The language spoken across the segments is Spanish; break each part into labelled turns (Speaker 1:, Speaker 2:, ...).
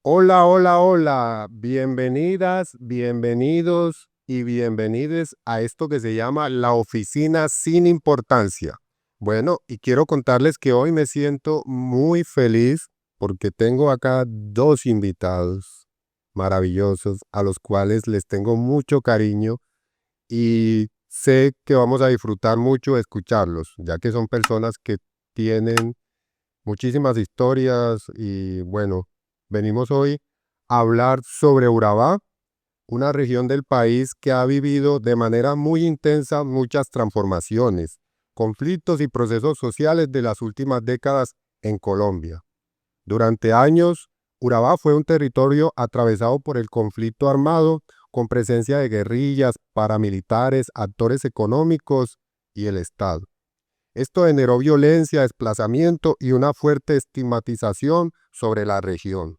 Speaker 1: Hola, hola, hola. Bienvenidas, bienvenidos y bienvenides a esto que se llama la oficina sin importancia. Bueno, y quiero contarles que hoy me siento muy feliz porque tengo acá dos invitados maravillosos a los cuales les tengo mucho cariño y sé que vamos a disfrutar mucho escucharlos, ya que son personas que tienen muchísimas historias y bueno, venimos hoy a hablar sobre Urabá, una región del país que ha vivido de manera muy intensa muchas transformaciones, conflictos y procesos sociales de las últimas décadas en Colombia. Durante años, Urabá fue un territorio atravesado por el conflicto armado, con presencia de guerrillas, paramilitares, actores económicos y el Estado. Esto generó violencia, desplazamiento y una fuerte estigmatización sobre la región.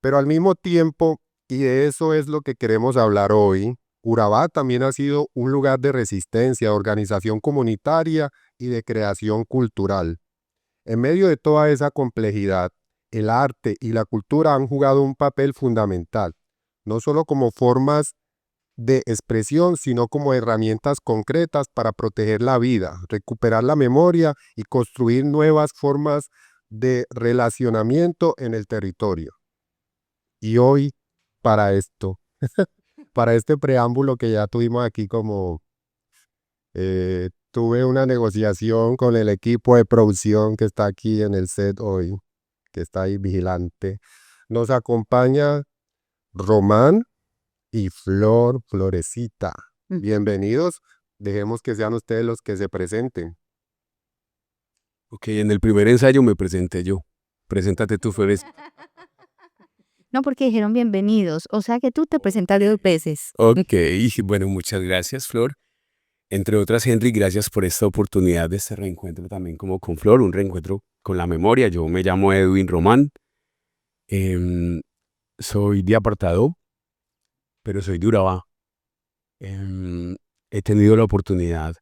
Speaker 1: Pero al mismo tiempo, y de eso es lo que queremos hablar hoy, Urabá también ha sido un lugar de resistencia, de organización comunitaria y de creación cultural. En medio de toda esa complejidad, el arte y la cultura han jugado un papel fundamental, no solo como formas de expresión, sino como herramientas concretas para proteger la vida, recuperar la memoria y construir nuevas formas de relacionamiento en el territorio. Y hoy, para esto, para este preámbulo que ya tuvimos aquí tuve una negociación con el equipo de producción que está aquí en el set hoy, que está ahí vigilante. Nos acompaña Román y Florecita. Bienvenidos. Dejemos que sean ustedes los que se presenten.
Speaker 2: Ok, en el primer ensayo me presenté yo. Preséntate tú, Flores.
Speaker 3: No, porque dijeron bienvenidos, o sea que tú te presentaste 2 veces.
Speaker 2: Ok, bueno, muchas gracias, Flor. Entre otras, Henry, gracias por esta oportunidad de este reencuentro también como con Flor, un reencuentro con la memoria. Yo me llamo Edwin Román, em, soy de Apartado, pero soy de Urabá. Em, He tenido la oportunidad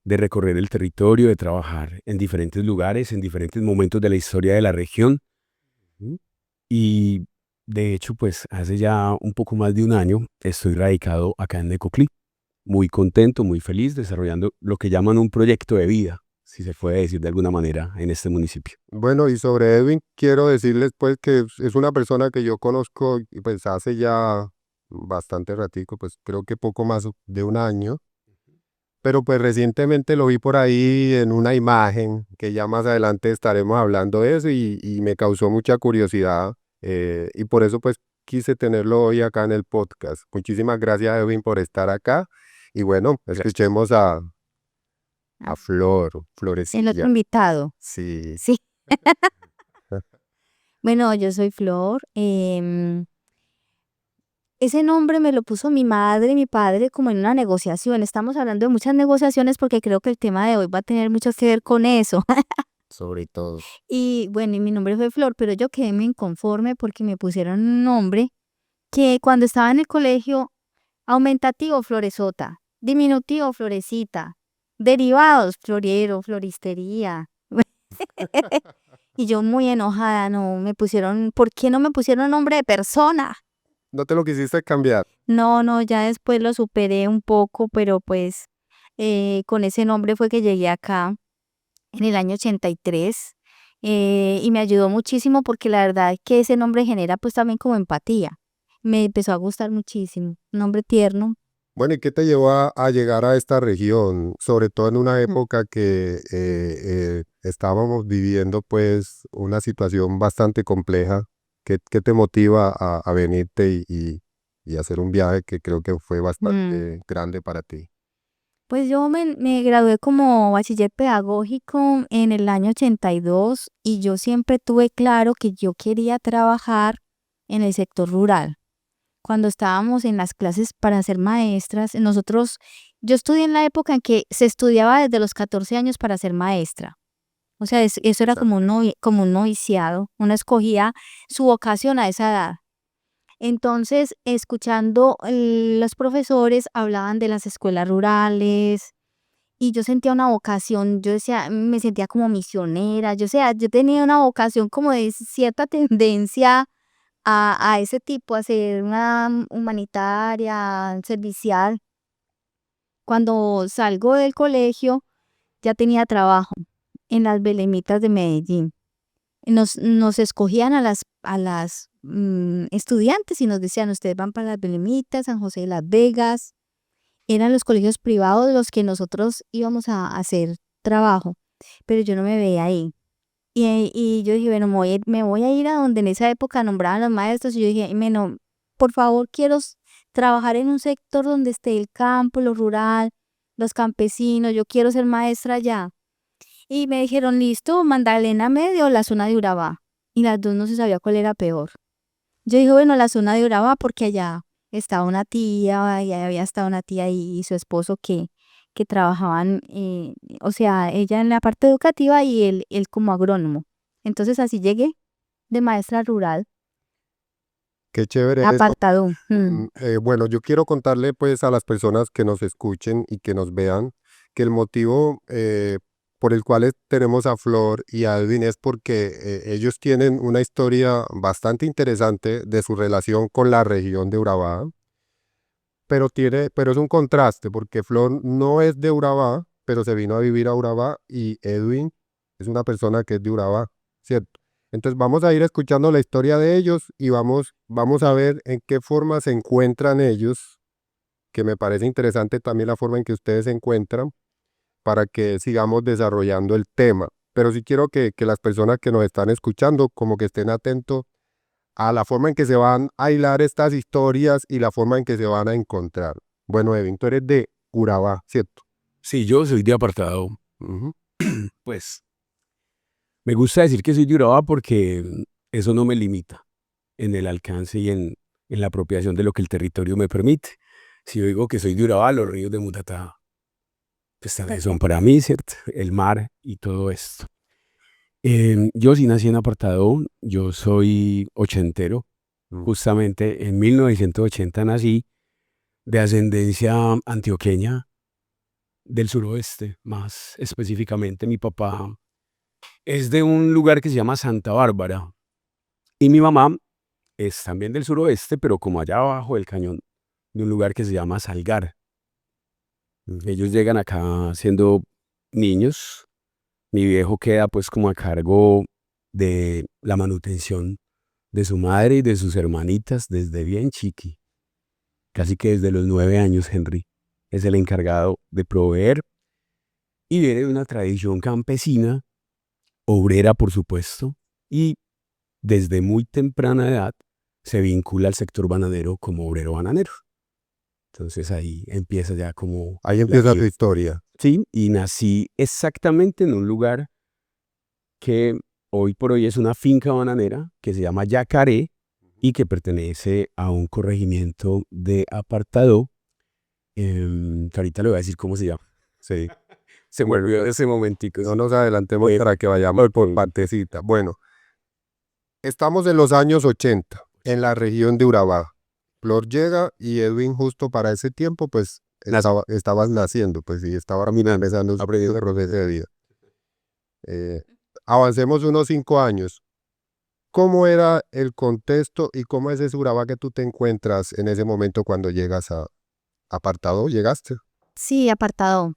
Speaker 2: de recorrer el territorio, de trabajar en diferentes lugares, en diferentes momentos de la historia de la región.
Speaker 1: ¿Mm?
Speaker 2: Y de hecho, pues hace ya un poco más de un año estoy radicado acá en Necoclí, muy contento, muy feliz, desarrollando lo que llaman un proyecto de vida, si se puede decir de alguna manera, en este municipio.
Speaker 1: Bueno, y sobre Edwin, quiero decirles pues que es una persona que yo conozco y pues hace ya bastante ratico, pues creo que poco más de un año, pero pues recientemente lo vi por ahí en una imagen que ya más adelante estaremos hablando de eso y me causó mucha curiosidad y por eso pues quise tenerlo hoy acá en el podcast. Muchísimas gracias Edwin por estar acá y bueno,
Speaker 2: Gracias.
Speaker 1: escuchemos a
Speaker 3: Ah, el otro
Speaker 1: Florecilla.
Speaker 3: invitado.
Speaker 1: Sí.
Speaker 3: Sí. Bueno, yo soy Flor. Ese nombre me lo puso mi madre y mi padre como en una negociación. Estamos hablando de muchas negociaciones porque creo que el tema de hoy va a tener mucho que ver con eso.
Speaker 1: Sobre todo.
Speaker 3: Y bueno, y mi nombre fue Flor, pero yo quedé muy inconforme porque me pusieron un nombre que cuando estaba en el colegio, aumentativo Floresota, diminutivo Florecita, derivados Floriero, floristería. Y yo muy enojada, no, me pusieron, ¿por qué no me pusieron nombre de persona?
Speaker 1: ¿No te lo quisiste cambiar?
Speaker 3: No, no, ya después lo superé un poco, pero pues con ese nombre fue que llegué acá en el año 83 y me ayudó muchísimo porque la verdad es que ese nombre genera pues también como empatía. Me empezó a gustar muchísimo, un nombre tierno.
Speaker 1: Bueno, ¿y qué te llevó a llegar a esta región? Sobre todo en una
Speaker 3: Mm.
Speaker 1: época que estábamos viviendo pues una situación bastante compleja. ¿Qué te motiva a venirte y hacer un viaje que creo que fue
Speaker 3: Mm.
Speaker 1: bastante grande para ti?
Speaker 3: Pues yo me gradué como bachiller pedagógico en el año 82 y yo siempre tuve claro que yo quería trabajar en el sector rural. Cuando estábamos en las clases para ser maestras, yo estudié en la época en que se estudiaba desde los 14 años para ser maestra. O sea, eso era
Speaker 1: Exacto.
Speaker 3: como un noviciado, uno escogía su vocación a esa edad. Entonces, escuchando los profesores hablaban de las escuelas rurales y yo sentía una vocación, yo decía, me sentía como misionera, yo tenía una vocación como de cierta tendencia a ese tipo, a ser una humanitaria, servicial. Cuando salgo del colegio, ya tenía trabajo en las Belemitas de Medellín. Nos escogían a las estudiantes y nos decían, ustedes van para las Belemitas, San José de las Vegas. Eran los colegios privados los que nosotros íbamos a hacer trabajo, pero yo no me veía ahí. Y yo dije, bueno, me voy a ir a donde en esa época nombraban los maestros. Y yo dije, bueno, por favor, quiero trabajar en un sector donde esté el campo, lo rural, los campesinos. Yo quiero ser maestra allá. Y me dijeron, listo, Magdalena Medio o la zona de Urabá. Y las dos no se sabía cuál era peor. Yo dije, bueno, la zona de Urabá porque allá estaba una tía, y había estado una tía y su esposo que trabajaban, o sea, ella en la parte educativa y él como agrónomo. Entonces así llegué de maestra rural,
Speaker 1: Qué chévere eso.
Speaker 3: apartado.
Speaker 1: Bueno, yo quiero contarle pues a las personas que nos escuchen y que nos vean que el motivo por el cual tenemos a Flor y a Edwin es porque ellos tienen una historia bastante interesante de su relación con la región de Urabá, pero es un contraste porque Flor no es de Urabá, pero se vino a vivir a Urabá y Edwin es una persona que es de Urabá, ¿cierto? Entonces vamos a ir escuchando la historia de ellos y vamos a ver en qué forma se encuentran ellos, que me parece interesante también la forma en que ustedes se encuentran para que sigamos desarrollando el tema. Pero sí quiero que las personas que nos están escuchando como que estén atentos a la forma en que se van a hilar estas historias y la forma en que se van a encontrar. Bueno, Edwin, tú eres de Urabá, ¿cierto?
Speaker 2: Sí, yo soy de apartado.
Speaker 1: Ujú.
Speaker 2: Pues me gusta decir que soy de Urabá porque eso no me limita en el alcance y en la apropiación de lo que el territorio me permite. Si yo digo que soy de Urabá, los ríos de Mutatá, pues también son para mí, ¿cierto? El mar y todo esto. Yo sí nací en apartado, yo soy ochentero, justamente en 1980 nací, de ascendencia antioqueña, del suroeste, más específicamente. Mi papá es de un lugar que se llama Santa Bárbara y mi mamá es también del suroeste, pero como allá abajo del cañón, de un lugar que se llama Salgar. Ellos llegan acá siendo niños. Mi viejo queda pues como a cargo de la manutención de su madre y de sus hermanitas desde bien chiqui. Casi que desde los 9 años, Henry es el encargado de proveer y viene de una tradición campesina, obrera por supuesto, y desde muy temprana edad se vincula al sector bananero como obrero bananero. Entonces ahí empieza ya como...
Speaker 1: Ahí empieza tu historia.
Speaker 2: Sí, y nací exactamente en un lugar que hoy por hoy es una finca bananera que se llama Yacaré y que pertenece a un corregimiento de apartado. Ahorita le voy a decir cómo se llama.
Speaker 1: Sí.
Speaker 2: Se me olvidó ese momentico.
Speaker 1: No nos adelantemos para que vayamos por partecita. Bueno, estamos en los años 80, en la región de Urabá. Flor llega y Edwin justo para ese tiempo, pues, estabas naciendo, pues, y estaba empezando su proceso de vida. Avancemos unos 5 años. ¿Cómo era el contexto y cómo es ese Urabá que tú te encuentras en ese momento cuando llegas a apartado? ¿Llegaste?
Speaker 3: Sí, apartado.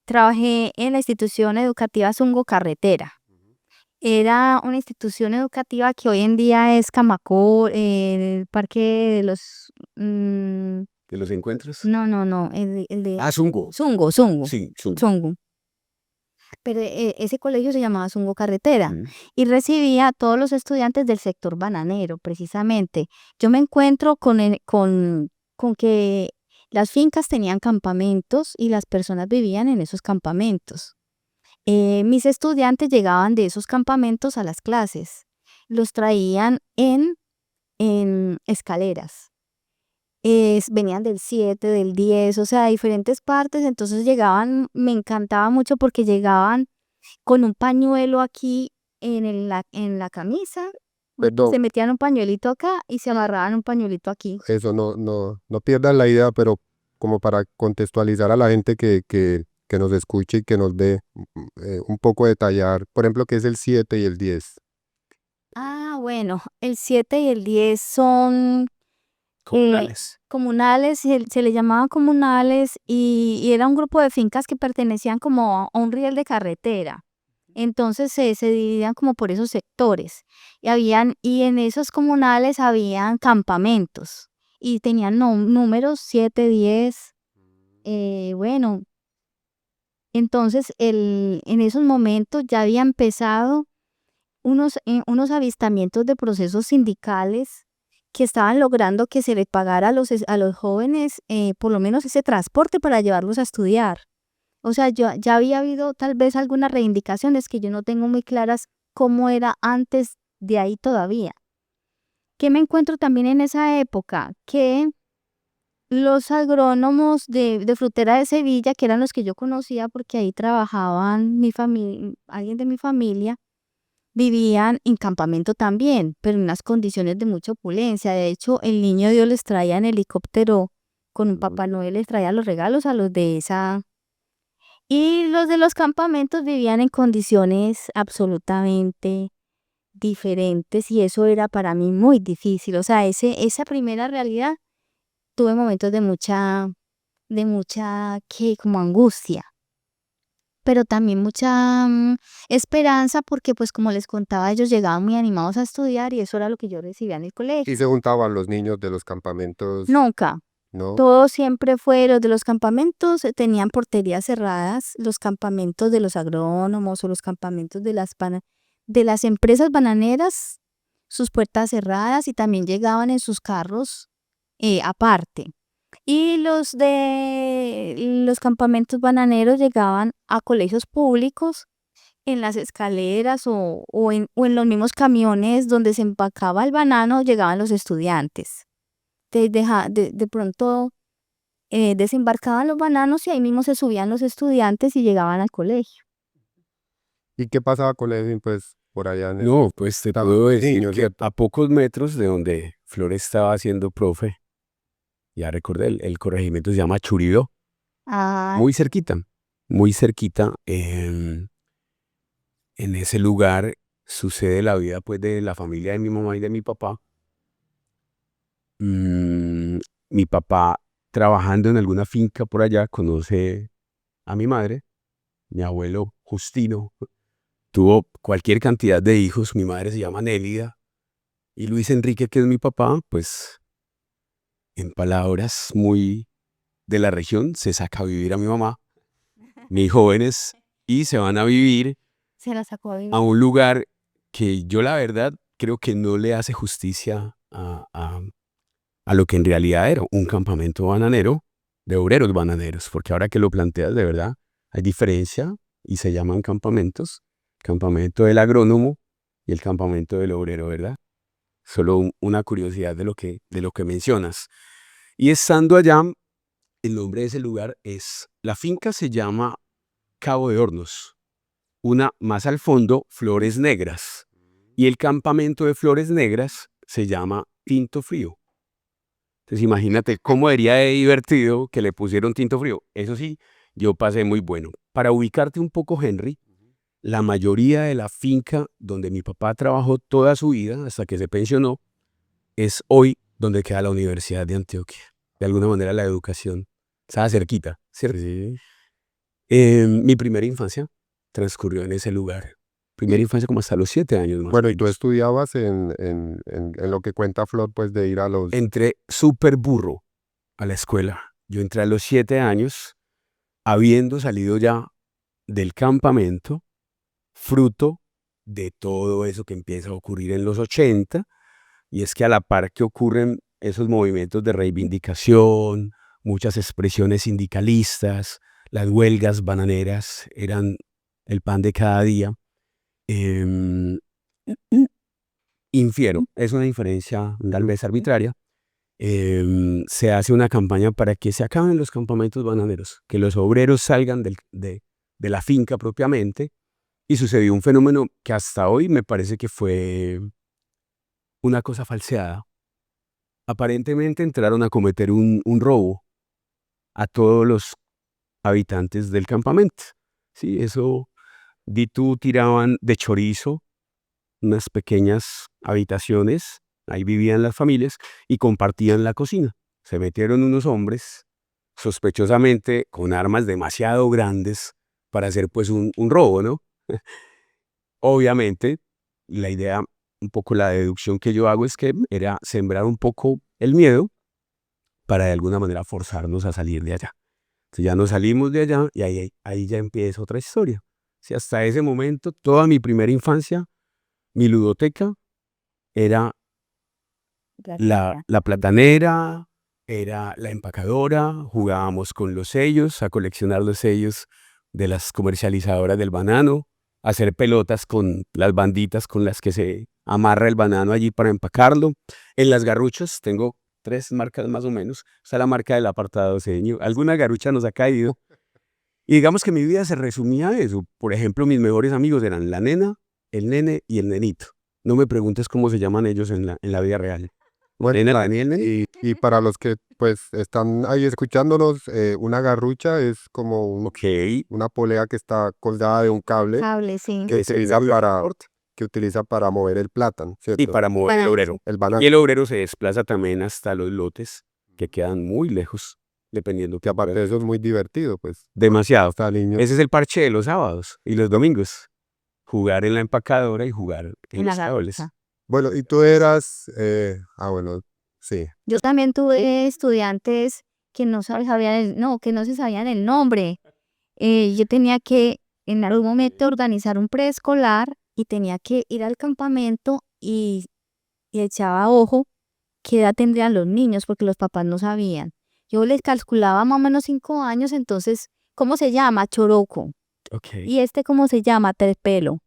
Speaker 3: Trabajé en la institución educativa Zungo Carretera. Era una institución educativa que hoy en día es Camacol, el parque de los...
Speaker 2: ¿Te los encuentras?
Speaker 3: no, el de
Speaker 2: Zungo.
Speaker 3: Zungo.
Speaker 2: Sí, Zungo.
Speaker 3: Zungo. Pero ese colegio se llamaba Zungo Carretera y recibía a todos los estudiantes del sector bananero, precisamente. Yo me encuentro con que las fincas tenían campamentos y las personas vivían en esos campamentos. Mis estudiantes llegaban de esos campamentos a las clases. Los traían en escaleras. Venían del 7, del 10, o sea, de diferentes partes. Entonces llegaban, me encantaba mucho porque llegaban con un pañuelo aquí en la camisa.
Speaker 1: Perdón,
Speaker 3: Se metían un pañuelito acá y se amarraban un pañuelito aquí.
Speaker 1: eso no pierdan la idea, pero como para contextualizar a la gente que nos escuche y que nos ve un poco detallar, por ejemplo, qué es el 7 y el 10.
Speaker 3: Bueno, el 7 y el 10 son
Speaker 2: Comunales.
Speaker 3: comunales, se le llamaban comunales y era un grupo de fincas que pertenecían como a un riel de carretera. Entonces se dividían como por esos sectores. Y en esos comunales habían campamentos y tenían números 7, 10. Bueno, entonces en esos momentos ya había empezado unos avistamientos de procesos sindicales que estaban logrando que se les pagara a los jóvenes por lo menos ese transporte para llevarlos a estudiar. O sea, ya había habido tal vez algunas reivindicaciones que yo no tengo muy claras cómo era antes de ahí todavía. ¿Qué me encuentro también en esa época? Que los agrónomos de Frutera de Sevilla, que eran los que yo conocía porque ahí trabajaban alguien de mi familia, vivían en campamento también, pero en unas condiciones de mucha opulencia. De hecho, el niño Dios les traía en helicóptero con un Papá Noel, les traía los regalos a los de esa. Y los de los campamentos vivían en condiciones absolutamente diferentes y eso era para mí muy difícil. O sea, esa primera realidad tuve momentos de mucha, ¿qué? Como angustia, pero también mucha esperanza porque pues como les contaba, ellos llegaban muy animados a estudiar y eso era lo que yo recibía en el
Speaker 1: Y
Speaker 3: colegio.
Speaker 1: se juntaban los niños de los campamentos,
Speaker 3: Nunca.
Speaker 1: ¿no?
Speaker 3: Todos siempre fueron de los campamentos, tenían porterías cerradas, los campamentos de los agrónomos o los campamentos de las empresas bananeras, sus puertas cerradas y también llegaban en sus carros aparte. Y los de los campamentos bananeros llegaban a colegios públicos en las escaleras o en los mismos camiones donde se empacaba el banano, llegaban los estudiantes. De pronto desembarcaban los bananos y ahí mismo se subían los estudiantes y llegaban al colegio.
Speaker 1: ¿Y qué pasaba con Edwin, pues, por allá en
Speaker 2: No, pues te
Speaker 1: estaban
Speaker 2: puedo
Speaker 1: los
Speaker 2: decir
Speaker 1: niños,
Speaker 2: que
Speaker 1: ¿cierto?
Speaker 2: a pocos metros de donde Flor estaba haciendo profe, ya recordé, el corregimiento se llama Churidó,
Speaker 3: Ah,
Speaker 2: muy cerquita, en ese lugar sucede la vida pues de la familia de mi mamá y de mi papá. Mm, Mi papá trabajando en alguna finca por allá conoce a mi madre, mi abuelo Justino, tuvo cualquier cantidad de hijos, mi madre se llama Nélida y Luis Enrique, que es mi papá, pues en palabras muy de la región, se saca a vivir a mi mamá, mis jóvenes, y se van a vivir
Speaker 3: se la sacó a
Speaker 2: a
Speaker 3: vivir.
Speaker 2: un lugar que yo la verdad creo que no le hace justicia a lo que en realidad era un campamento bananero de obreros bananeros, porque ahora que lo planteas de verdad hay diferencia y se llaman campamentos, campamento del agrónomo y el campamento del obrero, ¿verdad? Solo una curiosidad de lo que mencionas. Y estando allá, el nombre de ese lugar es, la finca se llama Cabo de Hornos, una más al fondo, Flores Negras, y el campamento de Flores Negras se llama Tinto Frío. Entonces imagínate cómo sería de divertido que le pusieron tinto frío. Eso sí, yo pasé muy bueno. Para ubicarte un poco, Henry, la mayoría de la finca donde mi papá trabajó toda su vida, hasta que se pensionó, es hoy donde queda la Universidad de Antioquia. De alguna manera la educación estaba cerquita, ¿cierto?
Speaker 1: Sí.
Speaker 2: Mi primera infancia transcurrió en ese lugar. Primera infancia como hasta los 7 años más o
Speaker 1: Bueno, y tú
Speaker 2: menos.
Speaker 1: estudiabas en lo que cuenta Flor, pues, de ir a los...
Speaker 2: Entré súper burro a la escuela. Yo entré a los 7 años, habiendo salido ya del campamento, fruto de todo eso que empieza a ocurrir en los 80, y es que a la par que ocurren esos movimientos de reivindicación, muchas expresiones sindicalistas, las huelgas bananeras eran el pan de cada día. em, Infiero, es una inferencia tal vez arbitraria, se hace una campaña para que se acaben los campamentos bananeros, que los obreros salgan de la finca propiamente, y sucedió un fenómeno que hasta hoy me parece que fue una cosa falseada. Aparentemente entraron a cometer un robo a todos los habitantes del campamento. Sí, eso, di tú, tiraban de chorizo, unas pequeñas habitaciones, ahí vivían las familias y compartían la cocina. Se metieron unos hombres, sospechosamente con armas demasiado grandes para hacer pues un robo, ¿no? Obviamente, la idea, un poco la deducción que yo hago es que era sembrar un poco el miedo para de alguna manera forzarnos a salir de allá. Entonces ya nos salimos de allá y ahí ya empieza otra historia. Si hasta ese momento, toda mi primera infancia, mi ludoteca era la platanera, era la empacadora, jugábamos con los sellos, a coleccionar los sellos de las comercializadoras del banano, a hacer pelotas con las banditas con las que se amarra el banano allí para empacarlo. En las garruchas tengo 3 marcas más o menos. Está la marca del apartado seño. Alguna garrucha nos ha caído. Y digamos que mi vida se resumía a eso. Por ejemplo, mis mejores amigos eran la nena, el nene y el nenito. No me preguntes cómo se llaman ellos en la vida real.
Speaker 1: Bueno,
Speaker 2: Nena, la nena y el nene.
Speaker 1: y para los que pues están ahí escuchándonos, una garrucha es como
Speaker 2: Ok.
Speaker 1: una polea que está colgada de un cable
Speaker 3: Cable, sí.
Speaker 1: que
Speaker 2: Ese
Speaker 1: utiliza
Speaker 2: es el
Speaker 1: para,
Speaker 2: transporte.
Speaker 1: que utiliza para mover el plátano,
Speaker 2: Y
Speaker 1: ¿cierto?
Speaker 2: para mover el
Speaker 3: Para-
Speaker 2: obrero.
Speaker 1: El banano,
Speaker 2: Y el obrero se desplaza también hasta los lotes que quedan muy lejos, dependiendo
Speaker 1: que aparte de eso es muy divertido, pues.
Speaker 2: demasiado.
Speaker 1: Hasta niños.
Speaker 2: Ese es el parche de los sábados y los domingos. Jugar en la empacadora y jugar en
Speaker 3: En la
Speaker 2: los cables.
Speaker 3: garrucha.
Speaker 1: Bueno, y tú eras, bueno, sí.
Speaker 3: Yo también tuve estudiantes que no que no se sabían el nombre. Yo tenía que en algún momento organizar un preescolar y tenía que ir al campamento y echaba ojo qué edad tendrían los niños porque los papás no sabían. Yo les calculaba más o menos 5 años, entonces, ¿cómo se llama? Choroco.
Speaker 2: Ok.
Speaker 3: ¿Y este cómo se llama? Terpelo.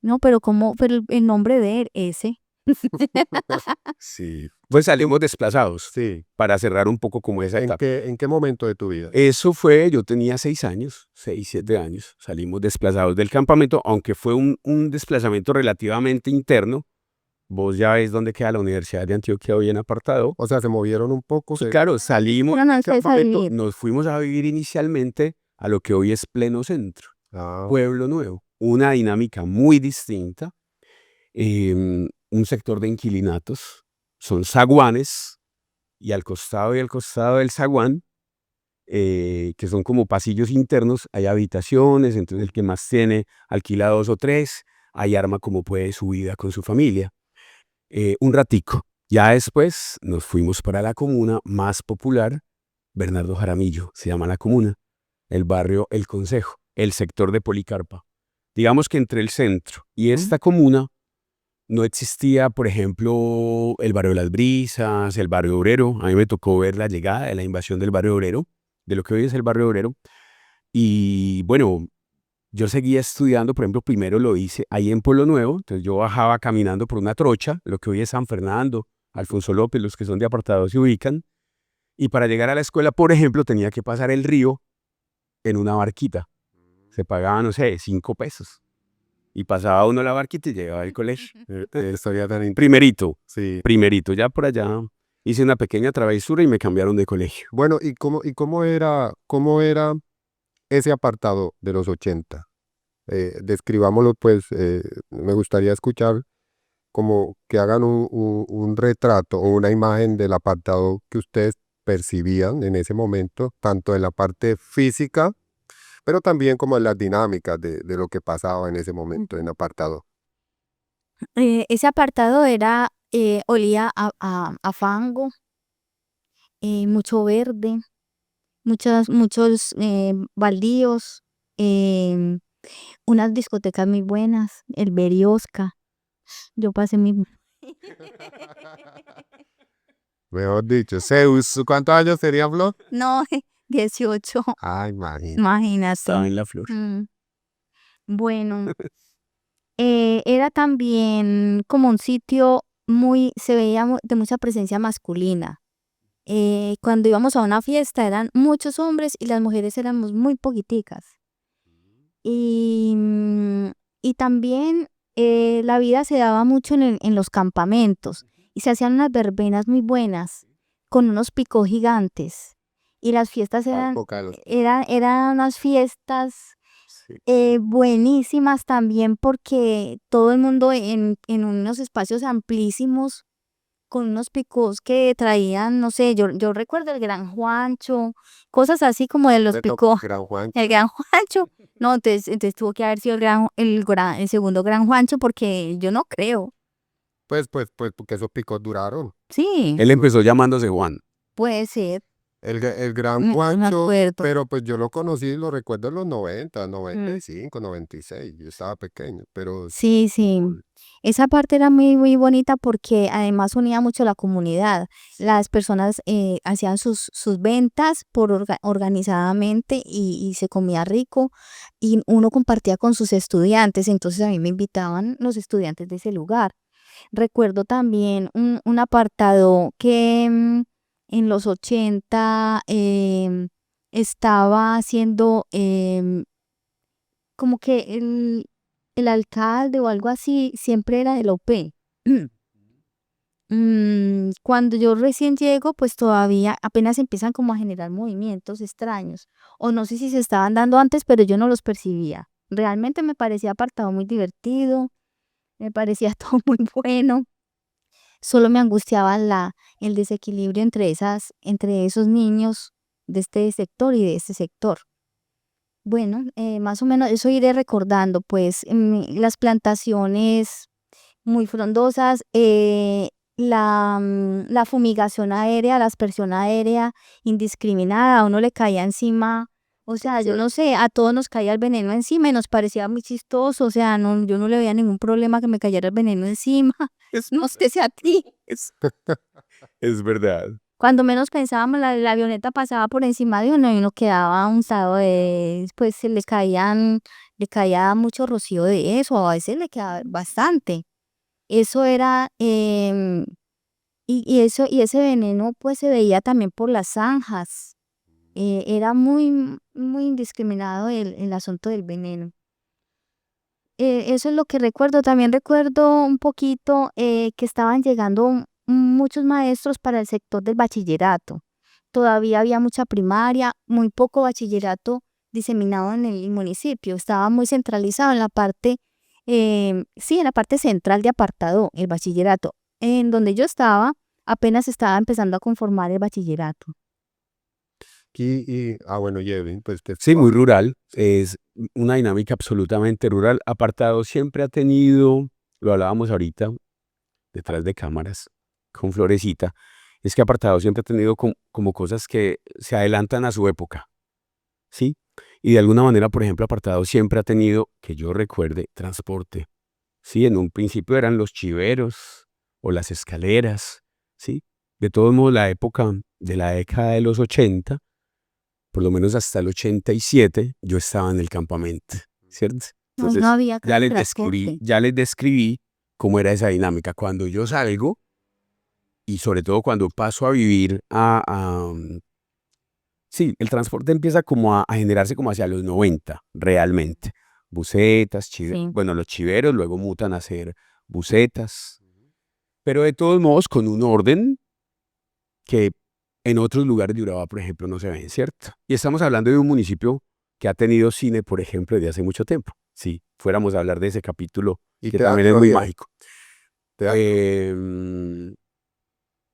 Speaker 3: No, pero el nombre de él, ese.
Speaker 2: Sí. Pues salimos desplazados
Speaker 1: Sí.
Speaker 2: para cerrar un poco como esa etapa.
Speaker 1: ¿En qué momento de tu vida?
Speaker 2: Eso fue, yo tenía 6 años, 6, 7 años. Salimos desplazados del campamento, aunque fue un desplazamiento relativamente interno. Vos ya ves dónde queda la Universidad de Antioquia hoy en apartado.
Speaker 1: O sea, se movieron un poco.
Speaker 2: Y claro, salimos
Speaker 3: Fueron
Speaker 2: del
Speaker 3: al CES a
Speaker 2: campamento,
Speaker 3: vivir.
Speaker 2: nos fuimos a vivir inicialmente a lo que hoy es Pleno Centro,
Speaker 1: Ah,
Speaker 2: Pueblo Nuevo. Una dinámica muy distinta. Un sector de inquilinatos. Son zaguanes y al costado del zaguán, que son como pasillos internos, hay habitaciones, entonces el que más tiene alquila 2 o 3, ahí arma como puede su vida con su familia. Un ratico. Ya después nos fuimos para la comuna más popular, Bernardo Jaramillo, se llama la comuna, el barrio El Consejo, el sector de Policarpa. Digamos que entre el centro y esta comuna no existía, por ejemplo, el barrio de las Brisas, el barrio obrero. A mí me tocó ver la llegada de la invasión del barrio obrero, de lo que hoy es el barrio obrero. Y bueno, yo seguía estudiando, por ejemplo, primero lo hice ahí en Pueblo Nuevo, entonces yo bajaba caminando por una trocha, lo que hoy es San Fernando, Alfonso López, los que son de apartado se ubican, y para llegar a la escuela, por ejemplo, tenía que pasar el río en una barquita. Se pagaba, no sé, 5 pesos. Y pasaba uno la barquita y llegaba al colegio.
Speaker 1: historia tan
Speaker 2: Primerito,
Speaker 1: sí.
Speaker 2: ya por allá hice una pequeña travesura y me cambiaron de colegio.
Speaker 1: Bueno, cómo era ese apartado de los 80? Describámoslo, pues, me gustaría escuchar como que hagan un retrato o una imagen del apartado que ustedes percibían en ese momento, tanto en la parte física, pero también como en las dinámicas de lo que pasaba en ese momento en apartado.
Speaker 3: Ese apartado olía a fango, mucho verde, muchos baldíos, unas discotecas muy buenas, el Berioska. Yo pasé mi...
Speaker 1: Mejor dicho, Zeus, ¿cuántos años tenía Flor?
Speaker 3: No, 18,
Speaker 1: Ay, imagínate.
Speaker 3: imagínate.
Speaker 2: Estaba en la flor.
Speaker 3: Bueno, era también como un sitio se veía de mucha presencia masculina. Cuando íbamos a una fiesta eran muchos hombres y las mujeres éramos muy poquiticas. Y también la vida se daba mucho en los campamentos y se hacían unas verbenas muy buenas con unos picos gigantes. Y las fiestas eran unas fiestas Buenísimas también porque todo el mundo en unos espacios amplísimos, con unos picos que traían, no sé, yo recuerdo el Gran Juancho, cosas así como de los
Speaker 1: Me
Speaker 3: picos,
Speaker 1: Gran Juan.
Speaker 3: el Gran Juancho. No, entonces tuvo que haber sido el segundo Gran Juancho porque yo no creo.
Speaker 1: Pues, porque esos picos duraron.
Speaker 3: Sí,
Speaker 2: Él empezó llamándose Juan.
Speaker 3: puede ser,
Speaker 1: El Gran
Speaker 3: me
Speaker 1: Juancho,
Speaker 3: acuerdo.
Speaker 1: pero pues yo lo conocí, lo recuerdo en los 90,
Speaker 3: Mm.
Speaker 1: 95, 96. Yo estaba pequeño, pero
Speaker 3: Sí, sí. Esa parte era muy, muy bonita porque además unía mucho la comunidad. Las personas hacían sus ventas organizadamente y se comía rico y uno compartía con sus estudiantes. Entonces a mí me invitaban los estudiantes de ese lugar. Recuerdo también un apartado que en los 80 estaba haciendo como que el alcalde o algo así siempre era del OP. Cuando yo recién llego, pues todavía apenas empiezan como a generar movimientos extraños. O no sé si se estaban dando antes, pero yo no los percibía. Realmente me parecía apartado muy divertido, me parecía todo muy bueno. Solo me angustiaba el desequilibrio entre esos niños de este sector y de este sector. Bueno, más o menos eso iré recordando, pues las plantaciones muy frondosas, la fumigación aérea, la aspersión aérea indiscriminada, a uno le caía encima, o sea, yo no sé, a todos nos caía el veneno encima y nos parecía muy chistoso, o sea, no, yo no le veía ningún problema que me cayera el veneno encima,
Speaker 2: Es,
Speaker 3: no sé si a ti.
Speaker 2: es, es verdad.
Speaker 3: Cuando menos pensábamos, la avioneta pasaba por encima de uno y uno quedaba untado pues le caía mucho rocío de eso, a veces le quedaba bastante. Eso era, y ese veneno pues se veía también por las zanjas. Era muy, muy indiscriminado el asunto del veneno. Eso es lo que recuerdo. También recuerdo un poquito que estaban llegando muchos maestros para el sector del bachillerato. Todavía había mucha primaria, muy poco bachillerato diseminado en el municipio. Estaba muy centralizado en la parte, sí, en la parte central de apartado, el bachillerato. En donde yo estaba, apenas estaba empezando a conformar el bachillerato.
Speaker 1: bueno, Yevin, pues
Speaker 2: Sí, muy rural. Es una dinámica absolutamente rural. Apartado siempre ha tenido, lo hablábamos ahorita, detrás de cámaras, con Florecita, es que Apartado siempre ha tenido como cosas que se adelantan a su época, ¿sí? Y de alguna manera, por ejemplo, Apartado siempre ha tenido, que yo recuerde, transporte, ¿sí? En un principio eran los chiveros o las escaleras, ¿sí? De todos modos, la época de la década de los 80, por lo menos hasta el 87, yo estaba en el campamento, ¿cierto?
Speaker 3: No, no
Speaker 2: Entonces,
Speaker 3: había casi transporte.
Speaker 2: ya les describí cómo era esa dinámica. Cuando yo salgo, y sobre todo cuando paso a vivir sí, el transporte empieza como a generarse como hacia los 90, realmente. Busetas,
Speaker 3: Sí.
Speaker 2: bueno, los chiveros luego mutan a ser busetas, pero de todos modos con un orden que en otros lugares de Urabá, por ejemplo, no se ven, ¿cierto? Y estamos hablando de un municipio que ha tenido cine, por ejemplo, desde hace mucho tiempo. Si fuéramos a hablar de ese capítulo,
Speaker 1: y
Speaker 2: que también es muy mágico.
Speaker 1: teatro,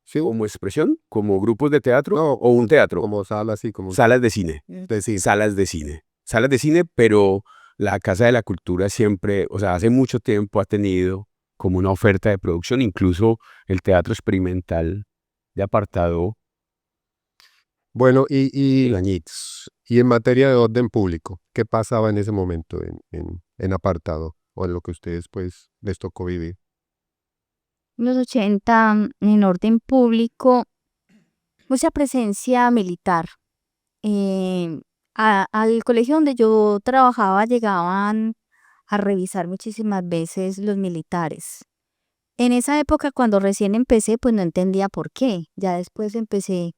Speaker 1: sí,
Speaker 2: Como expresión, como grupos de teatro
Speaker 1: no,
Speaker 2: o un teatro,
Speaker 1: como sala, así como
Speaker 2: salas de cine,
Speaker 1: decir.
Speaker 2: salas de cine, pero la Casa de la Cultura siempre, o sea, hace mucho tiempo ha tenido como una oferta de producción, incluso el teatro experimental de Apartado,
Speaker 1: Bueno,
Speaker 2: añitos.
Speaker 1: y en materia de orden público, ¿qué pasaba en ese momento en apartado o en lo que ustedes pues les tocó vivir?
Speaker 3: En los 80, en orden público, mucha presencia militar. Eh, al colegio donde yo trabajaba llegaban a revisar muchísimas veces los militares. En esa época, cuando recién empecé, pues no entendía por qué. Ya después empecé,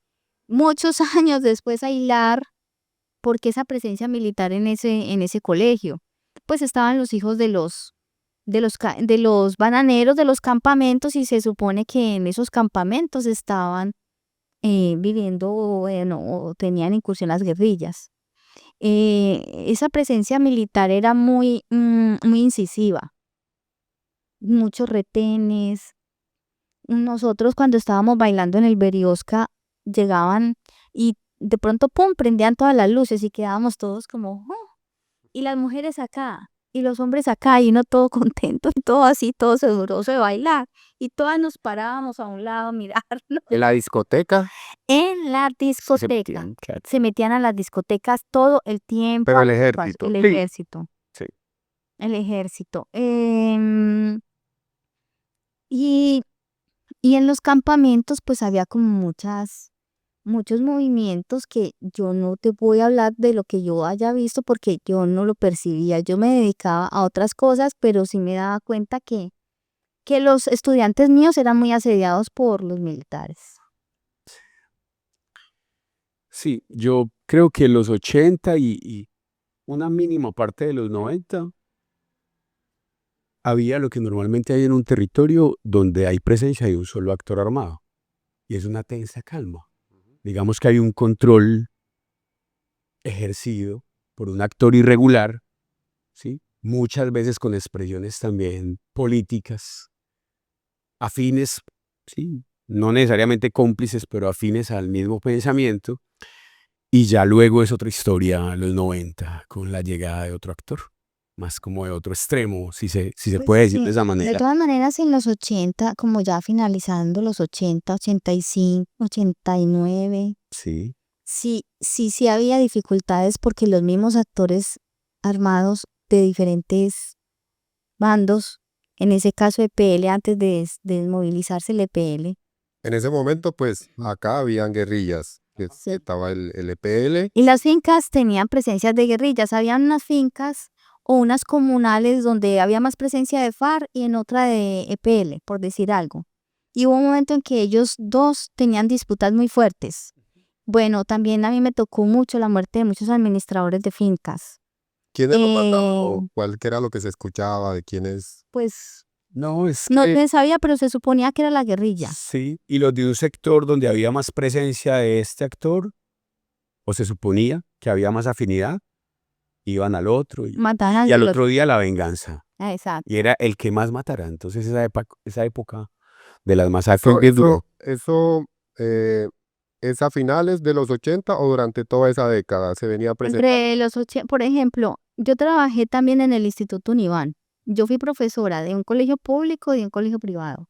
Speaker 3: muchos años después, a hilar por qué esa presencia militar en ese colegio. Pues estaban los hijos de los bananeros de los campamentos y se supone que en esos campamentos estaban viviendo, bueno, o tenían incursión las guerrillas. esa presencia militar era muy incisiva, muchos retenes. Nosotros cuando estábamos bailando en el Berioska, llegaban y de pronto, pum, prendían todas las luces y quedábamos todos como, "Oh", y las mujeres acá, y los hombres acá, y uno todo contento, y todo así, todo sudoroso de bailar, y todas nos parábamos a un lado a mirarnos.
Speaker 1: En la discoteca,
Speaker 3: En la
Speaker 2: Se
Speaker 3: discoteca,
Speaker 2: metían, claro.
Speaker 3: se metían a las discotecas todo el tiempo,
Speaker 1: pero el
Speaker 3: el
Speaker 1: ejército. Sí.
Speaker 3: ejército,
Speaker 2: Sí.
Speaker 3: el ejército. Y, y en los campamentos, pues había como muchos movimientos que yo no te voy a hablar de lo que yo haya visto porque yo no lo percibía. Yo me dedicaba a otras cosas, pero sí me daba cuenta que los estudiantes míos eran muy asediados por los militares.
Speaker 2: Sí, yo creo que los 80 y una mínima parte de los 90 había lo que normalmente hay en un territorio donde hay presencia de un solo actor armado y es una tensa calma. Digamos que hay un control ejercido por un actor irregular, ¿sí? Muchas veces con expresiones también políticas, afines, ¿sí? No necesariamente cómplices, pero afines al mismo pensamiento. Y ya luego es otra historia, los 90 con la llegada de otro actor, más como de otro extremo, si se
Speaker 3: Pues
Speaker 2: puede decir
Speaker 3: sí,
Speaker 2: de esa
Speaker 3: de
Speaker 2: manera.
Speaker 3: todas maneras en los 80, como ya finalizando los 80, 85, 89,
Speaker 2: Sí,
Speaker 3: sí había dificultades porque los mismos actores armados de diferentes bandos, en ese caso EPL, antes de desmovilizarse el EPL,
Speaker 1: En ese momento, pues, acá habían guerrillas.
Speaker 3: Sí.
Speaker 1: Estaba el EPL.
Speaker 3: y las fincas tenían presencias de guerrillas. Habían unas fincas o unas comunales donde había más presencia de FARC y en otra de EPL, por decir algo. Y hubo un momento en que ellos dos tenían disputas muy fuertes. Bueno, también a mí me tocó mucho la muerte de muchos administradores de fincas.
Speaker 1: ¿Quiénes lo mataban? ¿O
Speaker 3: Eh,
Speaker 1: cuál que era lo que se escuchaba de quiénes?
Speaker 3: pues
Speaker 2: no, es
Speaker 3: no
Speaker 2: que
Speaker 3: se sabía, pero se suponía que era la guerrilla.
Speaker 2: sí, y los de un sector donde había más presencia de este actor, o se suponía que había más afinidad, iban al otro
Speaker 3: Mataban al
Speaker 2: y al
Speaker 3: del
Speaker 2: otro día la venganza.
Speaker 3: Exacto.
Speaker 2: Y era el que más matara. Entonces esa época de las masacres
Speaker 1: Eso,
Speaker 2: bien duró.
Speaker 1: ¿es a finales de los 80 o durante toda esa década se venía presentando?
Speaker 3: Entre los 80, por ejemplo, yo trabajé también en el Instituto Univán. Yo fui profesora de un colegio público y de un colegio privado.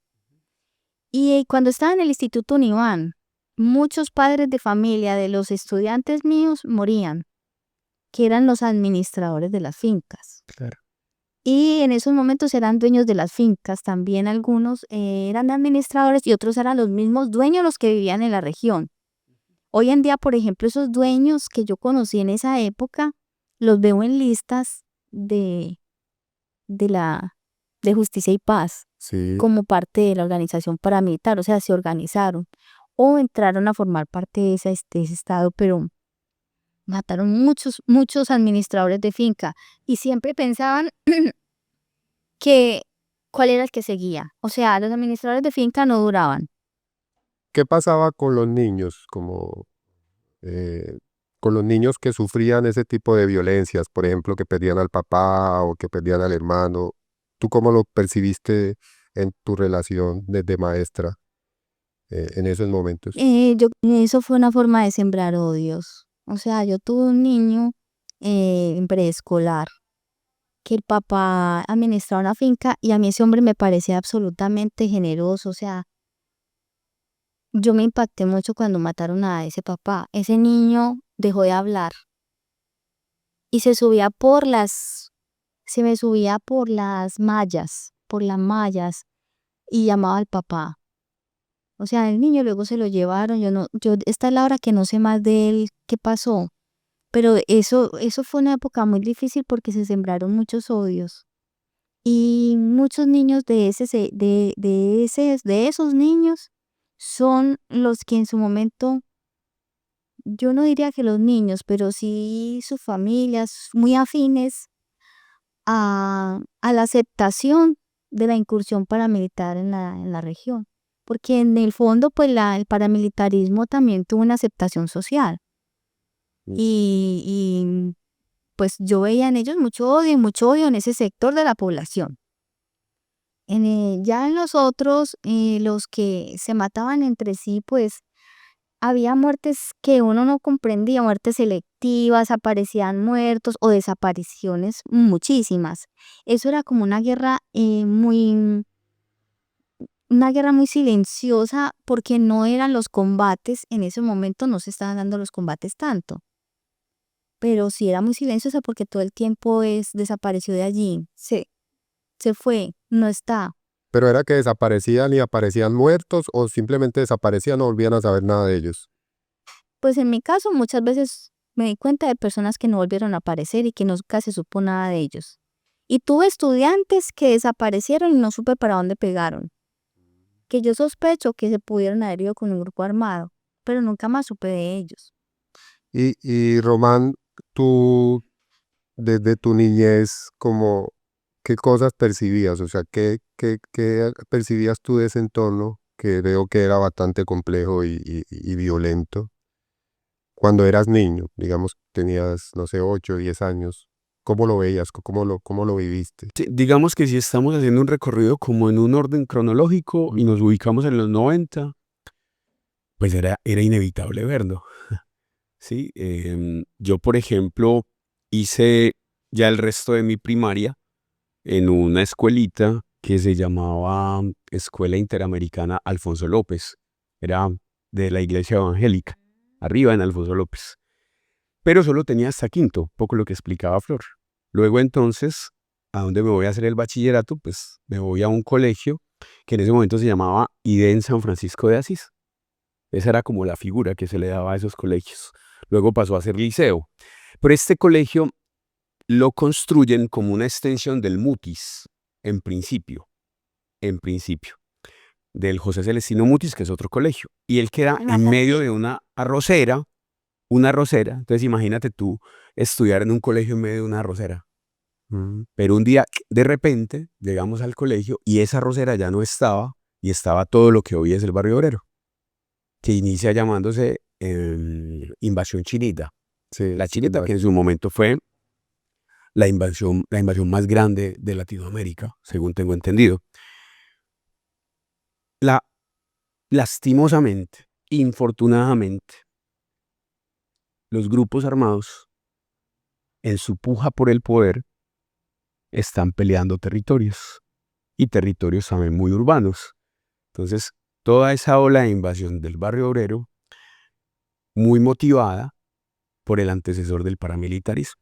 Speaker 3: Y cuando estaba en el Instituto Univán, muchos padres de familia de los estudiantes míos morían, que eran los administradores de las fincas.
Speaker 2: Claro.
Speaker 3: Y en esos momentos eran dueños de las fincas, también algunos eran administradores y otros eran los mismos dueños los que vivían en la región. Hoy en día, por ejemplo, esos dueños que yo conocí en esa época, los veo en listas de la de Justicia y Paz
Speaker 1: Sí.
Speaker 3: como parte de la organización paramilitar, o sea, se organizaron o entraron a formar parte de ese estado, pero mataron muchos administradores de finca y siempre pensaban que cuál era el que seguía. O sea, los administradores de finca no duraban.
Speaker 1: ¿Qué pasaba con los niños? Con los niños que sufrían ese tipo de violencias, por ejemplo, que perdían al papá o que perdían al hermano. ¿Tú cómo lo percibiste en tu relación desde maestra en esos momentos?
Speaker 3: Eso fue una forma de sembrar odios. O sea, yo tuve un niño en preescolar que el papá administraba una finca y a mí ese hombre me parecía absolutamente generoso. O sea, yo me impacté mucho cuando mataron a ese papá. Ese niño dejó de hablar y se me subía por las mallas y llamaba al papá. O sea, el niño luego se lo llevaron, esta es la hora que no sé más de él, qué pasó. Pero eso fue una época muy difícil porque se sembraron muchos odios. Y muchos niños de esos niños son los que en su momento, yo no diría que los niños, pero sí sus familias muy afines a la aceptación de la incursión paramilitar en la región. Porque en el fondo, pues el paramilitarismo también tuvo una aceptación social.
Speaker 2: Mm.
Speaker 3: Y pues yo veía en ellos mucho odio en ese sector de la población. Ya en los otros, los que se mataban entre sí, pues había muertes que uno no comprendía, muertes selectivas, aparecían muertos o desapariciones muchísimas. Eso era como una guerra muy silenciosa porque no eran los combates, en ese momento no se estaban dando los combates tanto, pero sí era muy silenciosa porque todo el tiempo desapareció de allí, se fue, no está.
Speaker 1: Pero era que desaparecían y aparecían muertos o simplemente desaparecían, no volvían a saber nada de ellos.
Speaker 3: Pues en mi caso muchas veces me di cuenta de personas que no volvieron a aparecer y que nunca se supo nada de ellos. Y tuve estudiantes que desaparecieron y no supe para dónde pegaron, que yo sospecho que se pudieron haber ido con un grupo armado, pero nunca más supe de ellos.
Speaker 1: Y Román, tú desde tu niñez, como, ¿qué cosas percibías? O sea, ¿qué percibías tú de ese entorno que veo que era bastante complejo y violento? Cuando eras niño, digamos, tenías, no sé, 8 o 10 años, ¿cómo lo veías? ¿Cómo lo viviste?
Speaker 2: Sí, digamos que si estamos haciendo un recorrido como en un orden cronológico y nos ubicamos en los 90, pues era inevitable verlo. Sí, yo, por ejemplo, hice ya el resto de mi primaria en una escuelita que se llamaba Escuela Interamericana Alfonso López. Era de la iglesia evangélica, arriba en Alfonso López. Pero solo tenía hasta quinto, poco lo que explicaba Flor. Luego entonces, ¿a dónde me voy a hacer el bachillerato? Pues me voy a un colegio que en ese momento se llamaba IDEN San Francisco de Asís. Esa era como la figura que se le daba a esos colegios. Luego pasó a ser liceo. Pero este colegio lo construyen como una extensión del Mutis, en principio, del José Celestino Mutis, que es otro colegio. Y él queda en medio de una arrocera. Entonces imagínate tú estudiar en un colegio en medio de una arrocera. Pero un día, de repente, llegamos al colegio y esa arrocera ya no estaba y estaba todo lo que hoy es el Barrio Obrero, que inicia llamándose Invasión Chinita.
Speaker 1: Sí,
Speaker 2: La
Speaker 1: sí,
Speaker 2: Chinita, que en su momento fue la invasión más grande de Latinoamérica, según tengo entendido. Lastimosamente, infortunadamente, los grupos armados, en su puja por el poder, están peleando territorios, y territorios también muy urbanos. Entonces, toda esa ola de invasión del Barrio Obrero, muy motivada por el antecesor del paramilitarismo,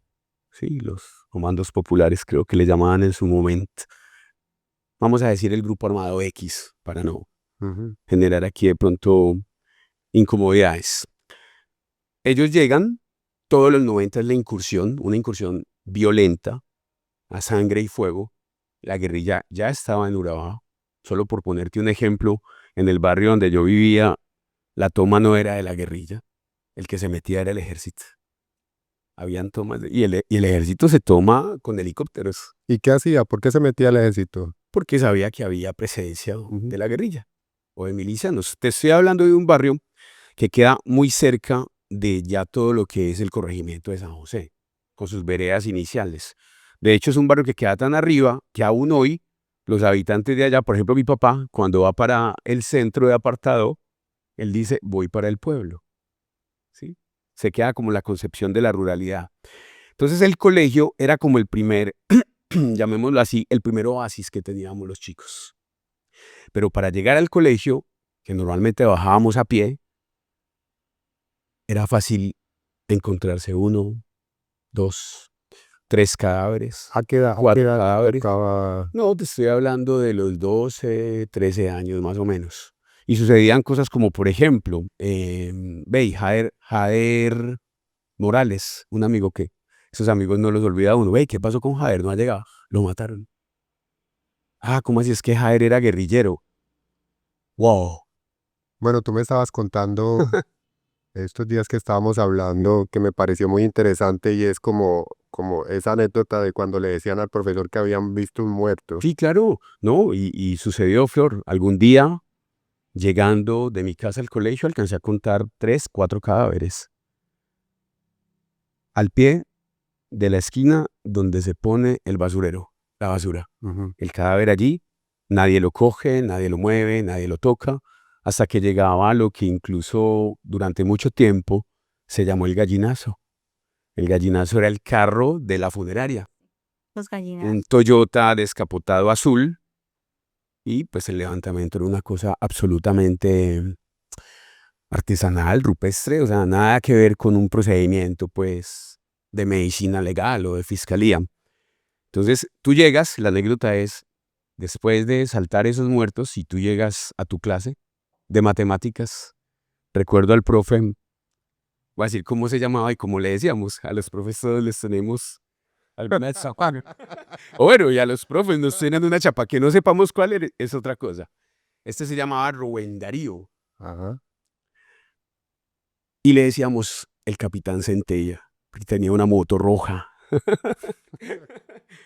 Speaker 2: ¿sí? Los comandos populares, creo que le llamaban en su momento. Vamos a decir el Grupo Armado X, para no
Speaker 1: Ujú.
Speaker 2: generar aquí de pronto incomodidades. Ellos llegan, todos los 90 es la incursión, una incursión violenta, a sangre y fuego. La guerrilla ya estaba en Urabá. Solo por ponerte un ejemplo, en el barrio donde yo vivía, la toma no era de la guerrilla, el que se metía era el ejército. Habían tomas, y el ejército se toma con helicópteros,
Speaker 1: ¿Y qué hacía? ¿Por qué se metía al ejército?
Speaker 2: porque sabía que había presencia
Speaker 1: Ujú.
Speaker 2: de la guerrilla o de milicianos. Te estoy hablando de un barrio que queda muy cerca de ya todo lo que es el corregimiento de San José, con sus veredas iniciales. De hecho, es un barrio que queda tan arriba que aún hoy los habitantes de allá, por ejemplo, mi papá, cuando va para el centro de apartado, él dice, voy para el pueblo. ¿Sí? Se queda como la concepción de la ruralidad. Entonces el colegio era como el primer, llamémoslo así, el primer oasis que teníamos los chicos. Pero para llegar al colegio, que normalmente bajábamos a pie, era fácil encontrarse 1, 2, 3 cadáveres,
Speaker 1: ¿A qué edad,
Speaker 2: 4 cadáveres.
Speaker 1: tocaba?
Speaker 2: No, te estoy hablando de los 12, 13 años más o menos. Y sucedían cosas como, por ejemplo, Jader Morales, un amigo que esos amigos no los olvida uno. ¿Qué pasó con Jader? No ha llegado. Lo mataron. ¿Cómo así? Es que Jader era guerrillero. Wow.
Speaker 1: Bueno, tú me estabas contando estos días que estábamos hablando que me pareció muy interesante y es como esa anécdota de cuando le decían al profesor que habían visto un muerto.
Speaker 2: Sí, claro. No, y sucedió, Flor. Algún día, llegando de mi casa al colegio, alcancé a contar 3, 4 cadáveres. Al pie de la esquina donde se pone el basurero, la basura.
Speaker 1: Ujú.
Speaker 2: El cadáver allí, nadie lo coge, nadie lo mueve, nadie lo toca, hasta que llegaba a lo que incluso durante mucho tiempo se llamó el gallinazo. El gallinazo era el carro de la funeraria,
Speaker 3: Los gallinas.
Speaker 2: un Toyota descapotado azul, y pues el levantamiento era una cosa absolutamente artesanal, rupestre, o sea, nada que ver con un procedimiento pues de medicina legal o de fiscalía. Entonces tú llegas, la anécdota es, después de saltar esos muertos, si tú llegas a tu clase de matemáticas, recuerdo al profe, voy a decir cómo se llamaba y cómo le decíamos, a los profes todos les tenemos alguna chapa. O bueno, y a los profes nos tienen una chapa, que no sepamos cuál es otra cosa. Este se llamaba Rubén Darío.
Speaker 1: Ajá.
Speaker 2: Y le decíamos el capitán Centella, porque tenía una moto roja.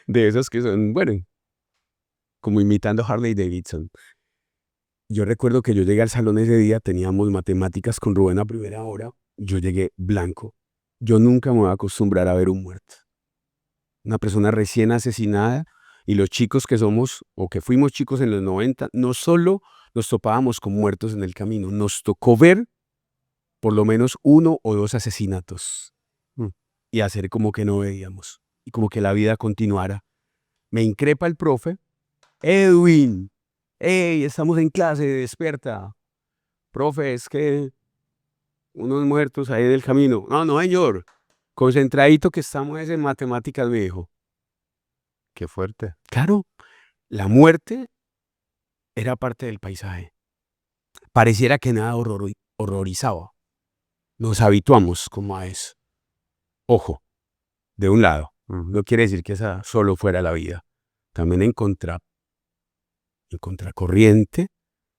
Speaker 2: De esas que son, bueno, como imitando Harley Davidson. Yo recuerdo que yo llegué al salón ese día, teníamos matemáticas con Rubén a primera hora, yo llegué blanco. Yo nunca me voy a acostumbrar a ver un muerto. Una persona recién asesinada, y los chicos que somos, o que fuimos chicos en los 90, no solo nos topábamos con muertos en el camino, nos tocó ver por lo menos 1 o 2 asesinatos.
Speaker 1: Mm.
Speaker 2: Y hacer como que no veíamos. Y como que la vida continuara. Me increpa el profe. Edwin, hey, estamos en clase, despierta. Profe, es que unos muertos ahí del camino. No, no, señor. Concentradito que estamos en matemáticas, me dijo.
Speaker 1: Qué fuerte.
Speaker 2: Claro, la muerte era parte del paisaje. Pareciera que nada horrorizaba. Nos habituamos como a eso. Ojo, de un lado.
Speaker 1: Ujú.
Speaker 2: No quiere decir que esa solo fuera la vida. También en contracorriente,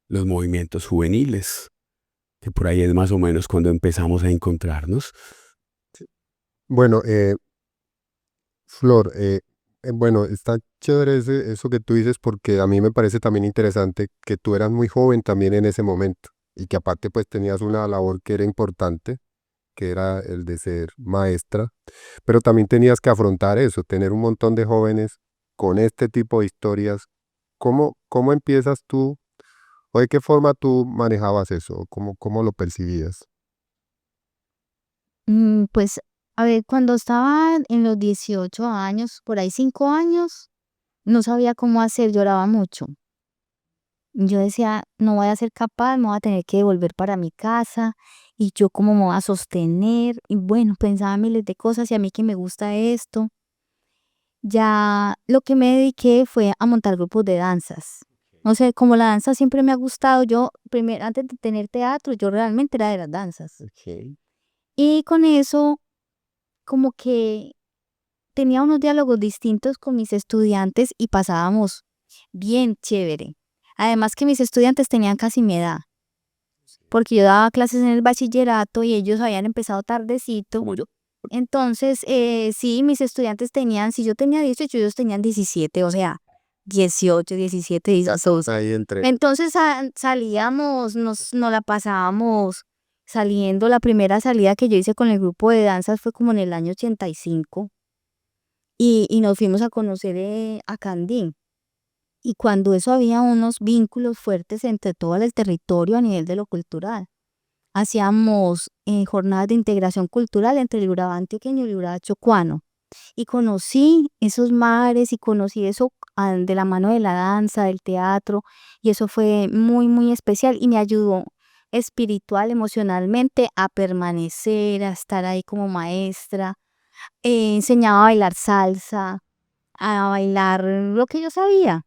Speaker 2: los movimientos juveniles, que por ahí es más o menos cuando empezamos a encontrarnos.
Speaker 1: Bueno, Flor, bueno, está chévere eso que tú dices porque a mí me parece también interesante que tú eras muy joven también en ese momento y que aparte pues tenías una labor que era importante, que era el de ser maestra, pero también tenías que afrontar eso, tener un montón de jóvenes con este tipo de historias. ¿Cómo empiezas tú o de qué forma tú manejabas eso? ¿Cómo lo percibías?
Speaker 3: Pues, a ver, cuando estaba en los 18 años, por ahí 5 años, no sabía cómo hacer, lloraba mucho. Yo decía, no voy a ser capaz, me voy a tener que devolver para mi casa y yo cómo me voy a sostener. Y bueno, pensaba miles de cosas y a mí que me gusta esto. Ya lo que me dediqué fue a montar grupos de danzas. No sé, como la danza siempre me ha gustado, yo primero, antes de tener teatro, yo realmente era de las danzas.
Speaker 2: Okay.
Speaker 3: Y con eso, como que tenía unos diálogos distintos con mis estudiantes y pasábamos bien chévere. Además que mis estudiantes tenían casi mi edad, porque yo daba clases en el bachillerato y ellos habían empezado tardecito.
Speaker 2: Como yo.
Speaker 3: Entonces, sí, mis estudiantes tenían, si yo tenía 18, ellos tenían 17, o sea, 18, 17, 18.
Speaker 1: Ahí entre.
Speaker 3: Entonces salíamos, nos la pasábamos saliendo. La primera salida que yo hice con el grupo de danzas fue como en el año 85 y nos fuimos a conocer a Candín. Y cuando eso había unos vínculos fuertes entre todo el territorio a nivel de lo cultural. Hacíamos jornadas de integración cultural entre el Urabá antioqueño y el Urabá chocuano. Y conocí esos mares y conocí eso de la mano de la danza, del teatro, y eso fue muy, muy especial y me ayudó espiritual, emocionalmente a permanecer, a estar ahí como maestra. Enseñaba a bailar salsa, a bailar lo que yo sabía.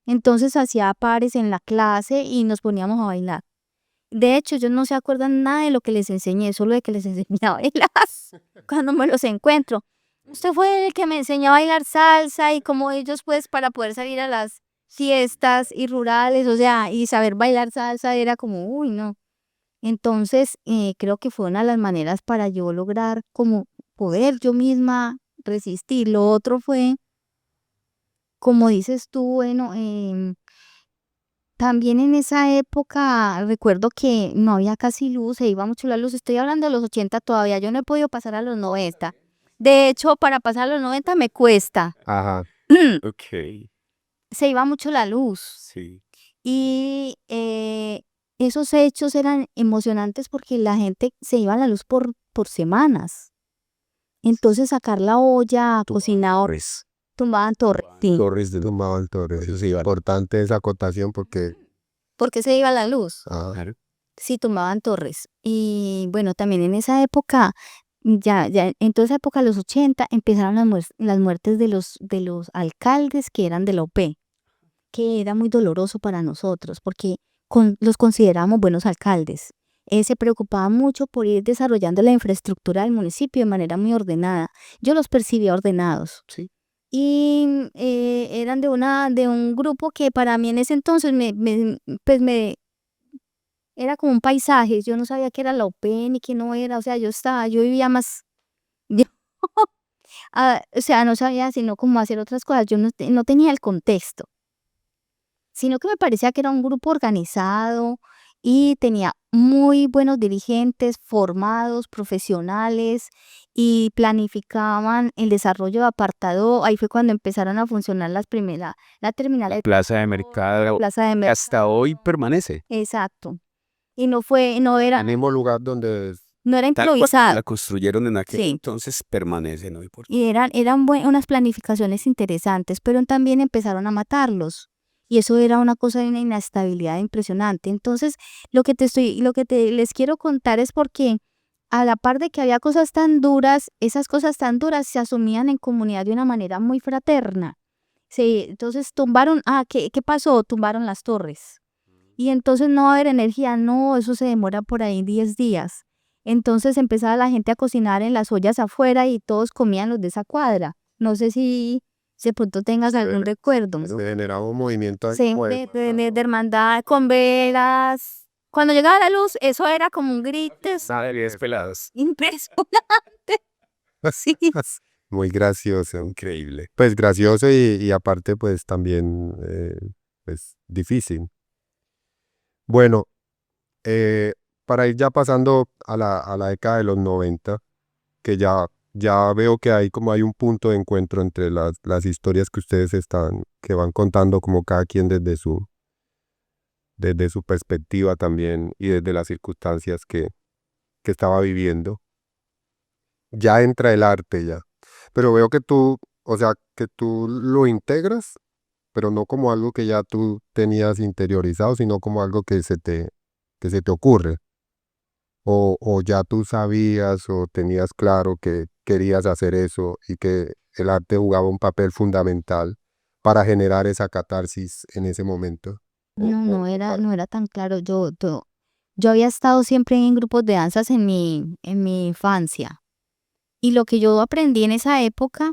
Speaker 3: Entonces hacía pares en la clase y nos poníamos a bailar. De hecho, ellos no se acuerdan nada de lo que les enseñé, solo de que les enseñé a bailar cuando me los encuentro. Usted fue el que me enseñó a bailar salsa y como ellos pues para poder salir a las fiestas y rurales, o sea, y saber bailar salsa era como, uy, no. Entonces, creo que fue una de las maneras para yo lograr como poder yo misma resistir. Lo otro fue, como dices tú, bueno, también en esa época recuerdo que no había casi luz, se iba mucho la luz. Estoy hablando de los 80 todavía, yo no he podido pasar a los 90. De hecho, para pasar los 90 me cuesta.
Speaker 1: Ajá.
Speaker 2: Ok,
Speaker 3: Se iba mucho la luz.
Speaker 2: sí.
Speaker 3: Y esos hechos eran emocionantes porque la gente se iba a la luz por semanas. Entonces sacar la olla, cocinar,
Speaker 2: Torres.
Speaker 3: tumbaban torres. Sí.
Speaker 2: Torres de
Speaker 1: Tumbaban torres.
Speaker 2: Eso se iba.
Speaker 1: Importante esa acotación porque
Speaker 3: ¿Por qué se iba la luz?
Speaker 2: Claro.
Speaker 3: Sí, tumbaban torres. Y bueno, también en esa época, en toda esa época, los 80, empezaron las muertes de los alcaldes que eran de la OP, que era muy doloroso para nosotros, porque los consideramos buenos alcaldes. Se preocupaban mucho por ir desarrollando la infraestructura del municipio de manera muy ordenada. Yo los percibía ordenados.
Speaker 2: Sí.
Speaker 3: Y eran de un grupo que para mí en ese entonces pues era como un paisaje. Yo no sabía qué era la OP ni qué no era. O sea, yo vivía más, yo, o sea, no sabía sino cómo hacer otras cosas. Yo no tenía el contexto, sino que me parecía que era un grupo organizado y tenía muy buenos dirigentes, formados, profesionales, y planificaban el desarrollo de apartado. Ahí fue cuando empezaron a funcionar la terminal
Speaker 2: La
Speaker 3: de
Speaker 2: plaza de mercado
Speaker 3: plaza de
Speaker 2: que
Speaker 3: mercado.
Speaker 2: hasta hoy permanece.
Speaker 3: Exacto. Y no era
Speaker 1: el mismo lugar donde
Speaker 3: no era
Speaker 2: Tal cual
Speaker 3: improvisado.
Speaker 2: la construyeron en aquel
Speaker 3: Sí.
Speaker 2: entonces, permanece, no importa.
Speaker 3: Y eran unas planificaciones interesantes, pero también empezaron a matarlos. Y eso era una cosa de una inestabilidad impresionante. Entonces, lo que les quiero contar es porque a la par de que había cosas tan duras, esas cosas tan duras se asumían en comunidad de una manera muy fraterna. Sí, entonces ¿qué pasó? Tumbaron las torres. Y entonces no va a haber energía, no, eso se demora por ahí 10 días. Entonces empezaba la gente a cocinar en las ollas afuera y todos comían los de esa cuadra. No sé si de pronto tengas algún recuerdo.
Speaker 1: se generaba un movimiento ahí,
Speaker 3: Sí,
Speaker 1: pues,
Speaker 3: de hermandad, con velas. Cuando llegaba la luz, eso era como un grito
Speaker 2: Nada de 10 pelados.
Speaker 3: impresionante. Sí.
Speaker 1: muy gracioso.
Speaker 2: Increíble.
Speaker 1: Pues gracioso y aparte pues también pues difícil. Bueno, eh, para ir ya pasando a la década de los 90, que ya veo que hay un punto de encuentro entre las historias que ustedes que van contando como cada quien desde su perspectiva también y desde las circunstancias que estaba viviendo. Ya entra el arte ya. Pero veo que tú, o sea, que tú lo integras, pero no como algo que ya tú tenías interiorizado, sino como algo que se te ocurre. O ya tú sabías o tenías claro que querías hacer eso y que el arte jugaba un papel fundamental para generar esa catarsis en ese momento.
Speaker 3: No era tan claro. Yo había estado siempre en grupos de danzas en mi infancia. Y lo que yo aprendí en esa época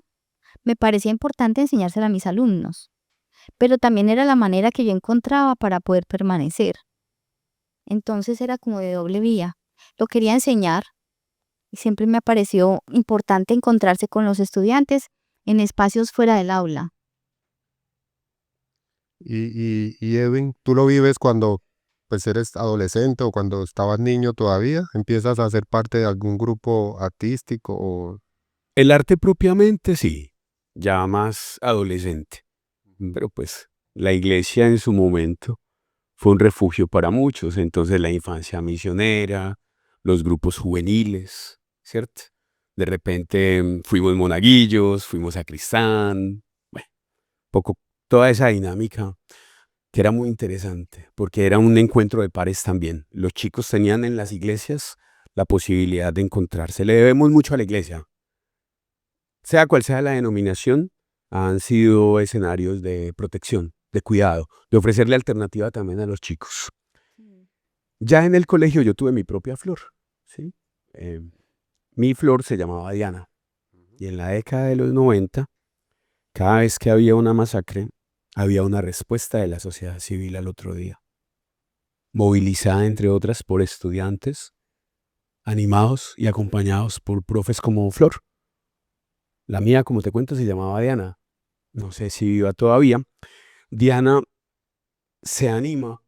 Speaker 3: me parecía importante enseñárselo a mis alumnos, pero también era la manera que yo encontraba para poder permanecer. Entonces era como de doble vía. Lo quería enseñar y siempre me pareció importante encontrarse con los estudiantes en espacios fuera del aula.
Speaker 1: Y Edwin, ¿tú lo vives cuando pues eres adolescente o cuando estabas niño todavía? ¿Empiezas a ser parte de algún grupo artístico o
Speaker 2: El arte propiamente sí, ya más adolescente. Pero pues la iglesia en su momento fue un refugio para muchos. Entonces la infancia misionera, los grupos juveniles, ¿cierto? De repente fuimos monaguillos, fuimos a Cristán, bueno, poco, toda esa dinámica que era muy interesante, porque era un encuentro de pares también. Los chicos tenían en las iglesias la posibilidad de encontrarse. Le debemos mucho a la iglesia. Sea cual sea la denominación, han sido escenarios de protección, de cuidado, de ofrecerle alternativa también a los chicos. Ya en el colegio yo tuve mi propia flor, ¿sí? Mi flor se llamaba Diana. Y en la década de los 90, cada vez que había una masacre, había una respuesta de la sociedad civil al otro día, movilizada entre otras por estudiantes, animados y acompañados por profes como Flor. La mía, como te cuento, se llamaba Diana. No sé si viva todavía. Diana se anima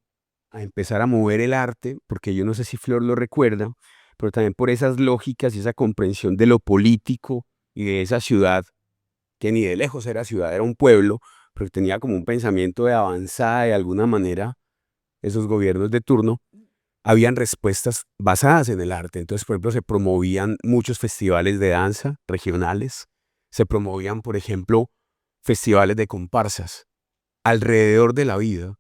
Speaker 2: a empezar a mover el arte, porque yo no sé si Flor lo recuerda, pero también por esas lógicas y esa comprensión de lo político y de esa ciudad, que ni de lejos era ciudad, era un pueblo, pero tenía como un pensamiento de avanzada de alguna manera, esos gobiernos de turno, habían respuestas basadas en el arte. Entonces, por ejemplo, se promovían muchos festivales de danza regionales, se promovían, por ejemplo, festivales de comparsas alrededor de la vida.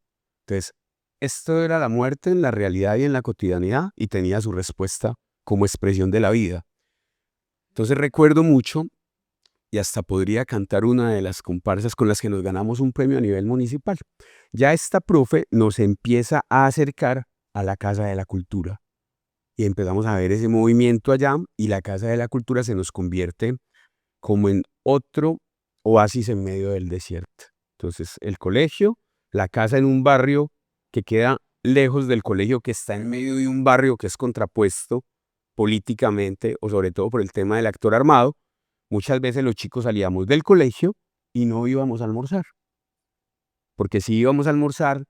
Speaker 2: Entonces, esto era la muerte en la realidad y en la cotidianidad y tenía su respuesta como expresión de la vida. Entonces recuerdo mucho y hasta podría cantar una de las comparsas con las que nos ganamos un premio a nivel municipal. Ya esta profe nos empieza a acercar a la Casa de la Cultura y empezamos a ver ese movimiento allá y la Casa de la Cultura se nos convierte como en otro oasis en medio del desierto. Entonces el colegio, la casa en un barrio que queda lejos del colegio, que está en medio de un barrio que es contrapuesto políticamente o sobre todo por el tema del actor armado. Muchas veces los chicos salíamos del colegio y no íbamos a almorzar. Porque si íbamos a almorzar,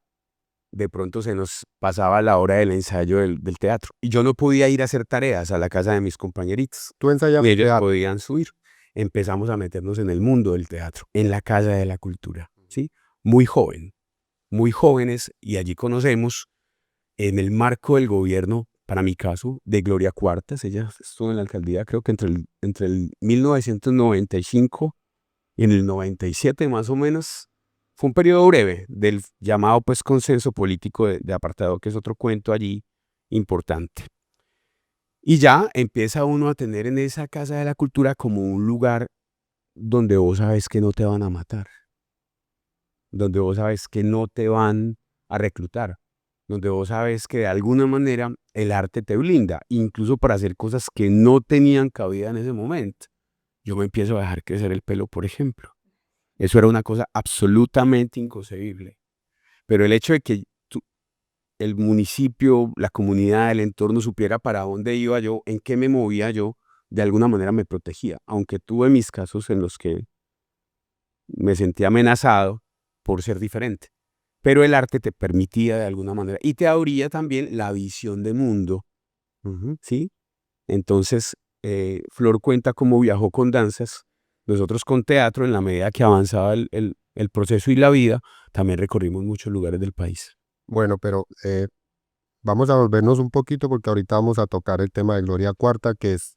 Speaker 2: de pronto se nos pasaba la hora del ensayo del teatro. Y yo no podía ir a hacer tareas a la casa de mis compañeritos.
Speaker 1: Tú ensayas
Speaker 2: Y ellos
Speaker 1: teatro.
Speaker 2: podían subir. Empezamos a meternos en el mundo del teatro, en la Casa de la Cultura, ¿sí? Muy jóvenes, y allí conocemos, en el marco del gobierno, para mi caso, de Gloria Cuartas. Ella estuvo en la alcaldía creo que entre el 1995 y en el 97 más o menos. Fue un periodo breve del llamado pues consenso político de apartado, que es otro cuento allí importante. Y ya empieza uno a tener en esa Casa de la Cultura como un lugar donde vos sabes que no te van a matar, donde vos sabes que no te van a reclutar, donde vos sabes que de alguna manera el arte te blinda, incluso para hacer cosas que no tenían cabida en ese momento. Yo me empiezo a dejar crecer el pelo, por ejemplo. Eso era una cosa absolutamente inconcebible. Pero el hecho de que el municipio, la comunidad, el entorno supiera para dónde iba yo, en qué me movía yo, de alguna manera me protegía. Aunque tuve mis casos en los que me sentí amenazado por ser diferente. Pero el arte te permitía de alguna manera y te abría también la visión de mundo, ¿sí? Entonces, Flor cuenta cómo viajó con danzas, nosotros con teatro, en la medida que avanzaba el proceso y la vida, también recorrimos muchos lugares del país.
Speaker 1: Bueno, pero vamos a volvernos un poquito porque ahorita vamos a tocar el tema de Gloria Cuarta, que es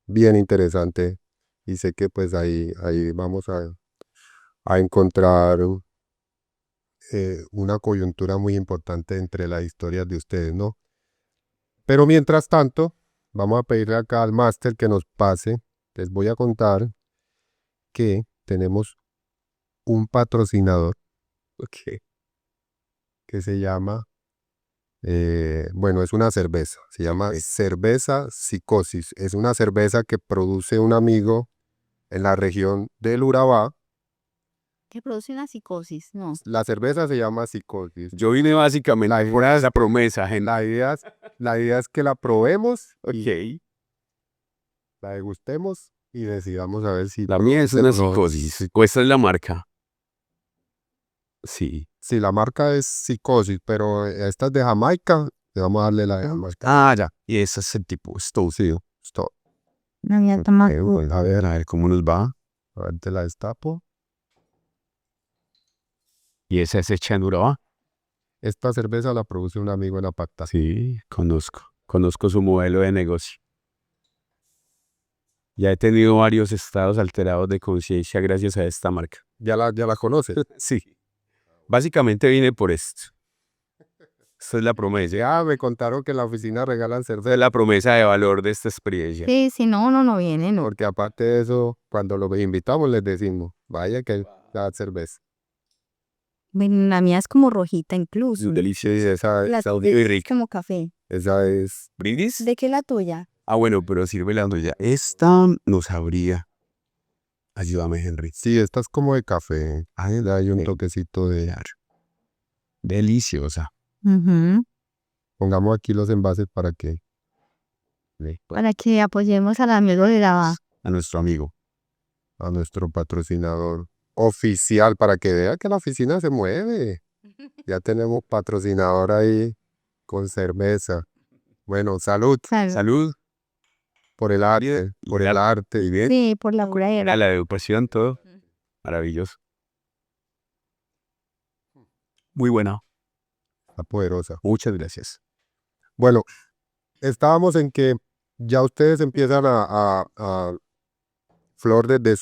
Speaker 1: bien interesante y sé que pues ahí vamos a encontrar una coyuntura muy importante entre las historias de ustedes, ¿no? Pero mientras tanto, vamos a pedirle acá al máster que nos pase. Les voy a contar que tenemos un patrocinador que se llama, bueno, es una cerveza, se llama Cerveza Psicosis. Es una cerveza que produce un amigo en la región del Urabá.
Speaker 3: Que produce una psicosis, no.
Speaker 1: La cerveza se llama Psicosis.
Speaker 2: Yo vine básicamente por esa promesa, gente.
Speaker 1: La idea es que la probemos y
Speaker 2: Ok.
Speaker 1: la degustemos y decidamos a ver si...
Speaker 2: La mía es una psicosis. ¿O esta es la marca? Sí.
Speaker 1: Sí, la marca es Psicosis, pero esta es de Jamaica. Le vamos a darle la de Jamaica.
Speaker 2: Ah, ya. Y ese es el tipo Stout.
Speaker 1: Sí, stop.
Speaker 3: La mía toma
Speaker 2: A ver cómo nos va.
Speaker 1: A ver, te la destapo.
Speaker 2: Y esa es hecha en Urabá.
Speaker 1: Esta cerveza la produce un amigo en Apacta.
Speaker 2: Sí, conozco su modelo de negocio. Ya he tenido varios estados alterados de conciencia gracias a esta marca.
Speaker 1: ¿Ya la conoces?
Speaker 2: Sí. Básicamente vine por esto. Esta es la promesa.
Speaker 1: Ya me contaron que en la oficina regalan
Speaker 2: Esta
Speaker 1: cerveza.
Speaker 2: es la promesa de valor de esta experiencia.
Speaker 3: Sí, si no, uno no viene, no.
Speaker 1: Porque aparte de eso, cuando los invitamos les decimos, vaya que da cerveza.
Speaker 3: Bueno, la mía es como rojita incluso.
Speaker 2: Deliciosa.
Speaker 1: Esa,
Speaker 3: La
Speaker 2: Está
Speaker 3: tuya
Speaker 2: muy
Speaker 3: es
Speaker 2: rica.
Speaker 3: como café.
Speaker 1: esa es...
Speaker 2: ¿Brindis?
Speaker 3: ¿De qué es la tuya?
Speaker 2: Ah, bueno, pero sirve la tuya. Esta no sabría. Ayúdame, Henry.
Speaker 1: Sí, esta es como de café. Le hay un toquecito de...
Speaker 2: Deliciosa.
Speaker 3: Ujú.
Speaker 1: Pongamos aquí los envases para
Speaker 3: Para que apoyemos al amigo de la...
Speaker 2: A nuestro amigo.
Speaker 1: a nuestro patrocinador oficial, para que vea que la oficina se mueve. Ya tenemos patrocinador ahí con cerveza. Bueno, salud.
Speaker 3: Salud.
Speaker 2: Salud.
Speaker 1: por el arte, por el arte.
Speaker 2: Muy bien.
Speaker 3: Sí, por la pura
Speaker 2: A la educación, todo. Maravilloso. Muy buena.
Speaker 1: Está poderosa.
Speaker 2: Muchas gracias.
Speaker 1: Bueno, estábamos en que ya ustedes empiezan a Flor desde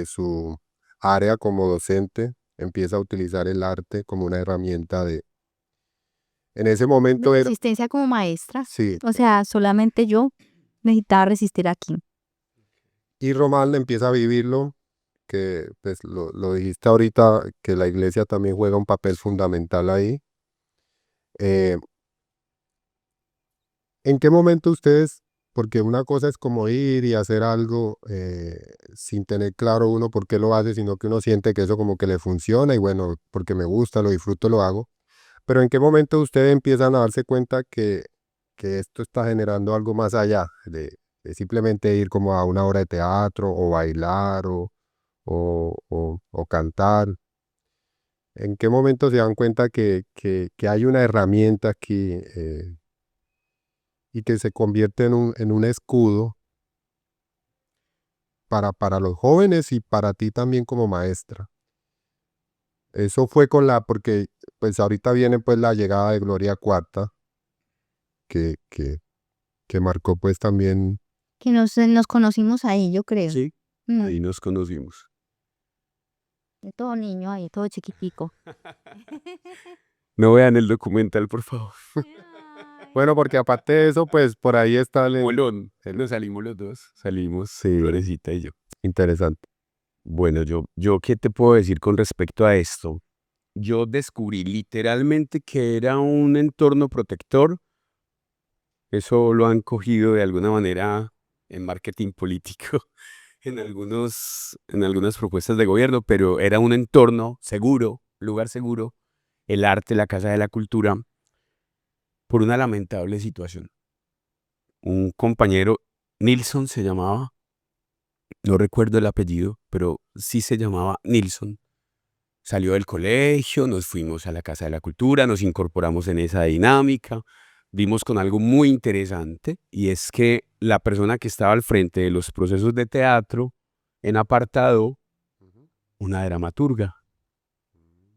Speaker 1: su área como docente, empieza a utilizar el arte como una herramienta en ese momento
Speaker 3: de
Speaker 1: era,
Speaker 3: resistencia como maestra.
Speaker 1: sí,
Speaker 3: O sea, solamente yo necesitaba resistir aquí.
Speaker 1: y Román empieza a vivirlo, que pues lo dijiste ahorita, que la iglesia también juega un papel fundamental ahí. Eh, ¿En qué momento ustedes, porque una cosa es como ir y hacer algo sin tener claro uno por qué lo hace, sino que uno siente que eso como que le funciona y bueno, porque me gusta, lo disfruto, lo hago, pero ¿en qué momento ustedes empiezan a darse cuenta que esto está generando algo más allá de simplemente ir como a una obra de teatro o bailar o cantar? ¿En qué momento se dan cuenta que hay una herramienta aquí y que se convierte en un escudo para los jóvenes y para ti también como maestra? Eso fue porque pues ahorita viene pues la llegada de Gloria Cuarta, que, que, que marcó pues también,
Speaker 3: Que nos conocimos ahí, yo creo.
Speaker 2: Sí,
Speaker 3: Mm,
Speaker 2: ahí nos conocimos.
Speaker 3: de todo niño ahí, todo chiquitico.
Speaker 2: No vean el documental, por favor.
Speaker 1: bueno, porque aparte de eso, pues por ahí está
Speaker 2: Molón. Nos salimos los dos. Salimos,
Speaker 1: Sí.
Speaker 2: Florecita y yo.
Speaker 1: interesante.
Speaker 2: Bueno, yo ¿qué te puedo decir con respecto a esto? Yo descubrí literalmente que era un entorno protector. Eso lo han cogido de alguna manera en marketing político, en algunas propuestas de gobierno, pero era un entorno seguro, lugar seguro, el arte, la casa de la cultura, por una lamentable situación. Un compañero, Nilsson se llamaba, no recuerdo el apellido, pero sí se llamaba Nilsson. Salió del colegio, nos fuimos a la Casa de la Cultura, nos incorporamos en esa dinámica, vimos con algo muy interesante y es que la persona que estaba al frente de los procesos de teatro en apartado, una dramaturga,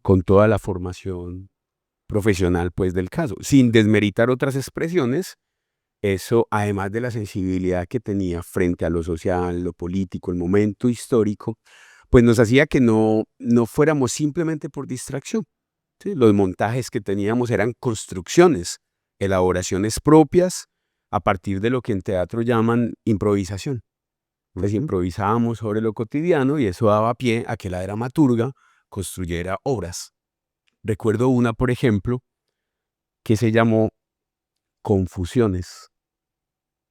Speaker 2: con toda la formación profesional pues del caso, sin desmeritar otras expresiones. Eso, además de la sensibilidad que tenía frente a lo social, lo político, el momento histórico, pues nos hacía que no fuéramos simplemente por distracción. ¿Sí? Los montajes que teníamos eran construcciones, elaboraciones propias a partir de lo que en teatro llaman improvisación. Entonces improvisábamos sobre lo cotidiano y eso daba pie a que la dramaturga construyera obras. Recuerdo una, por ejemplo, que se llamó Confusiones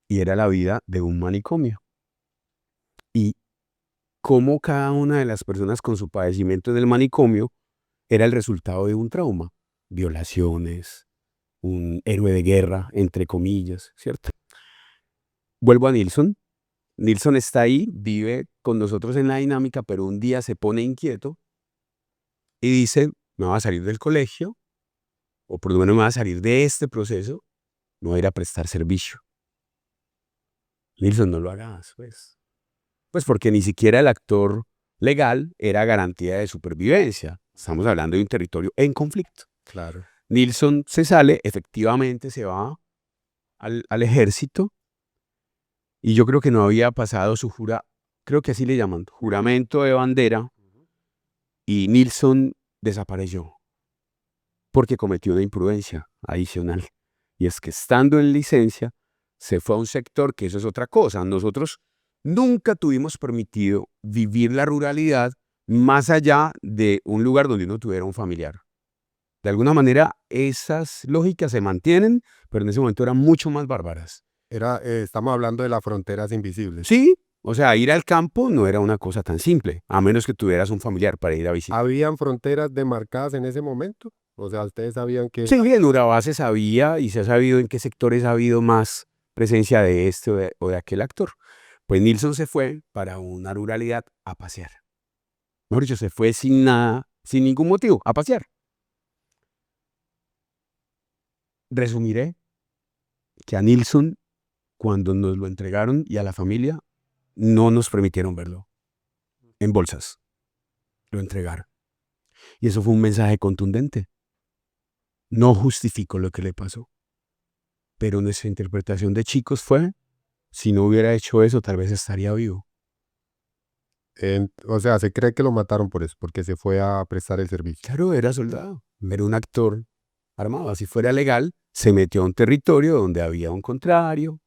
Speaker 2: y era la vida de un manicomio. Y cómo cada una de las personas con su padecimiento en el manicomio era el resultado de un trauma, violaciones, un héroe de guerra, entre comillas, ¿cierto? Vuelvo a Nilsson. Nilsson está ahí, vive con nosotros en la dinámica, pero un día se pone inquieto y dice, me voy a salir del colegio, o por lo menos me voy a salir de este proceso, me voy a ir a prestar servicio. Nilsson, no lo hagas, pues. Pues porque ni siquiera el actor legal era garantía de supervivencia. Estamos hablando de un territorio en conflicto.
Speaker 1: Claro.
Speaker 2: Nilsson se sale, efectivamente se va al ejército y yo creo que no había pasado su creo que así le llaman, juramento de bandera y Nilsson desapareció porque cometió una imprudencia adicional. Y es que estando en licencia se fue a un sector que eso es otra cosa. Nosotros nunca tuvimos permitido vivir la ruralidad más allá de un lugar donde uno tuviera un familiar. De alguna manera esas lógicas se mantienen, pero en ese momento eran mucho más bárbaras.
Speaker 1: Estamos hablando de las fronteras invisibles.
Speaker 2: Sí, o sea, ir al campo no era una cosa tan simple, a menos que tuvieras un familiar para ir a visitar.
Speaker 1: ¿Habían fronteras demarcadas en ese momento? O sea, ustedes sabían que...
Speaker 2: Sí, en Urabá se sabía y se ha sabido en qué sectores ha habido más presencia de este o de aquel actor. Pues Nilsson se fue para una ruralidad a pasear. Mejor dicho, se fue sin nada, sin ningún motivo, a pasear. Resumiré que a Nilsson cuando nos lo entregaron y a la familia, no nos permitieron verlo en bolsas. Lo entregaron. Y eso fue un mensaje contundente. No justifico lo que le pasó. Pero nuestra interpretación de chicos fue, si no hubiera hecho eso, tal vez estaría vivo.
Speaker 1: O sea, se cree que lo mataron por eso, porque se fue a prestar el servicio.
Speaker 2: Claro, era soldado. Era un actor armado. Si fuera legal, se metió a un territorio donde había un contrario.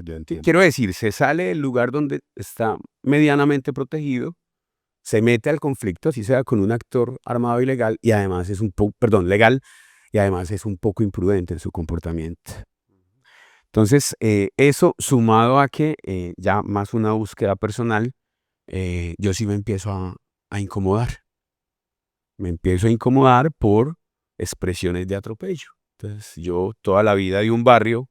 Speaker 1: Yo entiendo.
Speaker 2: Quiero decir, se sale del lugar donde está medianamente protegido, se mete al conflicto, así sea con un actor armado ilegal, y además es un poco, legal, y además es un poco imprudente en su comportamiento. Entonces, eso sumado a que ya más una búsqueda personal, yo sí me empiezo a incomodar. Me empiezo a incomodar por expresiones de atropello. Entonces, yo toda la vida de un barrio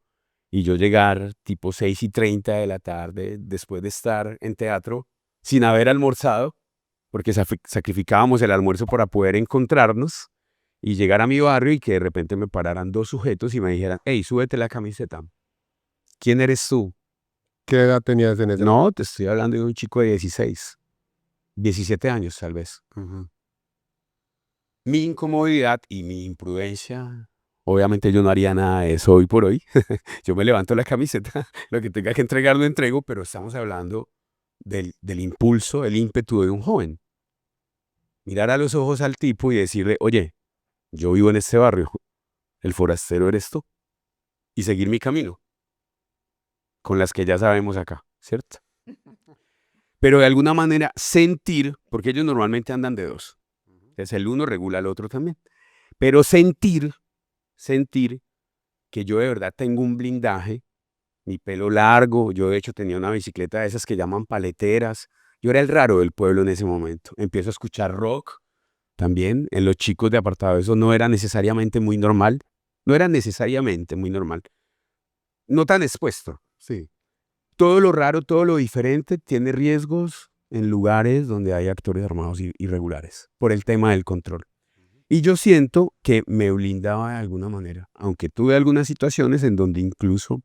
Speaker 2: y yo llegar tipo 6:30 de la tarde después de estar en teatro sin haber almorzado, porque sacrificábamos el almuerzo para poder encontrarnos y llegar a mi barrio y que de repente me pararan dos sujetos y me dijeran, hey, súbete la camiseta. ¿Quién eres tú?
Speaker 1: ¿Qué edad tenías en ese
Speaker 2: No, te estoy hablando de un chico de 16, 17 años tal vez. Mi incomodidad y mi imprudencia, obviamente yo no haría nada de eso hoy por hoy. Yo me levanto la camiseta, lo que tenga que entregar lo entrego, pero estamos hablando del impulso, el ímpetu de un joven. Mirar a los ojos al tipo y decirle, oye, yo vivo en este barrio, el forastero eres tú, y seguir mi camino, con las que ya sabemos acá, ¿cierto? Pero de alguna manera sentir, porque ellos normalmente andan de dos, entonces el uno regula al otro también, pero sentir que yo de verdad tengo un blindaje, mi pelo largo, yo de hecho tenía una bicicleta de esas que llaman paleteras, yo era el raro del pueblo en ese momento, empiezo a escuchar rock también, en los chicos de apartado, eso no era necesariamente muy normal, no tan expuesto.
Speaker 1: Sí.
Speaker 2: Todo lo raro, todo lo diferente tiene riesgos en lugares donde hay actores armados irregulares, por el tema del control. Y yo siento que me blindaba de alguna manera, aunque tuve algunas situaciones en donde incluso,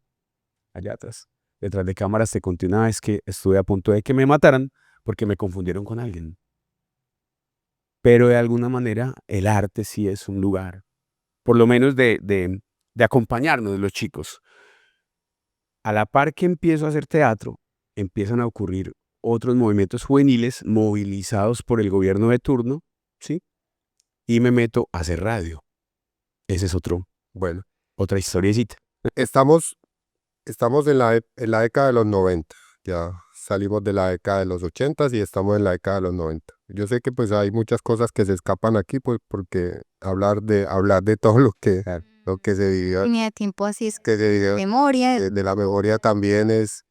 Speaker 2: allá atrás, detrás de cámaras, te conté una vez que estuve a punto de que me mataran porque me confundieron con alguien. Pero de alguna manera el arte sí es un lugar, por lo menos de acompañarnos los chicos. A la par que empiezo a hacer teatro, empiezan a ocurrir otros movimientos juveniles movilizados por el gobierno de turno, ¿sí? Y me meto a hacer radio. Ese es
Speaker 1: Bueno,
Speaker 2: otra historiecita.
Speaker 1: estamos en la década de los 90. Ya salimos de la década de los 80 y estamos en la década de los 90. Yo sé que pues hay muchas cosas que se escapan aquí, pues, porque hablar de todo lo que se vivió,
Speaker 3: Línea de tiempo así es
Speaker 1: que se vivió
Speaker 3: memoria.
Speaker 1: de la memoria también es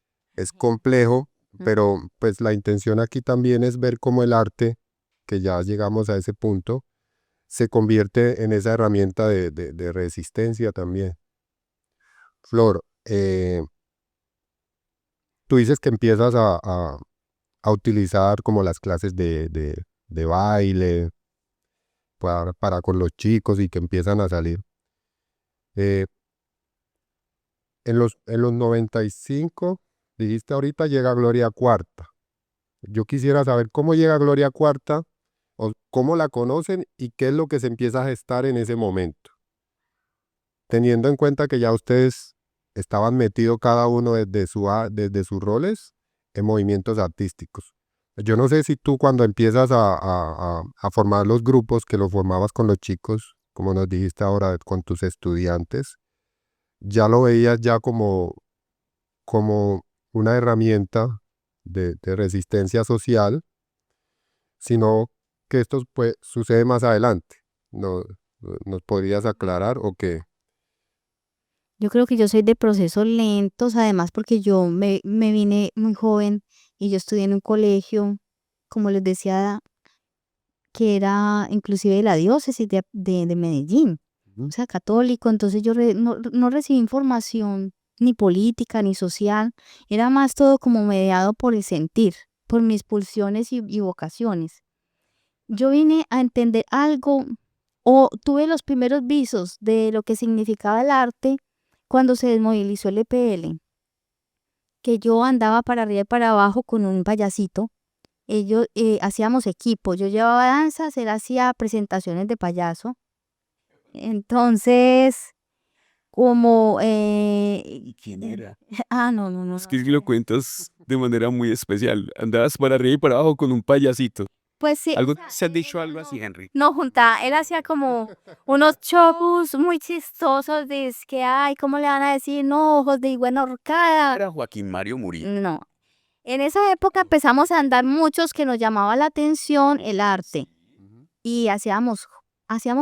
Speaker 1: complejo, pero pues la intención aquí también es ver cómo el arte, que ya llegamos a ese punto, se convierte en esa herramienta de resistencia también. Flor, tú dices que empiezas a utilizar como las clases de baile para con los chicos y que empiezan a salir. Eh, en los 95, dijiste ahorita, llega Gloria Cuarta. Yo quisiera saber cómo llega Gloria Cuarta, o cómo la conocen y qué es lo que se empieza a gestar en ese momento, teniendo en cuenta que ya ustedes estaban metidos cada uno desde sus roles en movimientos artísticos. Yo no sé si tú cuando empiezas a formar los grupos, que los formabas con los chicos, como nos dijiste ahora, con tus estudiantes, ya lo veías ya como una herramienta de resistencia social, sino que esto pues, sucede más adelante. ¿No, nos podrías aclarar o qué?
Speaker 3: Yo creo que yo soy de procesos lentos, además porque yo me vine muy joven y yo estudié en un colegio, como les decía, que era inclusive de la diócesis de Medellín, o sea, católico, entonces yo no recibí información ni política ni social, era más todo como mediado por el sentir, por mis pulsiones y vocaciones. Yo vine a entender algo o tuve los primeros visos de lo que significaba el arte cuando se desmovilizó el EPL. que yo andaba para arriba y para abajo con un payasito. Ellos hacíamos equipo. Yo llevaba danzas, él hacía presentaciones de payaso. Entonces, como
Speaker 2: ¿Y quién era?
Speaker 3: no, no, no,
Speaker 2: Es
Speaker 3: no.
Speaker 2: que lo cuentas de manera muy especial. Andabas para arriba y para abajo con un payasito.
Speaker 3: Pues sí,
Speaker 2: ¿Algo
Speaker 3: o sea,
Speaker 2: se han dicho algo así, Henry?
Speaker 3: no juntaba, él hacía como unos shows muy chistosos, que, ay, ¿cómo le van a decir? No, ojos de iguana horcada.
Speaker 2: Era Joaquín Mario Murillo.
Speaker 3: No. En esa época empezamos a andar muchos que nos llamaba la atención el arte y hacíamos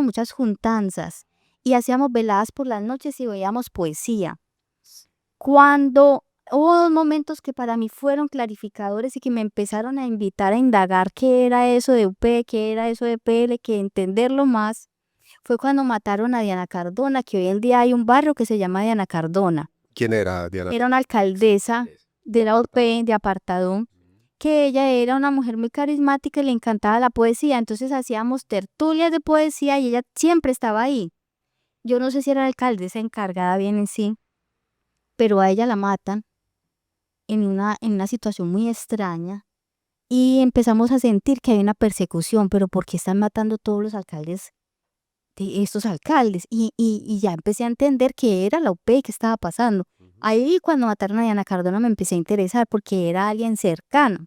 Speaker 3: muchas juntanzas y hacíamos veladas por las noches y veíamos poesía. Cuando hubo 2 momentos que para mí fueron clarificadores y que me empezaron a invitar a indagar qué era eso de UP, qué era eso de PL, que entenderlo más, fue cuando mataron a Diana Cardona, que hoy en día hay un barrio que se llama Diana Cardona.
Speaker 1: ¿Quién era Diana?
Speaker 3: Era una alcaldesa de la UP, de Apartadó, que ella era una mujer muy carismática y le encantaba la poesía, entonces hacíamos tertulias de poesía y ella siempre estaba ahí. Yo no sé si era la alcaldesa encargada bien en sí, pero a ella la matan en una situación muy extraña y empezamos a sentir que hay una persecución, pero ¿por qué están matando todos los alcaldes de estos alcaldes? Y ya empecé a entender que era la UP que estaba pasando. Ahí cuando mataron a Diana Cardona me empecé a interesar porque era alguien cercano.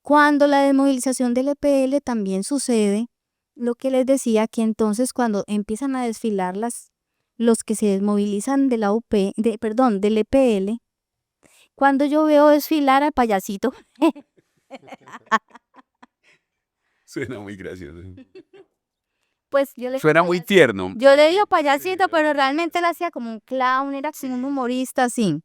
Speaker 3: Cuando la desmovilización del EPL también sucede, lo que les decía que entonces cuando empiezan a desfilar los que se desmovilizan de la del EPL, cuando yo veo desfilar al payasito,
Speaker 2: Suena muy gracioso.
Speaker 3: pues yo le
Speaker 2: Suena muy tierno.
Speaker 3: yo le digo payasito, pero realmente él hacía como un clown, era como un humorista así.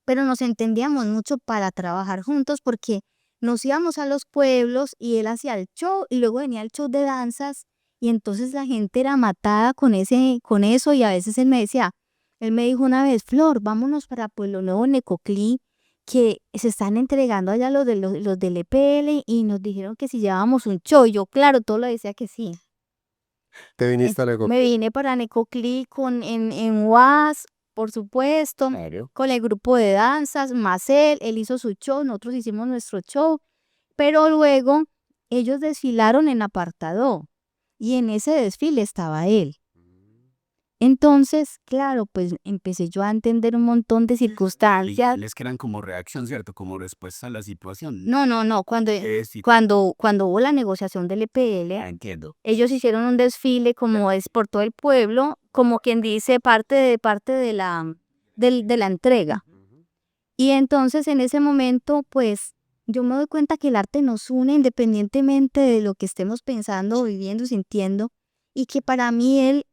Speaker 3: Pero nos entendíamos mucho para trabajar juntos porque nos íbamos a los pueblos y él hacía el show y luego venía el show de danzas y entonces la gente era matada con eso y a veces él me dijo una vez, Flor, vámonos para Pueblo Nuevo, Necoclí, que se están entregando allá los del EPL y nos dijeron que si llevábamos un show. Yo, claro, todo lo decía que sí.
Speaker 1: ¿Te viniste a
Speaker 3: Me
Speaker 1: Necoclí?
Speaker 3: vine para Necoclí en UAS, por supuesto,
Speaker 2: Claro.
Speaker 3: con el grupo de danzas, más él hizo su show, nosotros hicimos nuestro show, pero luego ellos desfilaron en Apartadó y en ese desfile estaba él. Entonces, claro, pues empecé yo a entender un montón de circunstancias.
Speaker 2: Les quedan como reacción, ¿cierto? Como respuesta a la situación.
Speaker 3: No, cuando
Speaker 2: Sí,
Speaker 3: hubo la negociación del EPL,
Speaker 2: entiendo.
Speaker 3: ellos hicieron un desfile como es por todo el pueblo, como quien dice parte de la entrega. Y entonces en ese momento, pues yo me doy cuenta que el arte nos une independientemente de lo que estemos pensando, viviendo, sintiendo, y que para mí él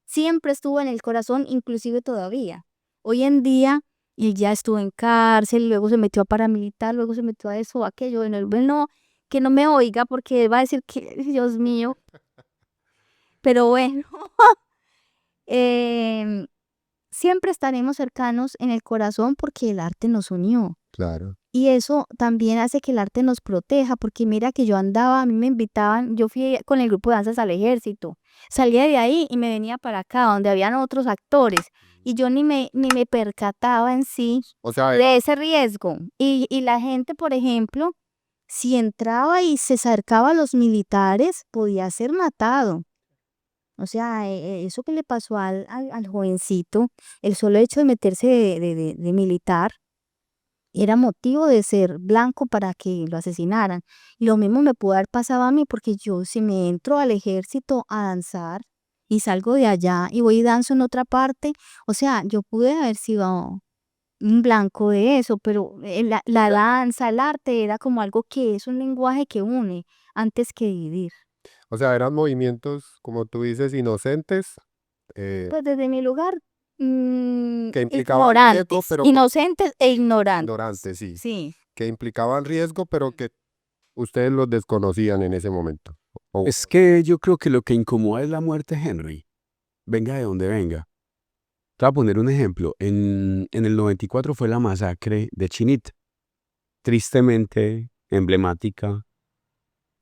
Speaker 3: siempre estuvo en el corazón, inclusive todavía. Hoy en día, él ya estuvo en cárcel, luego se metió a paramilitar, luego se metió a eso, a aquello, bueno, él no, que no me oiga porque él va a decir que, Dios mío. Pero bueno, siempre estaremos cercanos en el corazón porque el arte nos unió.
Speaker 1: Claro.
Speaker 3: Y eso también hace que el arte nos proteja, porque mira que yo andaba, a mí me invitaban, yo fui con el grupo de danzas al ejército, salía de ahí y me venía para acá, donde habían otros actores, y yo ni me percataba en sí
Speaker 1: O sea,
Speaker 3: de ese riesgo. Y la gente, por ejemplo, si entraba y se acercaba a los militares, podía ser matado. O sea, eso que le pasó al jovencito, el solo hecho de meterse de militar, era motivo de ser blanco para que lo asesinaran. Y lo mismo me pudo haber pasado a mí, porque yo si me entro al ejército a danzar y salgo de allá y voy y danzo en otra parte, o sea, yo pude haber sido un blanco de eso, pero la danza, el arte era como algo que es un lenguaje que une antes que dividir.
Speaker 1: o sea, eran movimientos, como tú dices, inocentes,
Speaker 3: Pues desde mi lugar,
Speaker 1: que implicaban riesgo,
Speaker 3: ignorantes,
Speaker 1: pero
Speaker 3: inocentes e ignorantes.
Speaker 1: ignorantes, sí,
Speaker 3: Sí.
Speaker 1: que implicaban riesgo, pero que ustedes los desconocían en ese momento. O-
Speaker 2: Es que yo creo que lo que incomoda es la muerte de Henry. Venga de donde venga. Te voy a poner un ejemplo. En el 94 fue la masacre de Chinita. Tristemente emblemática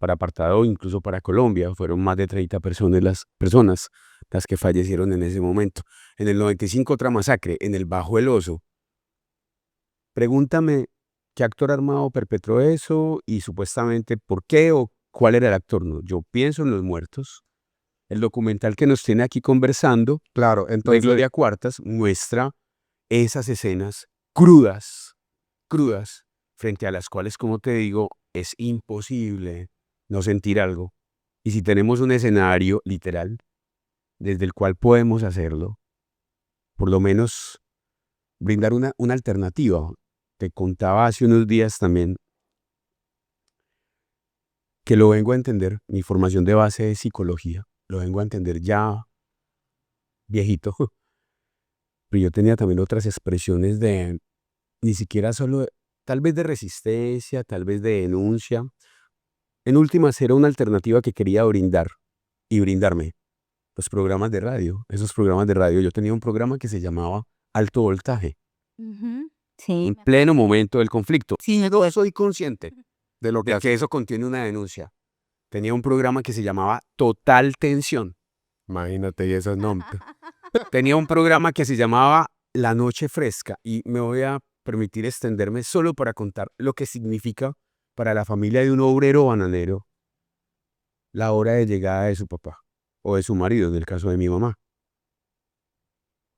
Speaker 2: para Apartado, incluso para Colombia. Fueron más de 30 personas las que fallecieron en ese momento. En el 95 otra masacre en el Bajo el Oso. pregúntame qué actor armado perpetró eso y supuestamente por qué o cuál era el actor. No, yo pienso en los muertos. El documental que nos tiene aquí conversando
Speaker 1: Claro,
Speaker 2: de
Speaker 1: entonces,
Speaker 2: Gloria Cuartas muestra esas escenas crudas, crudas, frente a las cuales, como te digo, es imposible no sentir algo. Y si tenemos un escenario literal desde el cual podemos hacerlo, por lo menos brindar una alternativa. Te contaba hace unos días también que lo vengo a entender, mi formación de base es psicología, lo vengo a entender ya viejito, pero yo tenía también otras expresiones de, ni siquiera solo, tal vez de resistencia, tal vez de denuncia. En últimas era una alternativa que quería brindar y brindarme. Los programas de radio, esos programas de radio, yo tenía un programa que se llamaba Alto Voltaje,
Speaker 3: Ujú. Sí,
Speaker 2: en pleno momento del conflicto.
Speaker 3: sí, me
Speaker 2: Yo soy consciente
Speaker 1: de lo que
Speaker 2: de
Speaker 1: hace.
Speaker 2: que eso contiene una denuncia. Tenía un programa que se llamaba Total Tensión.
Speaker 1: Imagínate, y esos nombres.
Speaker 2: Tenía un programa que se llamaba La Noche Fresca y me voy a permitir extenderme solo para contar lo que significa para la familia de un obrero bananero la hora de llegada de su papá o de su marido, en el caso de mi mamá.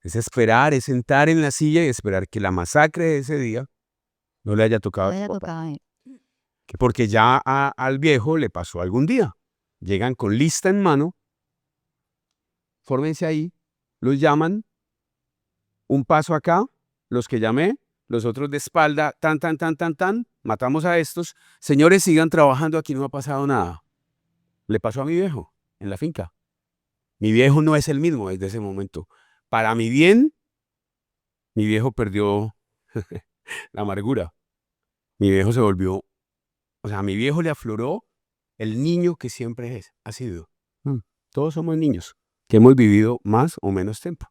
Speaker 2: Es esperar, es sentar en la silla y esperar que la masacre de ese día no le haya tocado
Speaker 3: no
Speaker 2: a su
Speaker 3: había
Speaker 2: papá.
Speaker 3: tocado a él.
Speaker 2: Porque ya al viejo le pasó algún día. Llegan con lista en mano, fórmense ahí, los llaman, un paso acá, los que llamé, los otros de espalda, tan, matamos a estos. Señores, sigan trabajando, aquí no ha pasado nada. Le pasó a mi viejo en la finca. Mi viejo no es el mismo desde ese momento. Para mi bien, mi viejo perdió la amargura. Mi viejo se volvió, o sea, a mi viejo le afloró el niño que siempre ha sido. Todos somos niños que hemos vivido más o menos tiempo.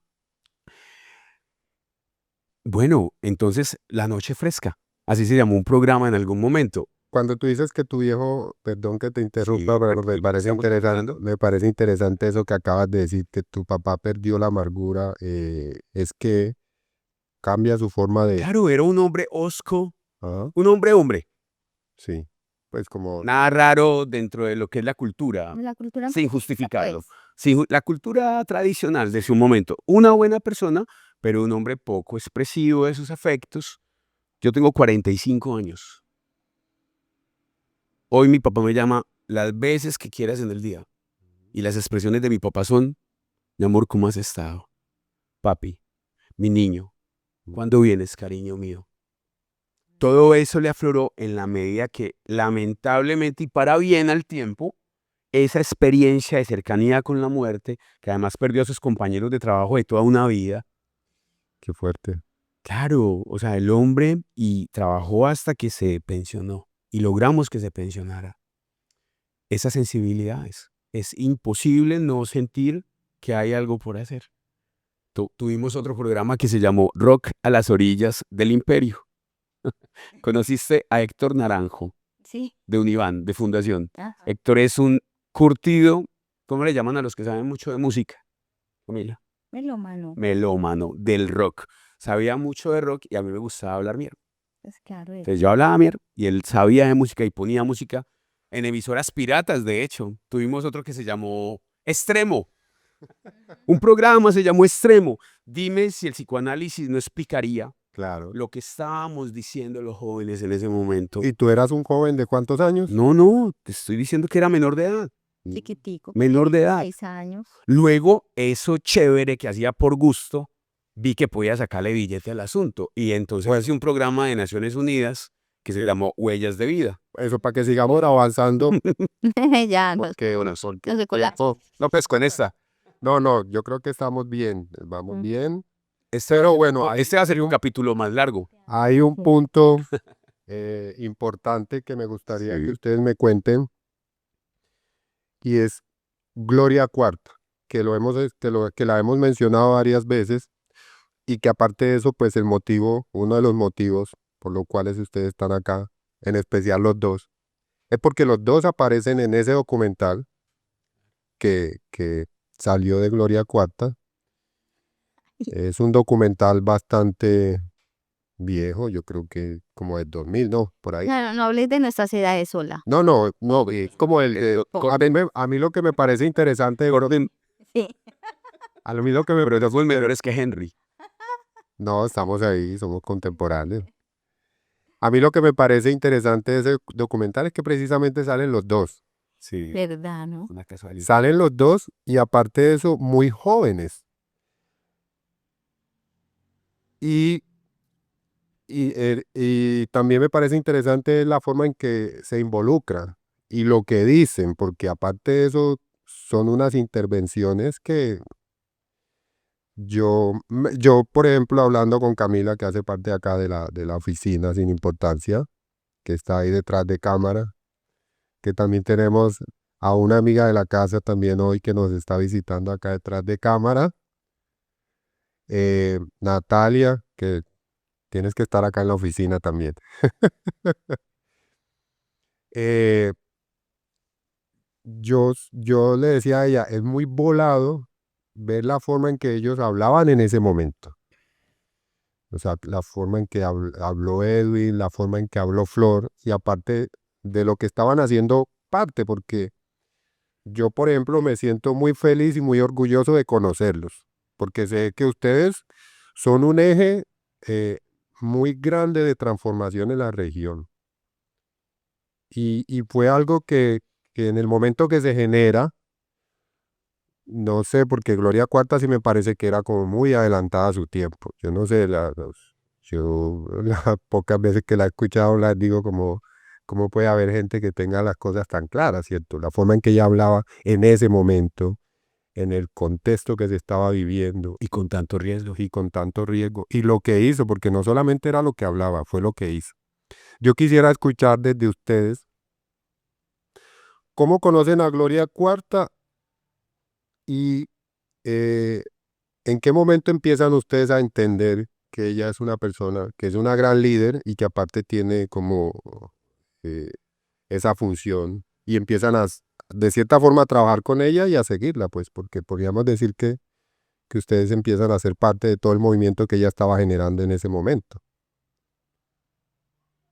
Speaker 2: Bueno, entonces La Noche Fresca, así se llamó un programa en algún momento.
Speaker 1: Cuando tú dices que tu viejo, perdón que te
Speaker 2: Sí,
Speaker 1: interrumpa, pero
Speaker 2: estamos hablando.
Speaker 1: me parece interesante eso que acabas de decir, que tu papá perdió la amargura, es que cambia su forma de...
Speaker 2: Claro, era un hombre hosco,
Speaker 1: Ah,
Speaker 2: un hombre,
Speaker 1: sí, pues como...
Speaker 2: nada raro dentro de lo que es la cultura,
Speaker 3: La cultura
Speaker 2: sin
Speaker 3: machista,
Speaker 2: justificarlo.
Speaker 3: pues.
Speaker 2: La cultura tradicional de su momento, una buena persona, pero un hombre poco expresivo de sus afectos. Yo tengo 45 años. Hoy mi papá me llama las veces que quieras en el día. Y las expresiones de mi papá son, mi amor, ¿cómo has estado? Papi, mi niño, ¿cuándo vienes, cariño mío? Todo eso le afloró en la medida que, lamentablemente y para bien al tiempo, esa experiencia de cercanía con la muerte, que además perdió a sus compañeros de trabajo de toda una vida,
Speaker 1: Qué fuerte.
Speaker 2: claro, o sea, el hombre y trabajó hasta que se pensionó y logramos que se pensionara. Esas sensibilidades, es imposible no sentir que hay algo por hacer. Tuvimos otro programa que se llamó Rock a las orillas del imperio. ¿Conociste a Héctor Naranjo
Speaker 3: Sí.
Speaker 2: de Univán, de Fundación?
Speaker 3: Ajá.
Speaker 2: Héctor es un curtido, ¿cómo le llaman a los que saben mucho de música? Camila.
Speaker 3: Melómano.
Speaker 2: Melómano del rock. Sabía mucho de rock y a mí me gustaba hablar mierda.
Speaker 3: Pues claro,
Speaker 2: Entonces yo hablaba mierda y él sabía de música y ponía música en emisoras piratas, de hecho. Tuvimos otro que se llamó Extremo. Un programa se llamó Extremo. Dime si el psicoanálisis no explicaría
Speaker 1: Claro.
Speaker 2: lo que estábamos diciendo los jóvenes en ese momento.
Speaker 1: ¿Y tú eras un joven de cuántos años?
Speaker 2: No, te estoy diciendo que era menor de edad.
Speaker 3: chiquitico.
Speaker 2: Menor de edad.
Speaker 3: 6 años.
Speaker 2: Luego, eso chévere que hacía por gusto, vi que podía sacarle billete al asunto. Y entonces hice un programa de Naciones Unidas que se llamó Huellas de Vida.
Speaker 1: Eso para que sigamos avanzando.
Speaker 3: Ya, no,
Speaker 1: Porque bueno, son...
Speaker 3: no sé colapso.
Speaker 1: No, pues con esta. No, yo creo que estamos bien, vamos
Speaker 3: Mm.
Speaker 1: bien.
Speaker 2: Este,
Speaker 1: Pero bueno,
Speaker 2: este va a ser un capítulo más largo.
Speaker 1: hay un punto importante que me gustaría
Speaker 2: Sí.
Speaker 1: que ustedes me cuenten, y es Gloria Cuarta, que que la hemos mencionado varias veces, y que aparte de eso, pues el motivo, uno de los motivos por los cuales ustedes están acá, en especial los dos, es porque los dos aparecen en ese documental que salió de Gloria Cuarta. Es un documental bastante viejo, yo creo que como el 2000, ¿no? Por ahí.
Speaker 3: No, no hables de nuestras edades sola.
Speaker 1: No, no, no, como a mí lo que me parece interesante,
Speaker 3: Sí.
Speaker 1: a mí lo que me
Speaker 2: Pero fue menores que Henry.
Speaker 1: no, estamos ahí, somos contemporáneos. A mí lo que me parece interesante de ese documental es que precisamente salen los dos.
Speaker 2: Sí,
Speaker 3: ¿Verdad, no?
Speaker 2: una casualidad.
Speaker 1: Salen los dos y aparte de eso, muy jóvenes. Y, y también me parece interesante la forma en que se involucran y lo que dicen, porque aparte de eso, son unas intervenciones que yo, por ejemplo, hablando con Camila, que hace parte acá de la oficina sin importancia, que está ahí detrás de cámara, que también tenemos a una amiga de la casa también hoy que nos está visitando acá detrás de cámara, Natalia, que tienes que estar acá en la oficina también. Eh, yo le decía a ella, es muy volado ver la forma en que ellos hablaban en ese momento. O sea, la forma en que habló Edwin, la forma en que habló Flor, y aparte de lo que estaban haciendo parte, porque yo, por ejemplo, me siento muy feliz y muy orgulloso de conocerlos, porque sé que ustedes son un eje muy grande de transformación en la región. Y fue algo que en el momento que se genera, no sé, porque Gloria Cuarta sí me parece que era como muy adelantada a su tiempo. Yo no sé, yo las pocas veces que la he escuchado hablar digo como, cómo puede haber gente que tenga las cosas tan claras, ¿cierto? La forma en que ella hablaba en ese momento, en el contexto que se estaba viviendo
Speaker 2: Y con tanto riesgo.
Speaker 1: y con tanto riesgo. Y lo que hizo, porque no solamente era lo que hablaba, fue lo que hizo. Yo quisiera escuchar desde ustedes cómo conocen a Gloria Cuarta y eh, en qué momento empiezan ustedes a entender que ella es una persona, que es una gran líder y que aparte tiene como eh, esa función y empiezan de cierta forma a trabajar con ella y a seguirla, pues, porque podríamos decir que ustedes empiezan a ser parte de todo el movimiento que ella estaba generando en ese momento.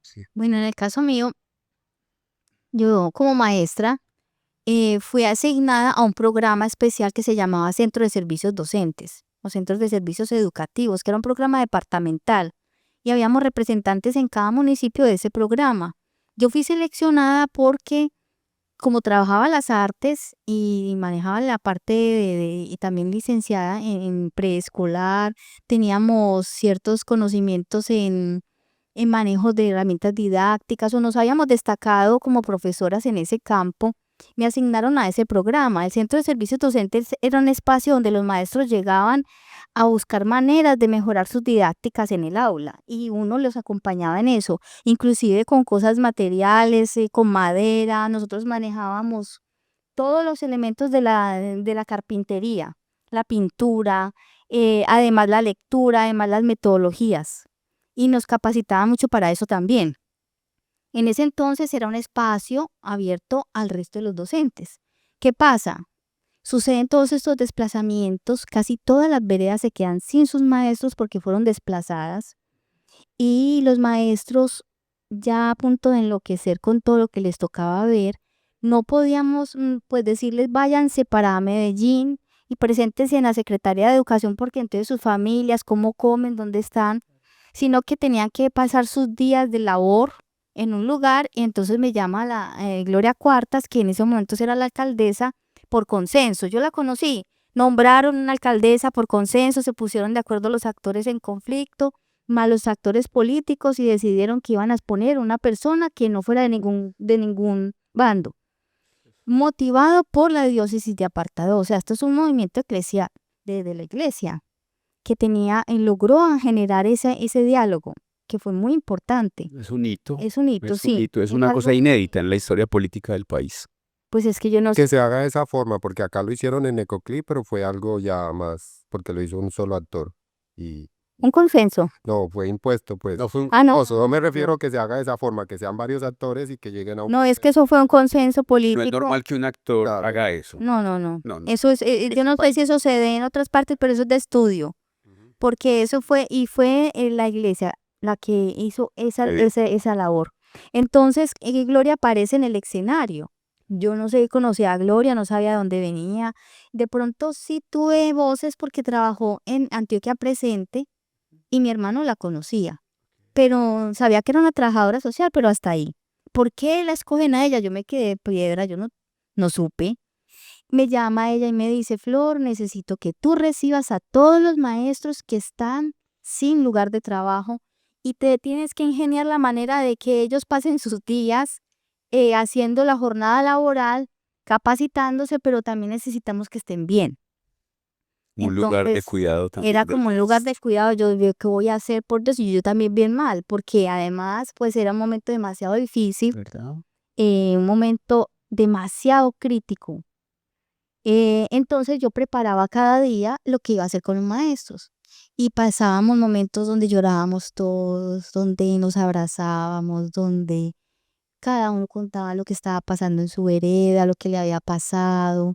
Speaker 1: Sí.
Speaker 3: Bueno, en el caso mío, yo como maestra fui asignada a un programa especial que se llamaba Centro de Servicios Docentes o Centros de Servicios Educativos, que era un programa departamental y habíamos representantes en cada municipio de ese programa. Yo fui seleccionada porque como trabajaba las artes y manejaba la parte y también licenciada en preescolar, teníamos ciertos conocimientos en manejo de herramientas didácticas o nos habíamos destacado como profesoras en ese campo, me asignaron a ese programa. El Centro de Servicios Docentes era un espacio donde los maestros llegaban a buscar maneras de mejorar sus didácticas en el aula y uno los acompañaba en eso, inclusive con cosas materiales, con madera. Nosotros manejábamos todos los elementos de la carpintería, la pintura, además la lectura, además las metodologías y nos capacitaba mucho para eso también. En ese entonces era un espacio abierto al resto de los docentes. ¿Qué pasa? Suceden todos estos desplazamientos, casi todas las veredas se quedan sin sus maestros porque fueron desplazadas y los maestros ya a punto de enloquecer con todo lo que les tocaba ver, no podíamos pues decirles váyanse para Medellín y preséntense en la Secretaría de Educación porque entonces sus familias, cómo comen, dónde están, sino que tenían que pasar sus días de labor en un lugar y entonces me llama la Gloria Cuartas, que en ese momento era la alcaldesa, por consenso. Yo la conocí, nombraron una alcaldesa por consenso, se pusieron de acuerdo los actores en conflicto, más los actores políticos y decidieron que iban a exponer una persona que no fuera de ningún bando, motivado por la diócesis de Apartadó. O sea, esto es un movimiento eclesial de la iglesia que logró generar ese diálogo, que fue muy importante.
Speaker 2: Es un hito.
Speaker 3: Es un hito,
Speaker 2: Es un
Speaker 3: sí.
Speaker 2: hito, es una cosa
Speaker 3: algo-
Speaker 2: inédita en la historia política del país.
Speaker 3: Pues es que yo no sé.
Speaker 1: Que se haga de esa forma, porque acá lo hicieron en Ecoclip, pero fue algo ya más, porque lo hizo un solo actor. Y
Speaker 3: Un consenso.
Speaker 1: no, fue impuesto, pues. No fue un
Speaker 3: Ah, no.
Speaker 1: no me refiero a que se haga de esa forma, que sean varios actores y que lleguen a un...
Speaker 3: No, es que eso fue un consenso
Speaker 2: No es
Speaker 3: político.
Speaker 2: normal que un actor
Speaker 1: Claro.
Speaker 2: haga eso.
Speaker 3: No, no, no.
Speaker 2: No, no.
Speaker 3: Eso es, yo no sé si eso se dé en otras partes, pero eso es de estudio.
Speaker 1: Ujú.
Speaker 3: Porque eso fue, y fue en la iglesia. la que hizo
Speaker 2: Qué bien.
Speaker 3: esa labor. Entonces, Gloria aparece en el escenario. Yo no sé, conocía a Gloria, no sabía de dónde venía. De pronto sí tuve voces porque trabajó en Antioquia Presente y mi hermano la conocía, pero sabía que era una trabajadora social, pero hasta ahí. ¿Por qué la escogen a ella? Yo me quedé de piedra, yo no supe. Me llama ella y me dice, Flor, necesito que tú recibas a todos los maestros que están sin lugar de trabajo y te tienes que ingeniar la manera de que ellos pasen sus días haciendo la jornada laboral, capacitándose, pero también necesitamos que estén bien.
Speaker 2: Un lugar de
Speaker 3: Entonces,
Speaker 2: cuidado también.
Speaker 3: era como un lugar de cuidado. Yo digo, ¿qué voy a hacer por Dios? Y yo también bien mal, porque además, pues era un momento demasiado difícil,
Speaker 2: ¿Verdad?
Speaker 3: un momento demasiado crítico. Entonces yo preparaba cada día lo que iba a hacer con los maestros y pasábamos momentos donde llorábamos todos, donde nos abrazábamos, donde cada uno contaba lo que estaba pasando en su vereda, lo que le había pasado.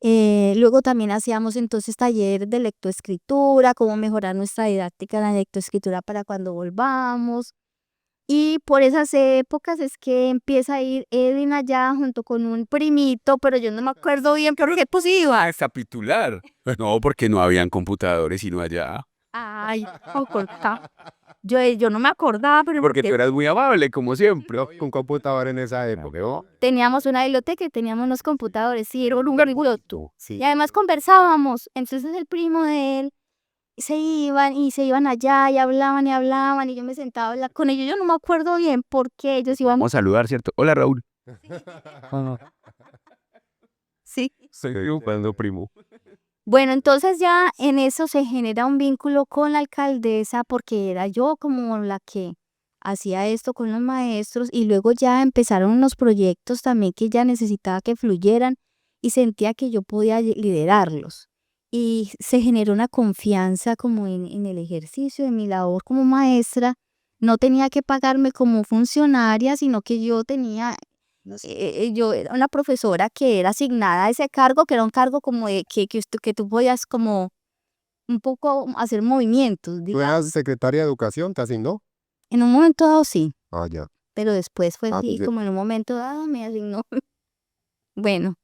Speaker 3: Luego también hacíamos entonces taller de lectoescritura, cómo mejorar nuestra didáctica en la lectoescritura para cuando volvamos. Y por esas épocas es que empieza a ir Edwin allá junto con un primito, pero yo no me acuerdo bien por qué pues iba.
Speaker 2: A capitular. No, porque no habían computadores sino allá.
Speaker 3: Ay, no corta. Yo no me acordaba, pero
Speaker 2: Porque tú
Speaker 3: porque
Speaker 2: eras muy amable, como siempre.
Speaker 1: No, y un computador en esa época.
Speaker 2: Claro.
Speaker 3: teníamos una biblioteca y teníamos unos computadores, sí, era un lugar riguroso.
Speaker 1: Sí.
Speaker 3: Y además conversábamos. Entonces el primo de él se iban allá y hablaban, y yo me sentaba a hablar con ellos. Yo no me acuerdo bien por qué ellos iban.
Speaker 2: Vamos a saludar, ¿cierto? Hola, Raúl.
Speaker 3: Sí.
Speaker 2: Soy ocupando primo.
Speaker 3: Bueno, entonces ya en eso se genera un vínculo con la alcaldesa porque era yo como la que hacía esto con los maestros y luego ya empezaron unos proyectos también que ya necesitaba que fluyeran y sentía que yo podía liderarlos. Y se generó una confianza como en el ejercicio de mi labor como maestra. No tenía que pagarme como funcionaria, sino que yo tenía yo era una profesora que era asignada a ese cargo, que era un cargo como de que tú podías como un poco hacer movimientos,
Speaker 1: ¿Tú
Speaker 3: digamos.
Speaker 1: eras secretaria de Educación? ¿Te asignó?
Speaker 3: En un momento dado sí,
Speaker 1: Ah, ya.
Speaker 3: pero después fue
Speaker 1: Ah,
Speaker 3: así,
Speaker 1: pues,
Speaker 3: como en un momento dado me asignó, bueno,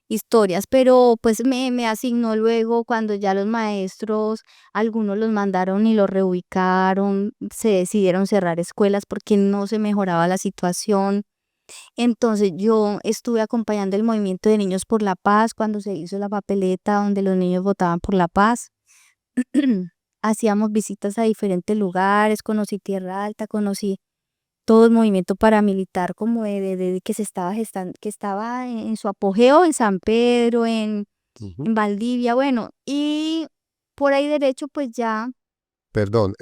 Speaker 3: historias, pero pues me asignó luego cuando ya los maestros, algunos los mandaron y los reubicaron, se decidieron cerrar escuelas porque no se mejoraba la situación. Entonces yo estuve acompañando el movimiento de Niños por la Paz cuando se hizo la papeleta donde los niños votaban por la paz. Hacíamos visitas a diferentes lugares, conocí Tierra Alta, conocí todo el movimiento paramilitar como de que se estaba gestando, que estaba en su apogeo en San Pedro,
Speaker 1: ujú.
Speaker 3: en Valdivia, bueno, y por ahí derecho pues ya,
Speaker 1: Perdón,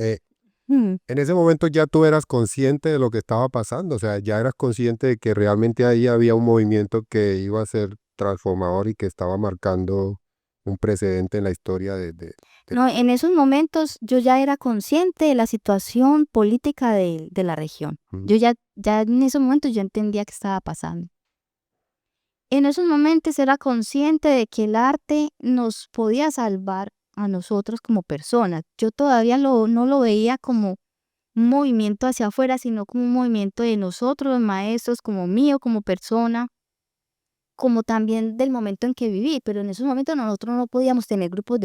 Speaker 3: mm,
Speaker 1: en ese momento ya tú eras consciente de lo que estaba pasando, o sea, ya eras consciente de que realmente ahí había un movimiento que iba a ser transformador y que estaba marcando un precedente en la historia de-
Speaker 3: no, en esos momentos yo ya era consciente de la situación política de la región.
Speaker 1: Ujú.
Speaker 3: Yo ya en esos momentos yo entendía qué estaba pasando. En esos momentos era consciente de que el arte nos podía salvar a nosotros como personas. Yo todavía no lo veía como un movimiento hacia afuera, sino como un movimiento de nosotros, los maestros, como mío, como persona, como también del momento en que viví. Pero en esos momentos nosotros no podíamos tener grupos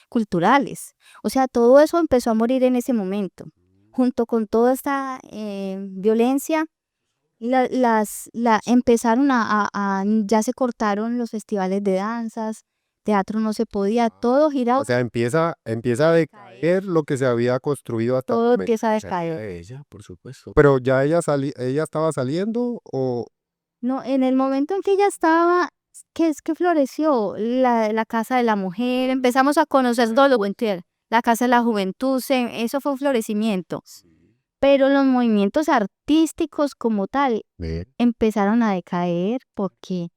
Speaker 3: culturales. O sea, todo eso empezó a morir en ese momento. Junto con toda esta violencia, empezaron ya se cortaron los festivales de danzas, teatro no se podía, todo giraba,
Speaker 1: O sea, empieza a decaer lo que se había construido hasta el
Speaker 3: todo
Speaker 1: momento.
Speaker 3: empieza a
Speaker 2: O sea,
Speaker 3: decaer.
Speaker 2: de ella, por supuesto.
Speaker 1: Pero ya ella estaba saliendo o
Speaker 3: No, en el momento en que ella estaba, que es que floreció la Casa de la Mujer, empezamos a conocer todo lo Winter, la Casa de la Juventud, eso fue un florecimiento. Pero los movimientos artísticos como tal
Speaker 1: Ve.
Speaker 3: empezaron a decaer porque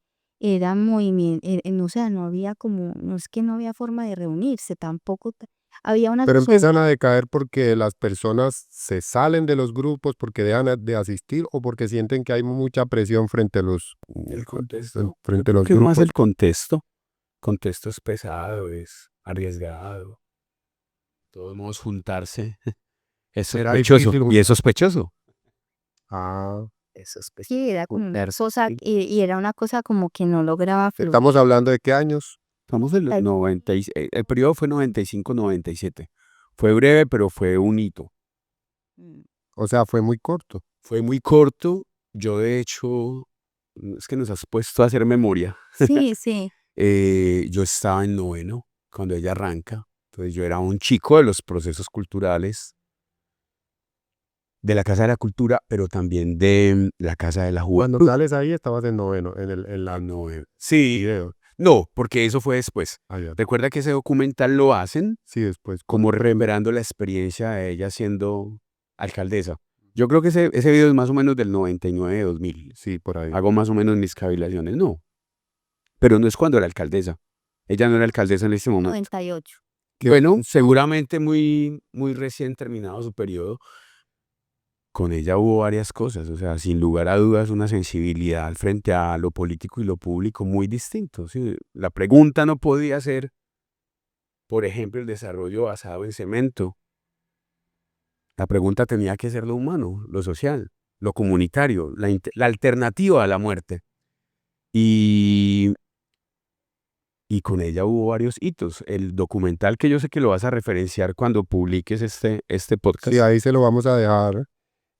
Speaker 3: eran movimientos, o sea, no había como, no es que no había forma de reunirse, tampoco había una
Speaker 1: Pero empiezan a decaer porque las personas se salen de los grupos, porque dejan de asistir o porque sienten que hay mucha presión frente a los,
Speaker 2: El contexto.
Speaker 1: frente a los
Speaker 2: ¿Qué más
Speaker 1: grupos.
Speaker 2: el contexto? Contexto es pesado, es arriesgado. De todos modos, juntarse Es
Speaker 1: Era
Speaker 2: sospechoso.
Speaker 1: difícil
Speaker 2: Y es sospechoso.
Speaker 1: Ah,
Speaker 2: Es sospechoso.
Speaker 3: Sí, era como una
Speaker 2: Juntarse.
Speaker 3: cosa, y era una cosa como que no lograba fluir.
Speaker 1: ¿estamos hablando de qué años?
Speaker 2: Estamos en los
Speaker 3: El-
Speaker 2: el periodo fue 95-97. Fue breve, pero fue un hito.
Speaker 3: Mm.
Speaker 1: O sea, fue muy corto.
Speaker 2: Fue muy corto. Yo, de hecho, es que nos has puesto a hacer memoria.
Speaker 3: Sí, sí.
Speaker 2: Yo estaba en noveno cuando ella arranca. Entonces yo era un chico de los procesos culturales de la Casa de la Cultura, pero también de la Casa de la
Speaker 1: Cuando
Speaker 2: Juventud.
Speaker 1: sales ahí estabas en noveno, en la
Speaker 2: Noveno. Sí,
Speaker 1: video.
Speaker 2: no, porque eso fue después.
Speaker 1: Ah, ya.
Speaker 2: Recuerda que ese documental lo hacen
Speaker 1: Sí, después.
Speaker 2: como rememorando la experiencia de ella siendo alcaldesa. Yo creo que ese video es más o menos del 99-2000.
Speaker 1: Sí, por ahí.
Speaker 2: Hago más o menos mis cavilaciones, no. Pero no es cuando era alcaldesa. Ella no era alcaldesa en ese momento.
Speaker 3: 98.
Speaker 2: Bueno, seguramente muy, muy recién terminado su periodo. Con ella hubo varias cosas, o sea, sin lugar a dudas, una sensibilidad frente a lo político y lo público muy distinto. ¿Sí? La pregunta no podía ser, por ejemplo, el desarrollo basado en cemento. La pregunta tenía que ser lo humano, lo social, lo comunitario, la alternativa a la muerte. Y con ella hubo varios hitos. El documental, que yo sé que lo vas a referenciar cuando publiques este podcast.
Speaker 1: Sí, ahí se lo vamos a dejar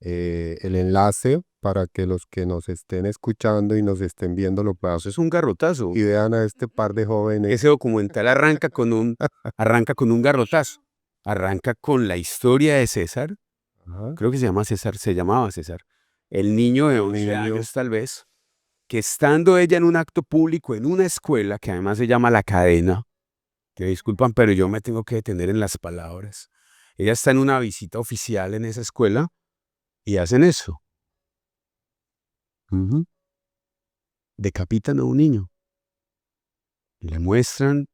Speaker 1: el enlace para que los que nos estén escuchando y nos estén viendo lo puedan
Speaker 2: Eso es un garrotazo.
Speaker 1: y vean a este par de jóvenes.
Speaker 2: Ese documental arranca con un garrotazo. Arranca con la historia de César.
Speaker 1: Ajá.
Speaker 2: Creo que se llamaba César. El niño de 11
Speaker 1: niño.
Speaker 2: años tal vez, que estando ella en un acto público en una escuela que además se llama La Cadena, que disculpan, pero yo me tengo que detener en las palabras. Ella está en una visita oficial en esa escuela y hacen eso. Decapitan a un niño y le muestran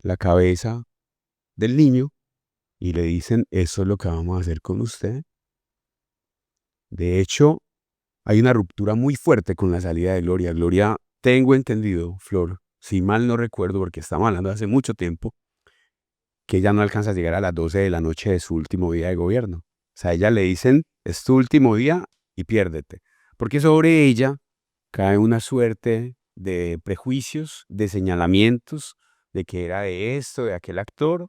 Speaker 2: la cabeza del niño y le dicen, eso es lo que vamos a hacer con usted. De hecho, hay una ruptura muy fuerte con la salida de Gloria. Gloria, tengo entendido, Flor, si mal no recuerdo, porque estamos hablando de hace mucho tiempo, que ella no alcanza a llegar a las 12 de la noche de su último día de gobierno. O sea, a ella le dicen, es tu último día y piérdete. Porque sobre ella cae una suerte de prejuicios, de señalamientos, de que era de esto, de aquel actor,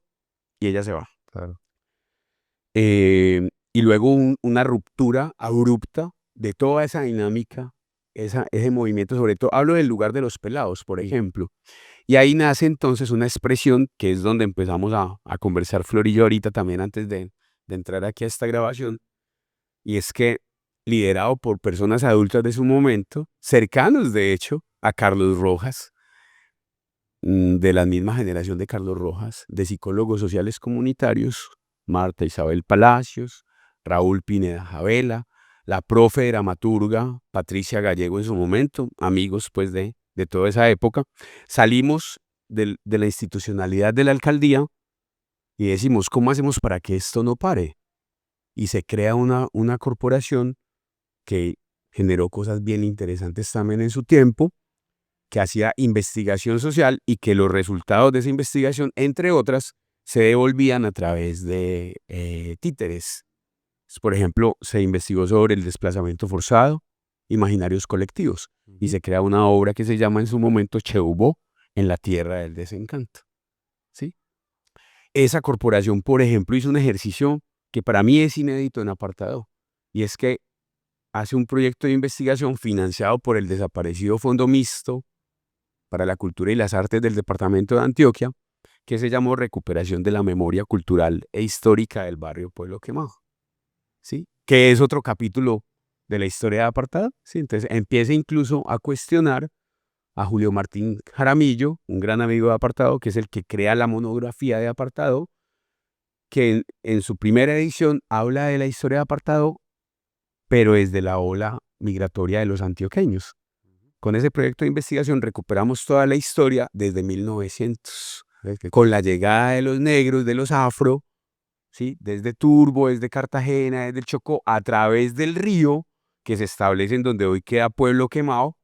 Speaker 2: y ella se va.
Speaker 1: Claro.
Speaker 2: Y luego una ruptura abrupta de toda esa dinámica, ese movimiento, sobre todo, hablo del lugar de los pelados, por ejemplo. Y ahí nace entonces una expresión que es donde empezamos a conversar Flor y yo ahorita también antes de entrar aquí a esta grabación, y es que liderado por personas adultas de su momento, cercanos de hecho a Carlos Rojas, de la misma generación de Carlos Rojas, de psicólogos sociales comunitarios, Marta Isabel Palacios, Raúl Pineda Javela, la profe dramaturga Patricia Gallego en su momento, amigos pues de toda esa época, salimos de la institucionalidad de la alcaldía y decimos, ¿cómo hacemos para que esto no pare? Y se crea una corporación que generó cosas bien interesantes también en su tiempo, que hacía investigación social y que los resultados de esa investigación, entre otras, se devolvían a través de títeres. Por ejemplo, se investigó sobre el desplazamiento forzado, imaginarios colectivos, y se crea una obra que se llama en su momento Cheubó, en la tierra del desencanto. ¿Sí? Esa corporación, por ejemplo, hizo un ejercicio que para mí es inédito en Apartado, y es que hace un proyecto de investigación financiado por el desaparecido Fondo Mixto para la Cultura y las Artes del Departamento de Antioquia, que se llamó Recuperación de la Memoria Cultural e Histórica del Barrio Pueblo Quemado. ¿Sí? Que es otro capítulo de la historia de Apartado. ¿Sí? Entonces empieza incluso a cuestionar a Julio Martín Jaramillo, un gran amigo de Apartado, que es el que crea la monografía de Apartado, que en su primera edición habla de la historia de Apartado, pero desde la ola migratoria de los antioqueños. Con ese proyecto de investigación recuperamos toda la historia desde 1900, con la llegada de los negros, de los afro, ¿sí? Desde Turbo, desde Cartagena, desde el Chocó, a través del río que se establece en donde hoy queda Pueblo Quemado,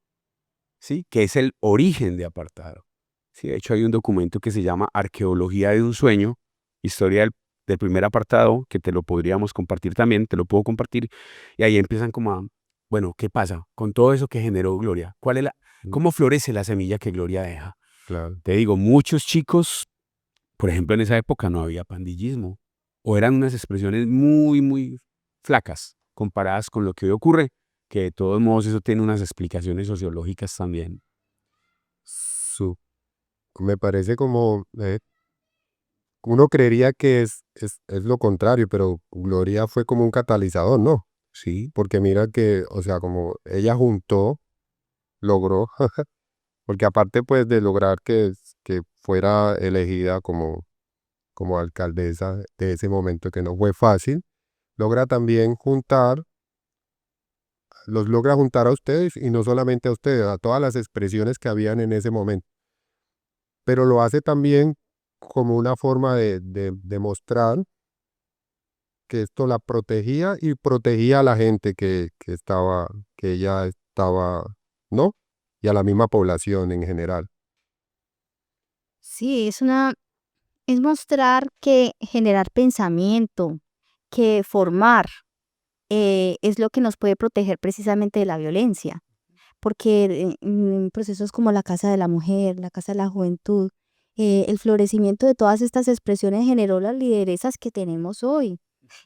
Speaker 2: ¿sí? Que es el origen de Apartado. ¿Sí? De hecho, hay un documento que se llama Arqueología de un sueño, historia del primer apartado, que te lo podríamos compartir también, te lo puedo compartir, y ahí empiezan como a, bueno, ¿qué pasa con todo eso que generó Gloria? ¿Cómo florece la semilla que Gloria deja?
Speaker 1: Claro.
Speaker 2: Te digo, muchos chicos, por ejemplo, en esa época no había pandillismo, o eran unas expresiones muy, muy flacas comparadas con lo que hoy ocurre, que de todos modos eso tiene unas explicaciones sociológicas también.
Speaker 1: Su- Me parece como, uno creería que es lo contrario, pero Gloria fue como un catalizador, ¿no?
Speaker 2: Sí,
Speaker 1: Porque mira que, o sea, como ella juntó, logró, porque aparte pues de lograr que fuera elegida como alcaldesa de ese momento, que no fue fácil, logra también los logra juntar a ustedes y no solamente a ustedes, a todas las expresiones que habían en ese momento, pero lo hace también como una forma de demostrar que esto la protegía y protegía a la gente que ella estaba, ¿no? Y a la misma población en general.
Speaker 3: Sí, es mostrar que generar pensamiento, que formar, es lo que nos puede proteger precisamente de la violencia. Porque en procesos como la Casa de la Mujer, la Casa de la Juventud, el florecimiento de todas estas expresiones generó las lideresas que tenemos hoy.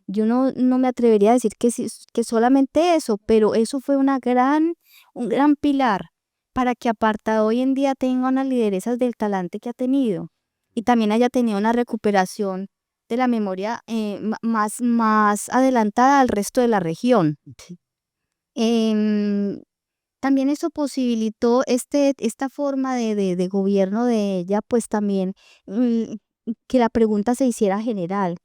Speaker 3: Yo no me atrevería a decir que solamente eso, pero eso fue un gran pilar para que Apartado hoy en día tenga unas lideresas del talante que ha tenido y también haya tenido una recuperación de la memoria más adelantada al resto de la región. Em, También eso posibilitó esta forma de gobierno de ella, pues también mm, que la pregunta se hiciera general,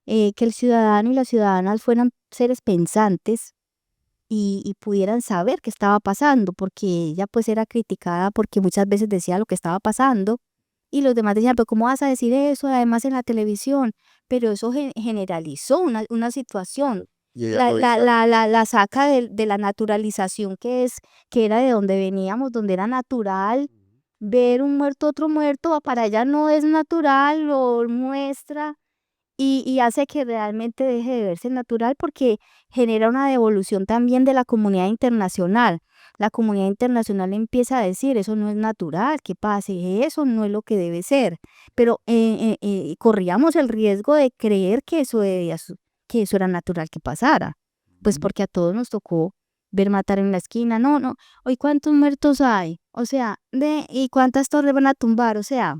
Speaker 3: que el ciudadano y las ciudadanas fueran seres pensantes y pudieran saber qué estaba pasando, porque ella pues era criticada porque muchas veces decía lo que estaba pasando y los demás decían, pero ¿cómo vas a decir eso? Además en la televisión, pero eso generalizó una situación.
Speaker 1: Y ella lo hizo.
Speaker 3: La saca de la naturalización que era de donde veníamos, donde era natural ver un muerto, otro muerto, para ella no es natural, lo muestra y hace que realmente deje de verse natural porque genera una devolución también de la comunidad internacional. La comunidad internacional empieza a decir, eso no es natural, que pase, eso no es lo que debe ser. Pero corríamos el riesgo de creer que que eso era natural que pasara. Pues porque a todos nos tocó ver matar en la esquina. No, no, hoy cuántos muertos hay. O sea, y cuántas torres van a tumbar. O sea,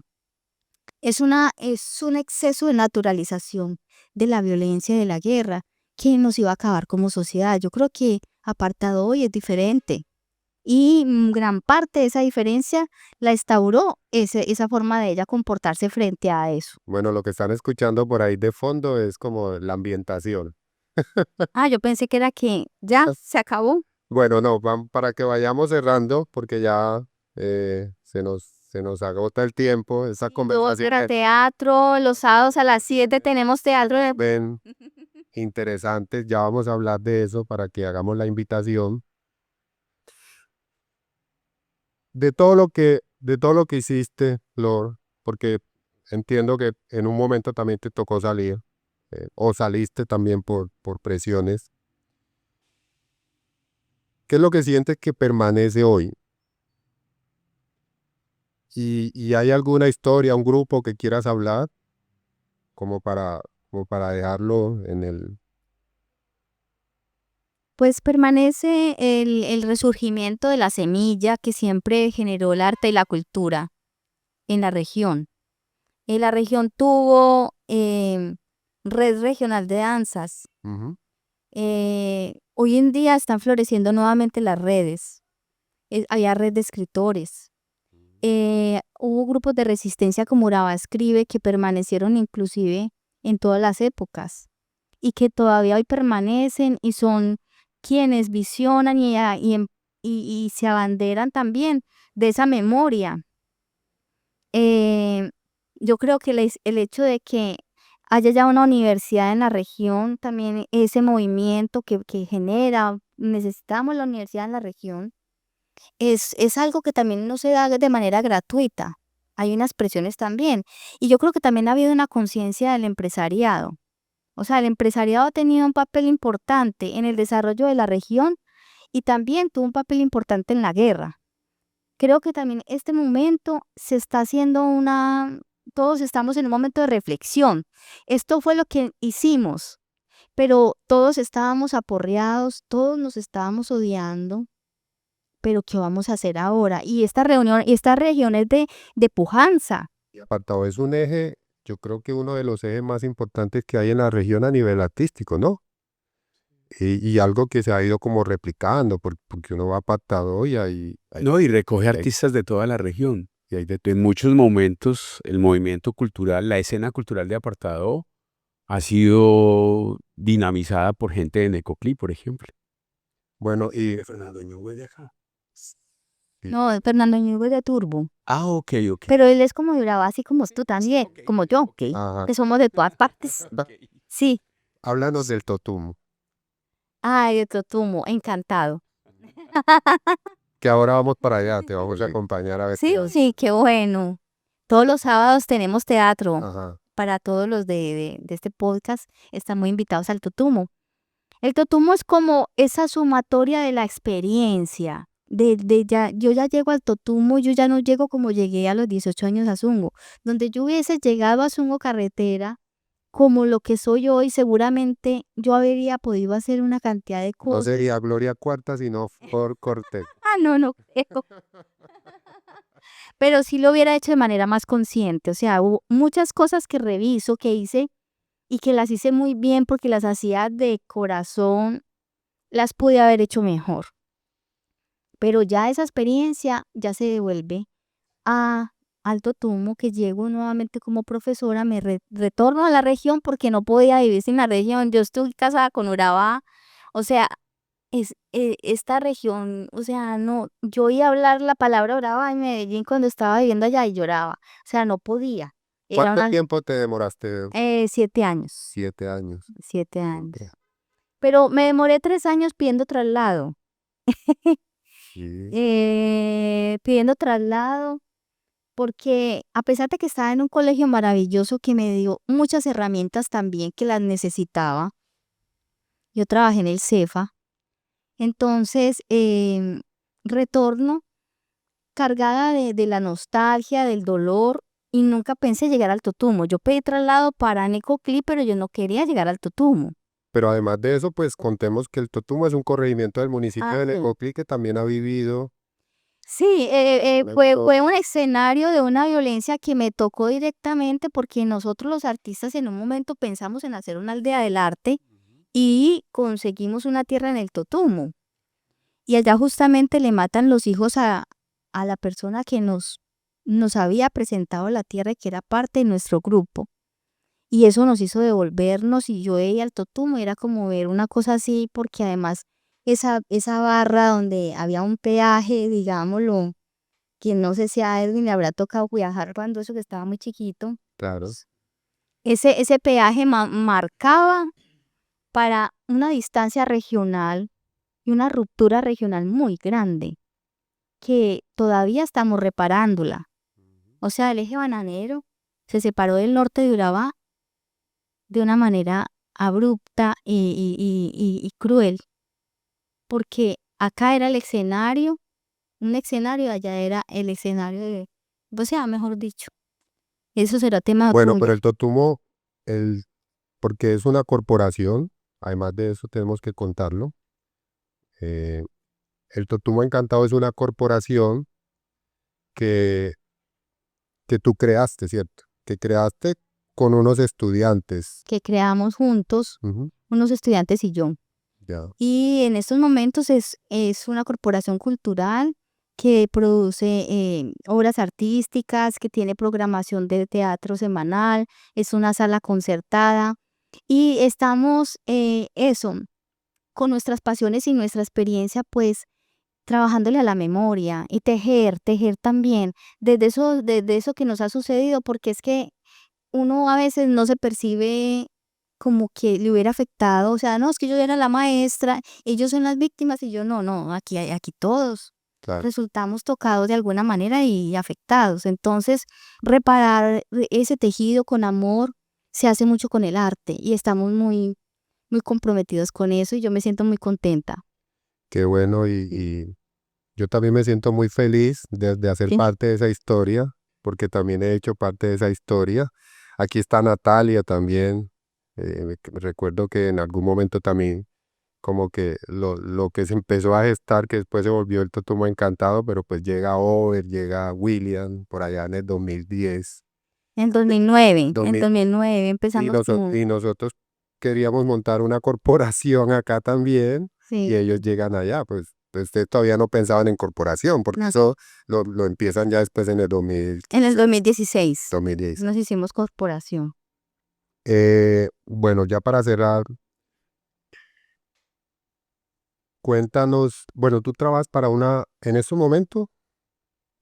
Speaker 3: es un exceso de naturalización de la violencia y de la guerra que nos iba a acabar como sociedad. Yo creo que Apartado hoy es diferente y gran parte de esa diferencia la instauró esa forma de ella comportarse frente a eso.
Speaker 1: Bueno, lo que están escuchando por ahí de fondo es como la ambientación.
Speaker 3: Ah, yo pensé que era que ya se acabó.
Speaker 1: Bueno, no, para que vayamos cerrando, porque ya se nos agota el tiempo, esa
Speaker 3: Luego
Speaker 1: conversación
Speaker 3: era teatro, los sábados a las 7 tenemos teatro de...
Speaker 1: ven interesantes, ya vamos a hablar de eso para que hagamos la invitación. De todo lo que hiciste, Flor, porque entiendo que en un momento también te tocó salir, o saliste también por presiones. ¿Qué es lo que sientes que permanece hoy? ¿Y hay alguna historia, un grupo que quieras hablar como para, como para dejarlo en el...
Speaker 3: Pues permanece el resurgimiento de la semilla que siempre generó el arte y la cultura en la región. La región tuvo red regional de danzas.
Speaker 1: Ujú.
Speaker 3: Hoy en día están floreciendo nuevamente las redes. Había red de escritores. Hubo grupos de resistencia como Urabá Escribe que permanecieron inclusive en todas las épocas y que todavía hoy permanecen y son quienes visionan y se abanderan también de esa memoria. Eh, yo creo que el hecho de que haya ya una universidad en la región, también ese movimiento que genera, necesitamos la universidad en la región, es algo que también no se da de manera gratuita. hay unas presiones también. Y yo creo que también ha habido una conciencia del empresariado. O sea, el empresariado ha tenido un papel importante en el desarrollo de la región y también tuvo un papel importante en la guerra. Creo que también este momento se está haciendo todos estamos en un momento de reflexión. Esto fue lo que hicimos, pero todos estábamos aporreados, todos nos estábamos odiando, pero ¿qué vamos a hacer ahora? Y esta región es de pujanza.
Speaker 1: Y Apartado es un eje, yo creo que uno de los ejes más importantes que hay en la región a nivel artístico, ¿no? Y algo que se ha ido como replicando, porque uno va a Apartado y
Speaker 2: No, y recoge
Speaker 1: hay-
Speaker 2: artistas de toda la región.
Speaker 1: y hay de
Speaker 2: En muchos momentos el movimiento cultural, la escena cultural de Apartado ha sido dinamizada por gente de Necoclí, por ejemplo.
Speaker 1: Bueno, y
Speaker 2: Fernando Ñugo es de acá.
Speaker 1: Sí.
Speaker 3: No, Fernando Ñugo es de Turbo,
Speaker 2: Ah, ok.
Speaker 3: pero él es como de Urabá, así como tú también, como yo, ¿ok?
Speaker 1: Ajá.
Speaker 3: Que somos de todas partes. Sí.
Speaker 1: Háblanos del Totumo,
Speaker 3: Ay, de Totumo, encantado.
Speaker 1: que ahora vamos para allá, te vamos a acompañar a ver
Speaker 3: Sí,
Speaker 1: qué-
Speaker 3: sí, qué bueno. Todos los sábados tenemos teatro.
Speaker 1: Ajá.
Speaker 3: Para todos los de este podcast, están muy invitados al Totumo. El Totumo es como esa sumatoria de la experiencia. Yo ya llego al Totumo, yo ya no llego como llegué a los 18 años a Zungo. Donde yo hubiese llegado a Zungo Carretera, como lo que soy hoy, seguramente yo habría podido hacer una cantidad de
Speaker 1: No
Speaker 3: cosas.
Speaker 1: sería Gloria Cuarta, sino Flor Cortés.
Speaker 3: Ah, no creo. Pero sí lo hubiera hecho de manera más consciente. O sea, hubo muchas cosas que reviso, que hice y que las hice muy bien porque las hacía de corazón, las pude haber hecho mejor. Pero ya esa experiencia ya se devuelve a Alto Tumo, que llego nuevamente como profesora, retorno a la región porque no podía vivir sin la región. Yo estoy casada con Urabá, o sea, esta región, o sea, no, yo oía hablar la palabra Urabá en Medellín cuando estaba viviendo allá y lloraba, o sea, no podía. Era
Speaker 1: ¿Cuánto tiempo te demoraste?
Speaker 3: 7 años,
Speaker 1: 7 años.
Speaker 3: 7 años.
Speaker 1: Ok.
Speaker 3: Pero me demoré 3 años pidiendo traslado.
Speaker 1: Sí.
Speaker 3: Pidiendo traslado, porque a pesar de que estaba en un colegio maravilloso que me dio muchas herramientas también que las necesitaba, yo trabajé en el CEFA, entonces retorno cargada de la nostalgia, del dolor, y nunca pensé llegar al Totumo. Yo pedí traslado para Necoclí, pero yo no quería llegar al Totumo.
Speaker 1: Pero además de eso, pues contemos que el Totumo es un corregimiento del municipio
Speaker 3: Ah,
Speaker 1: de
Speaker 3: sí.
Speaker 1: Necoclí que también ha vivido.
Speaker 3: Sí,
Speaker 1: Una
Speaker 3: fue
Speaker 1: historia.
Speaker 3: un escenario de una violencia que me tocó directamente porque nosotros los artistas en un momento pensamos en hacer una aldea del arte y conseguimos una tierra en el Totumo. Y allá justamente le matan los hijos a la persona que nos había presentado la tierra y que era parte de nuestro grupo. Y eso nos hizo devolvernos y yo veía al Totumo, era como ver una cosa así, porque además esa barra donde había un peaje, digámoslo, que no sé si a Edwin le habrá tocado viajar cuando eso que estaba muy chiquito,
Speaker 1: Claro.
Speaker 3: ese peaje marcaba para una distancia regional y una ruptura regional muy grande, que todavía estamos reparándola. O sea, el eje bananero se separó del norte de Urabá de una manera abrupta y cruel, porque acá era el escenario, un escenario, allá era el escenario o sea, mejor dicho, eso será tema de otro
Speaker 1: Bueno, pero
Speaker 3: día.
Speaker 1: el Totumo, porque es una corporación, además de eso tenemos que contarlo. eh, el Totumo Encantado es una corporación que, que tú creaste, ¿cierto? Que creaste con unos estudiantes.
Speaker 3: Que creamos juntos,
Speaker 1: Ujú.
Speaker 3: unos estudiantes y yo.
Speaker 1: Ya.
Speaker 3: Y en estos momentos es una corporación cultural que produce obras artísticas, que tiene programación de teatro semanal, es una sala concertada y estamos eso, con nuestras pasiones y nuestra experiencia, pues trabajándole a la memoria y tejer también desde eso que nos ha sucedido, porque es que uno a veces no se percibe como que le hubiera afectado, o sea, no, es que yo era la maestra, ellos son las víctimas y yo no, aquí todos.
Speaker 1: claro.
Speaker 3: resultamos tocados de alguna manera y afectados. Entonces, reparar ese tejido con amor se hace mucho con el arte y estamos muy, muy comprometidos con eso y yo me siento muy contenta.
Speaker 1: Qué bueno y yo también me siento muy feliz de hacer
Speaker 3: Sí.
Speaker 1: parte de esa historia, porque también he hecho parte de esa historia. Aquí está Natalia también. Recuerdo que en algún momento también como que lo que se empezó a gestar, que después se volvió el Totumo Encantado, pero pues llega Over, llega William, por allá en el 2010.
Speaker 3: En 2009, en
Speaker 1: 2000,
Speaker 3: 2009
Speaker 1: y,
Speaker 3: empezamos como,
Speaker 1: y nosotros queríamos montar una corporación acá también, y
Speaker 3: sí,
Speaker 1: ellos llegan allá, pues ustedes todavía no pensaban en corporación, porque
Speaker 3: no,
Speaker 1: eso lo empiezan ya después en el
Speaker 3: en el
Speaker 1: 2015,
Speaker 3: 2016
Speaker 1: 2010.
Speaker 3: nos hicimos corporación.
Speaker 1: Bueno, ya para cerrar, cuéntanos, bueno, tú trabajas para en este momento,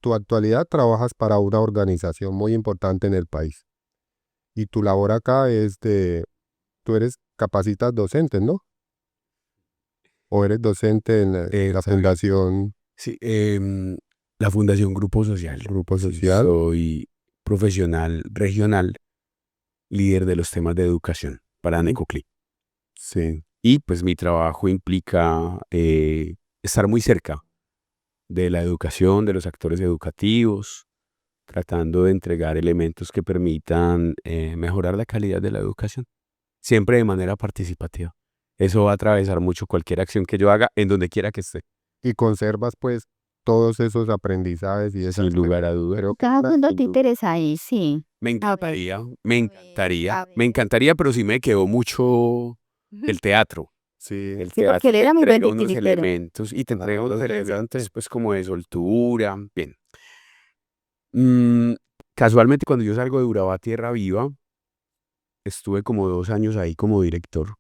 Speaker 1: tu actualidad trabajas para una organización muy importante en el país, y tu labor acá es tú eres capacitas docentes, ¿no? O eres docente en la
Speaker 2: Exacto.
Speaker 1: fundación
Speaker 2: Sí, la Fundación Grupo Social.
Speaker 1: Grupo
Speaker 2: Sí,
Speaker 1: Social.
Speaker 2: soy profesional regional, líder de los temas de educación para Necoclí.
Speaker 1: Sí.
Speaker 2: Y pues mi trabajo implica estar muy cerca de la educación, de los actores educativos, tratando de entregar elementos que permitan mejorar la calidad de la educación, siempre de manera participativa. Eso va a atravesar mucho cualquier acción que yo haga en donde quiera que esté,
Speaker 1: Y conservas pues todos esos aprendizajes y esa
Speaker 2: sin lugar a dudas.
Speaker 1: creo que
Speaker 3: Cada uno te
Speaker 2: Sin duda.
Speaker 3: interesa ahí, sí.
Speaker 2: Me
Speaker 3: A ver,
Speaker 2: encantaría,
Speaker 3: a
Speaker 2: me
Speaker 3: ver.
Speaker 2: encantaría, pero sí me quedó mucho
Speaker 3: Ujú.
Speaker 2: el teatro.
Speaker 1: sí,
Speaker 2: El
Speaker 3: Sí, porque
Speaker 2: teatro
Speaker 3: él
Speaker 2: te
Speaker 3: era muy buen
Speaker 2: entrega unos
Speaker 3: titiritero.
Speaker 2: elementos y te entrega unos
Speaker 1: interesante.
Speaker 2: elementos pues como de soltura. Bien. Mm, Casualmente cuando yo salgo de Urabá Tierra Viva, estuve como 2 años ahí como director.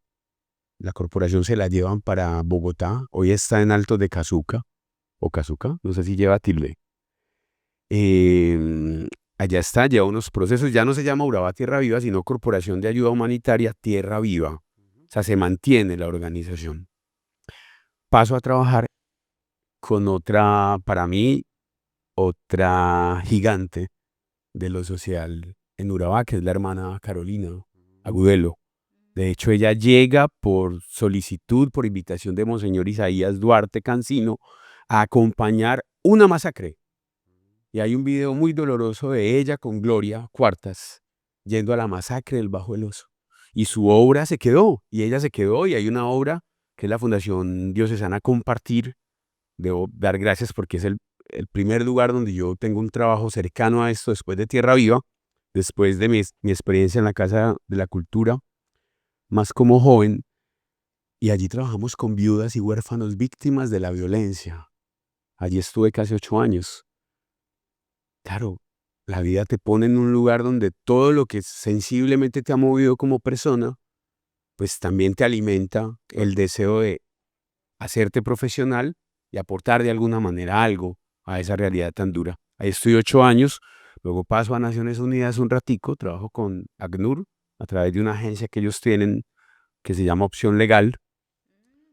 Speaker 2: La corporación se la llevan para Bogotá. Hoy está en Altos de Cazuca o Cazuca, no sé si lleva tilde. Em, Allá está, lleva unos procesos. Ya no se llama Urabá Tierra Viva, sino Corporación de Ayuda Humanitaria Tierra Viva. O sea, se mantiene la organización. Paso a trabajar con otra, para mí, otra gigante de lo social en Urabá, que es la hermana Carolina Agudelo. De hecho, ella llega por solicitud, por invitación de Monseñor Isaías Duarte Cancino, a acompañar una masacre. Y hay un video muy doloroso de ella con Gloria Cuartas, yendo a la masacre del Bajo del Oso. Y su obra se quedó, y ella se quedó, y hay una obra que es la Fundación Diocesana Compartir. Debo dar gracias porque es el primer lugar donde yo tengo un trabajo cercano a esto después de Tierra Viva, después de mi experiencia en la Casa de la Cultura, más como joven, y allí trabajamos con viudas y huérfanos víctimas de la violencia. Allí estuve casi 8 años. Claro, la vida te pone en un lugar donde todo lo que sensiblemente te ha movido como persona, pues también te alimenta el deseo de hacerte profesional y aportar de alguna manera algo a esa realidad tan dura. Ahí estoy 8 años, luego paso a Naciones Unidas un ratico, trabajo con ACNUR a través de una agencia que ellos tienen que se llama Opción Legal,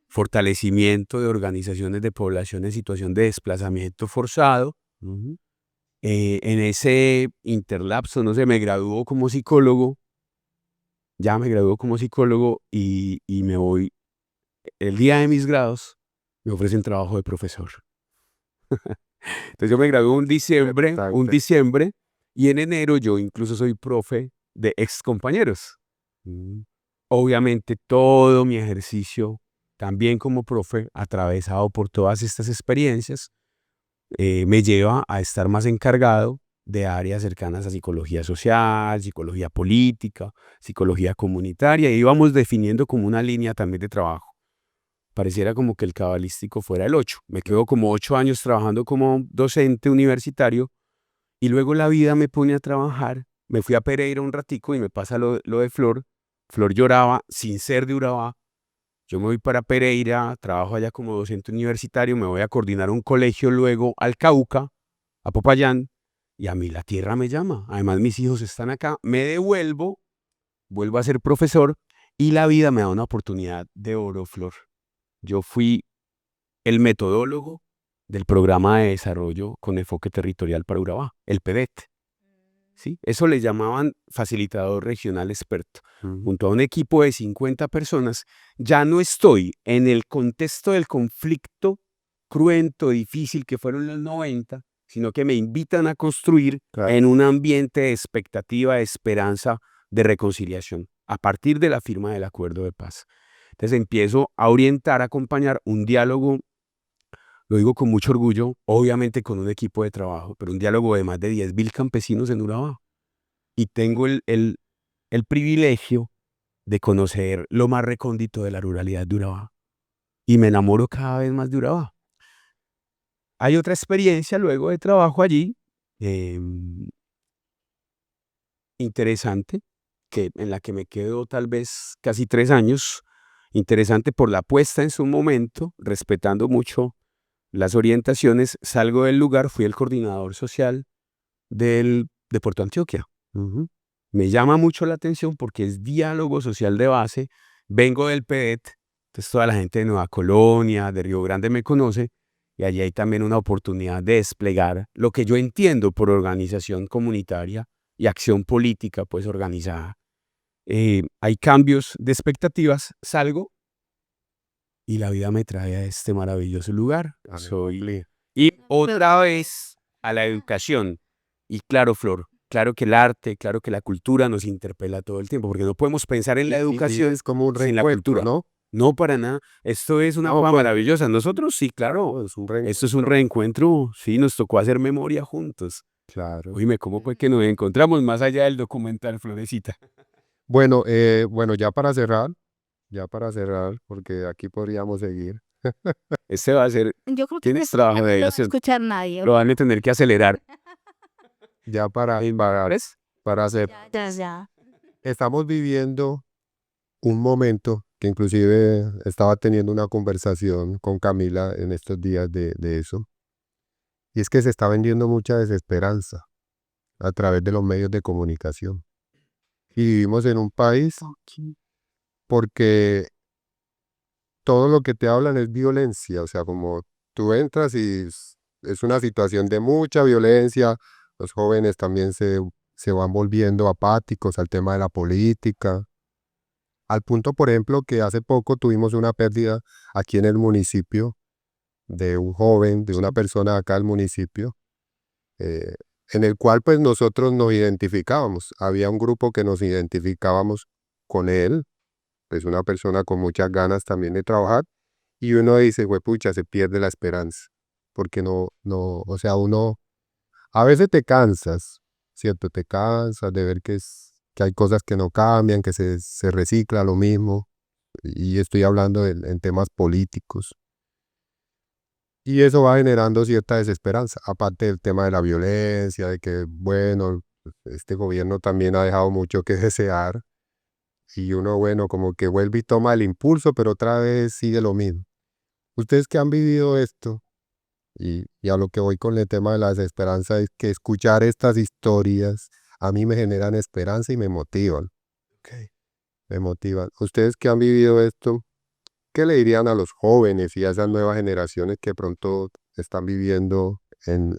Speaker 2: fortalecimiento de organizaciones de población en situación de desplazamiento forzado. En ese interlapso, no sé, me graduó como psicólogo, ya me graduó como psicólogo y me voy, el día de mis grados, me ofrecen trabajo de profesor. Entonces yo me gradué un
Speaker 1: Interesante.
Speaker 2: diciembre, y en enero yo incluso soy profe de ex compañeros. Obviamente todo mi ejercicio, también como profe, atravesado por todas estas experiencias, me lleva a estar más encargado de áreas cercanas a psicología social, psicología política, psicología comunitaria, y íbamos definiendo como una línea también de trabajo. Pareciera como que el cabalístico fuera el 8. Me quedo como 8 años trabajando como docente universitario y luego la vida me pone a trabajar. Me fui a Pereira un ratico y me pasa lo de Flor. Flor lloraba sin ser de Urabá. Yo me voy para Pereira, trabajo allá como docente universitario, me voy a coordinar un colegio luego al Cauca, a Popayán, y a mí la tierra me llama. Además, mis hijos están acá, me devuelvo, vuelvo a ser profesor y la vida me da una oportunidad de oro, Flor. Yo fui el metodólogo del Programa de Desarrollo con Enfoque Territorial para Urabá, el PEDET. ¿Sí? Eso le llamaban facilitador regional experto. Junto a un equipo de 50 personas, ya no estoy en el contexto del conflicto cruento, difícil que fueron los 90, sino que me invitan a construir
Speaker 1: Claro.
Speaker 2: en un ambiente de expectativa, de esperanza, de reconciliación, a partir de la firma del acuerdo de paz. Entonces empiezo a orientar, a acompañar un diálogo, lo digo con mucho orgullo, obviamente con un equipo de trabajo, pero un diálogo de más de 10.000 campesinos en Urabá. Y tengo el privilegio de conocer lo más recóndito de la ruralidad de Urabá. Y me enamoro cada vez más de Urabá. Hay otra experiencia luego de trabajo allí, interesante, en la que me quedo tal vez casi 3 años. Interesante por la apuesta en su momento, respetando mucho las orientaciones. Salgo del lugar, fui el coordinador social de Puerto Antioquia. Me llama mucho la atención porque es diálogo social de base. Vengo del PEDET, entonces toda la gente de Nueva Colonia, de Río Grande me conoce, y allí hay también una oportunidad de desplegar lo que yo entiendo por organización comunitaria y acción política pues organizada. Hay cambios de expectativas, salgo y la vida me trae a este maravilloso lugar. Y otra vez a la educación. Y claro, Flor, claro que el arte, claro que la cultura nos interpela todo el tiempo, porque no podemos pensar en la educación
Speaker 1: es como un
Speaker 2: sin la
Speaker 1: reencuentro,
Speaker 2: cultura.
Speaker 1: ¿no?
Speaker 2: No, para nada. Esto es una
Speaker 1: No,
Speaker 2: cosa
Speaker 1: pues,
Speaker 2: maravillosa. Nosotros sí, claro.
Speaker 1: no, es un
Speaker 2: Esto es un
Speaker 1: reencuentro.
Speaker 2: reencuentro. Sí, nos tocó hacer memoria juntos.
Speaker 1: Claro.
Speaker 2: Oíme, ¿cómo fue que nos encontramos más allá del documental, Florecita?
Speaker 1: Bueno, ya para cerrar, porque aquí podríamos seguir.
Speaker 2: Este va a ser,
Speaker 3: Yo creo que
Speaker 2: tienes trabajo
Speaker 3: no
Speaker 2: de
Speaker 3: lo va a
Speaker 2: hacer.
Speaker 3: escuchar nadie.
Speaker 2: Lo van a tener que acelerar.
Speaker 1: Ya
Speaker 2: ¿Ves?
Speaker 1: para hacer.
Speaker 3: Ya.
Speaker 1: Estamos viviendo un momento que inclusive estaba teniendo una conversación con Camila en estos días de eso, y es que se está vendiendo mucha desesperanza a través de los medios de comunicación. Y vivimos en un país porque todo lo que te hablan es violencia, o sea, como tú entras y es una situación de mucha violencia, los jóvenes también se van volviendo apáticos al tema de la política, al punto, por ejemplo, que hace poco tuvimos una pérdida aquí en el municipio de un joven, de una persona acá del municipio, eh, en el cual pues nosotros nos identificábamos. Había un grupo que nos identificábamos con él, es una persona con muchas ganas también de trabajar, y uno dice, pucha, se pierde la esperanza, porque o sea, uno, a veces te cansas, ¿cierto? Te cansas de ver que hay cosas que no cambian, que se recicla lo mismo, y estoy hablando en temas políticos. Y eso va generando cierta desesperanza, aparte del tema de la violencia, de que, bueno, este gobierno también ha dejado mucho que desear, y uno, bueno, como que vuelve y toma el impulso, pero otra vez sigue lo mismo. Ustedes que han vivido esto, y a lo que voy con el tema de la desesperanza, es que escuchar estas historias a mí me generan esperanza y me motivan. Me motivan. Ustedes que han vivido esto, ¿qué le dirían a los jóvenes y a esas nuevas generaciones que pronto están viviendo en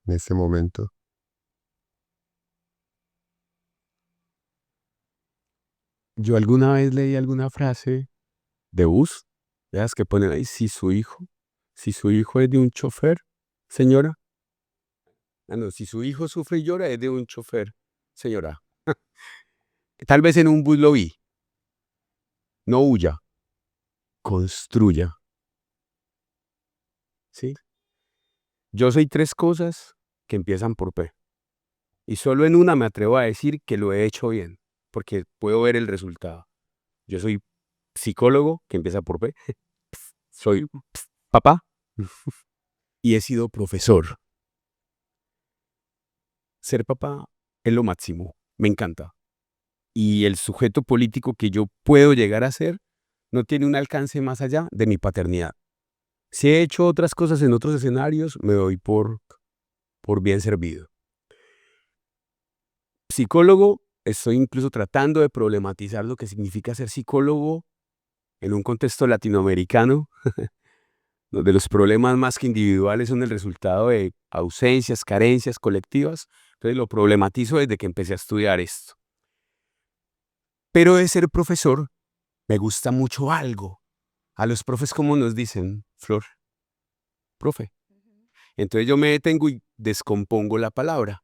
Speaker 1: este momento?
Speaker 2: Yo alguna vez leí alguna frase de bus, ¿veas? Que ponen ahí, si su hijo es de un chofer, señora. Ah, no, si su hijo sufre y llora, es de un chofer, señora. Tal vez en un bus lo vi. No huya, construya. ¿Sí? Yo soy 3 cosas que empiezan por P. Y solo en una me atrevo a decir que lo he hecho bien, porque puedo ver el resultado. Yo soy psicólogo, que empieza por P. Soy papá y he sido profesor. Ser papá es lo máximo, me encanta. Y el sujeto político que yo puedo llegar a ser no tiene un alcance más allá de mi paternidad. Si he hecho otras cosas en otros escenarios, me doy por bien servido. Psicólogo, estoy incluso tratando de problematizar lo que significa ser psicólogo en un contexto latinoamericano, donde los problemas más que individuales son el resultado de ausencias, carencias colectivas. Entonces lo problematizo desde que empecé a estudiar esto. Pero de ser profesor, me gusta mucho algo. A los profes, ¿cómo nos dicen, Flor? Profe. Entonces yo me detengo y descompongo la palabra.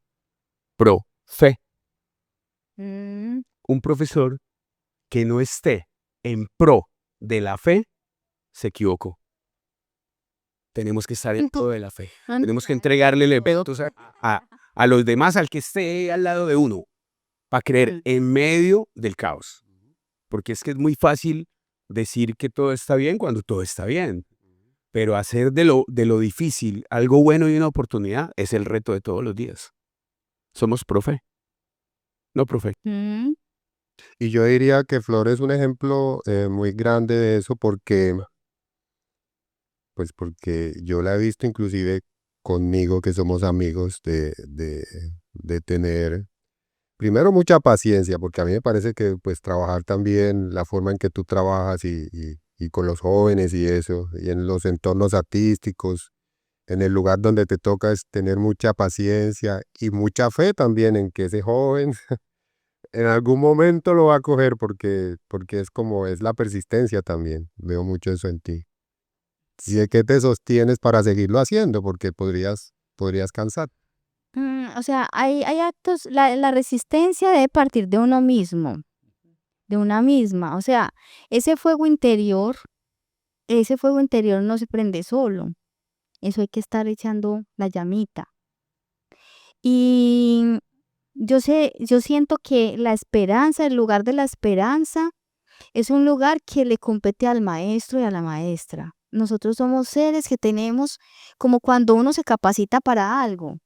Speaker 2: Profe.
Speaker 3: Mm,
Speaker 2: Un profesor que no esté en pro de la fe, se equivocó. Tenemos que estar en pro de la fe. Tenemos que entregarle elementos a los demás, al que esté al lado de uno, para creer en medio del caos. Porque es que es muy fácil decir que todo está bien cuando todo está bien. Pero hacer de lo difícil algo bueno y una oportunidad es el reto de todos los días. Somos profe. No, profe.
Speaker 3: mm,
Speaker 1: Y yo diría que Flor es un ejemplo muy grande de eso porque yo la he visto inclusive conmigo, que somos amigos, de tener, primero, mucha paciencia, porque a mí me parece que pues trabajar también, la forma en que tú trabajas y con los jóvenes y eso, y en los entornos artísticos, en el lugar donde te toca es tener mucha paciencia y mucha fe también en que ese joven en algún momento lo va a coger porque es como es la persistencia también. Veo mucho eso en ti. Y de qué te sostienes para seguirlo haciendo, porque podrías cansar.
Speaker 3: o sea, hay actos, la resistencia debe partir de uno mismo, de una misma. O sea, ese fuego interior, ese fuego interior no se prende solo. Eso hay que estar echando la llamita. Y yo siento que la esperanza, el lugar de la esperanza, es un lugar que le compete al maestro y a la maestra. Nosotros somos seres que tenemos, como cuando uno se capacita para algo,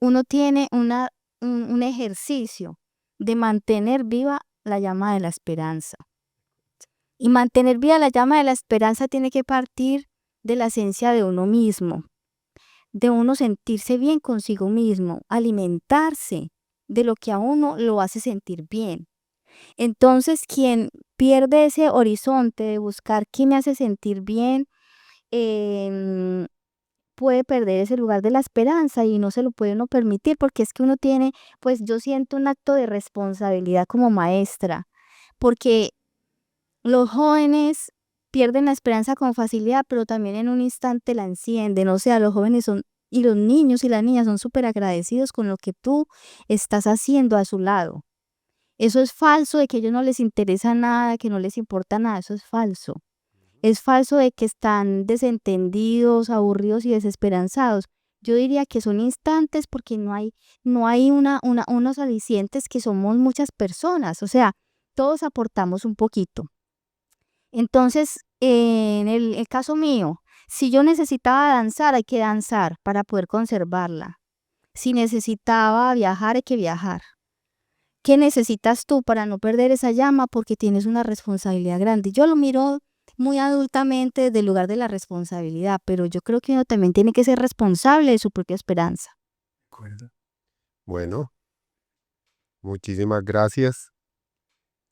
Speaker 3: uno tiene un ejercicio de mantener viva la llama de la esperanza. Y mantener viva la llama de la esperanza tiene que partir de la esencia de uno mismo, de uno sentirse bien consigo mismo, alimentarse de lo que a uno lo hace sentir bien. Entonces, quien pierde ese horizonte de buscar qué me hace sentir bien, em, puede perder ese lugar de la esperanza y no se lo puede uno permitir porque es que uno tiene, pues yo siento un acto de responsabilidad como maestra, porque los jóvenes pierden la esperanza con facilidad, pero también en un instante la encienden. O sea, los jóvenes son, y los niños y las niñas son súper agradecidos con lo que tú estás haciendo a su lado. Eso es falso de que a ellos no les interesa nada, que no les importa nada, eso es falso. Es falso de que están desentendidos, aburridos y desesperanzados. Yo diría que son instantes porque no hay unos alicientes que somos muchas personas, o sea, todos aportamos un poquito. Entonces, en el caso mío, si yo necesitaba danzar, hay que danzar para poder conservarla. Si necesitaba viajar, hay que viajar. ¿Qué necesitas tú para no perder esa llama? Porque tienes una responsabilidad grande. Yo lo miro muy adultamente desde el lugar de la responsabilidad, pero yo creo que uno también tiene que ser responsable de su propia esperanza.
Speaker 1: Bueno, muchísimas gracias.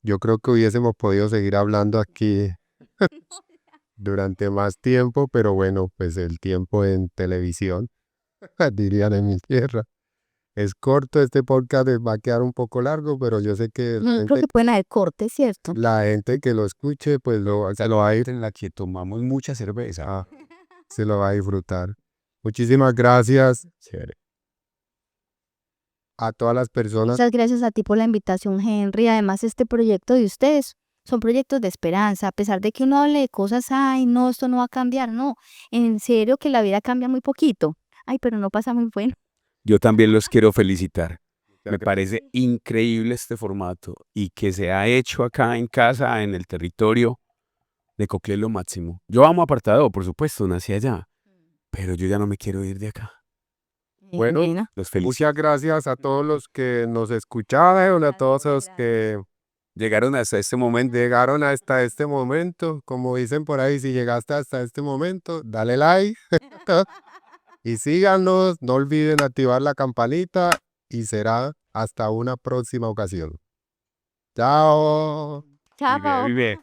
Speaker 1: Yo creo que hubiésemos podido seguir hablando aquí durante más tiempo, pero bueno, pues el tiempo en televisión, dirían en mi tierra, es corto. Este podcast va a quedar un poco largo, pero yo sé que
Speaker 3: Creo que pueden haber cortes, ¿cierto?
Speaker 1: la gente que lo escuche, pues se lo va a ir,
Speaker 2: En la que tomamos mucha cerveza.
Speaker 1: se lo va a disfrutar. Muchísimas gracias
Speaker 2: Chévere.
Speaker 1: a todas las personas.
Speaker 3: Muchas gracias a ti por la invitación, Henry. Además, este proyecto de ustedes son proyectos de esperanza. A pesar de que uno hable de cosas, ay, no, esto no va a cambiar. No, en serio que la vida cambia muy poquito. Ay, pero no pasa muy bueno.
Speaker 2: Yo también los quiero felicitar. Me parece increíble este formato y que se ha hecho acá en casa, en el territorio de Coclé lo máximo. Yo amo Apartado, por supuesto, nací allá, pero yo ya no me quiero ir de acá.
Speaker 1: Bueno,
Speaker 3: Bueno,
Speaker 2: Los felicito.
Speaker 1: muchas gracias a todos los que nos escucharon, a todos los que
Speaker 2: Llegaron hasta este momento.
Speaker 1: llegaron hasta este momento. Como dicen por ahí, si llegaste hasta este momento, dale like y síganos. No olviden activar la campanita y será hasta una próxima ocasión. Chao.
Speaker 3: chao.
Speaker 2: Vive, vive.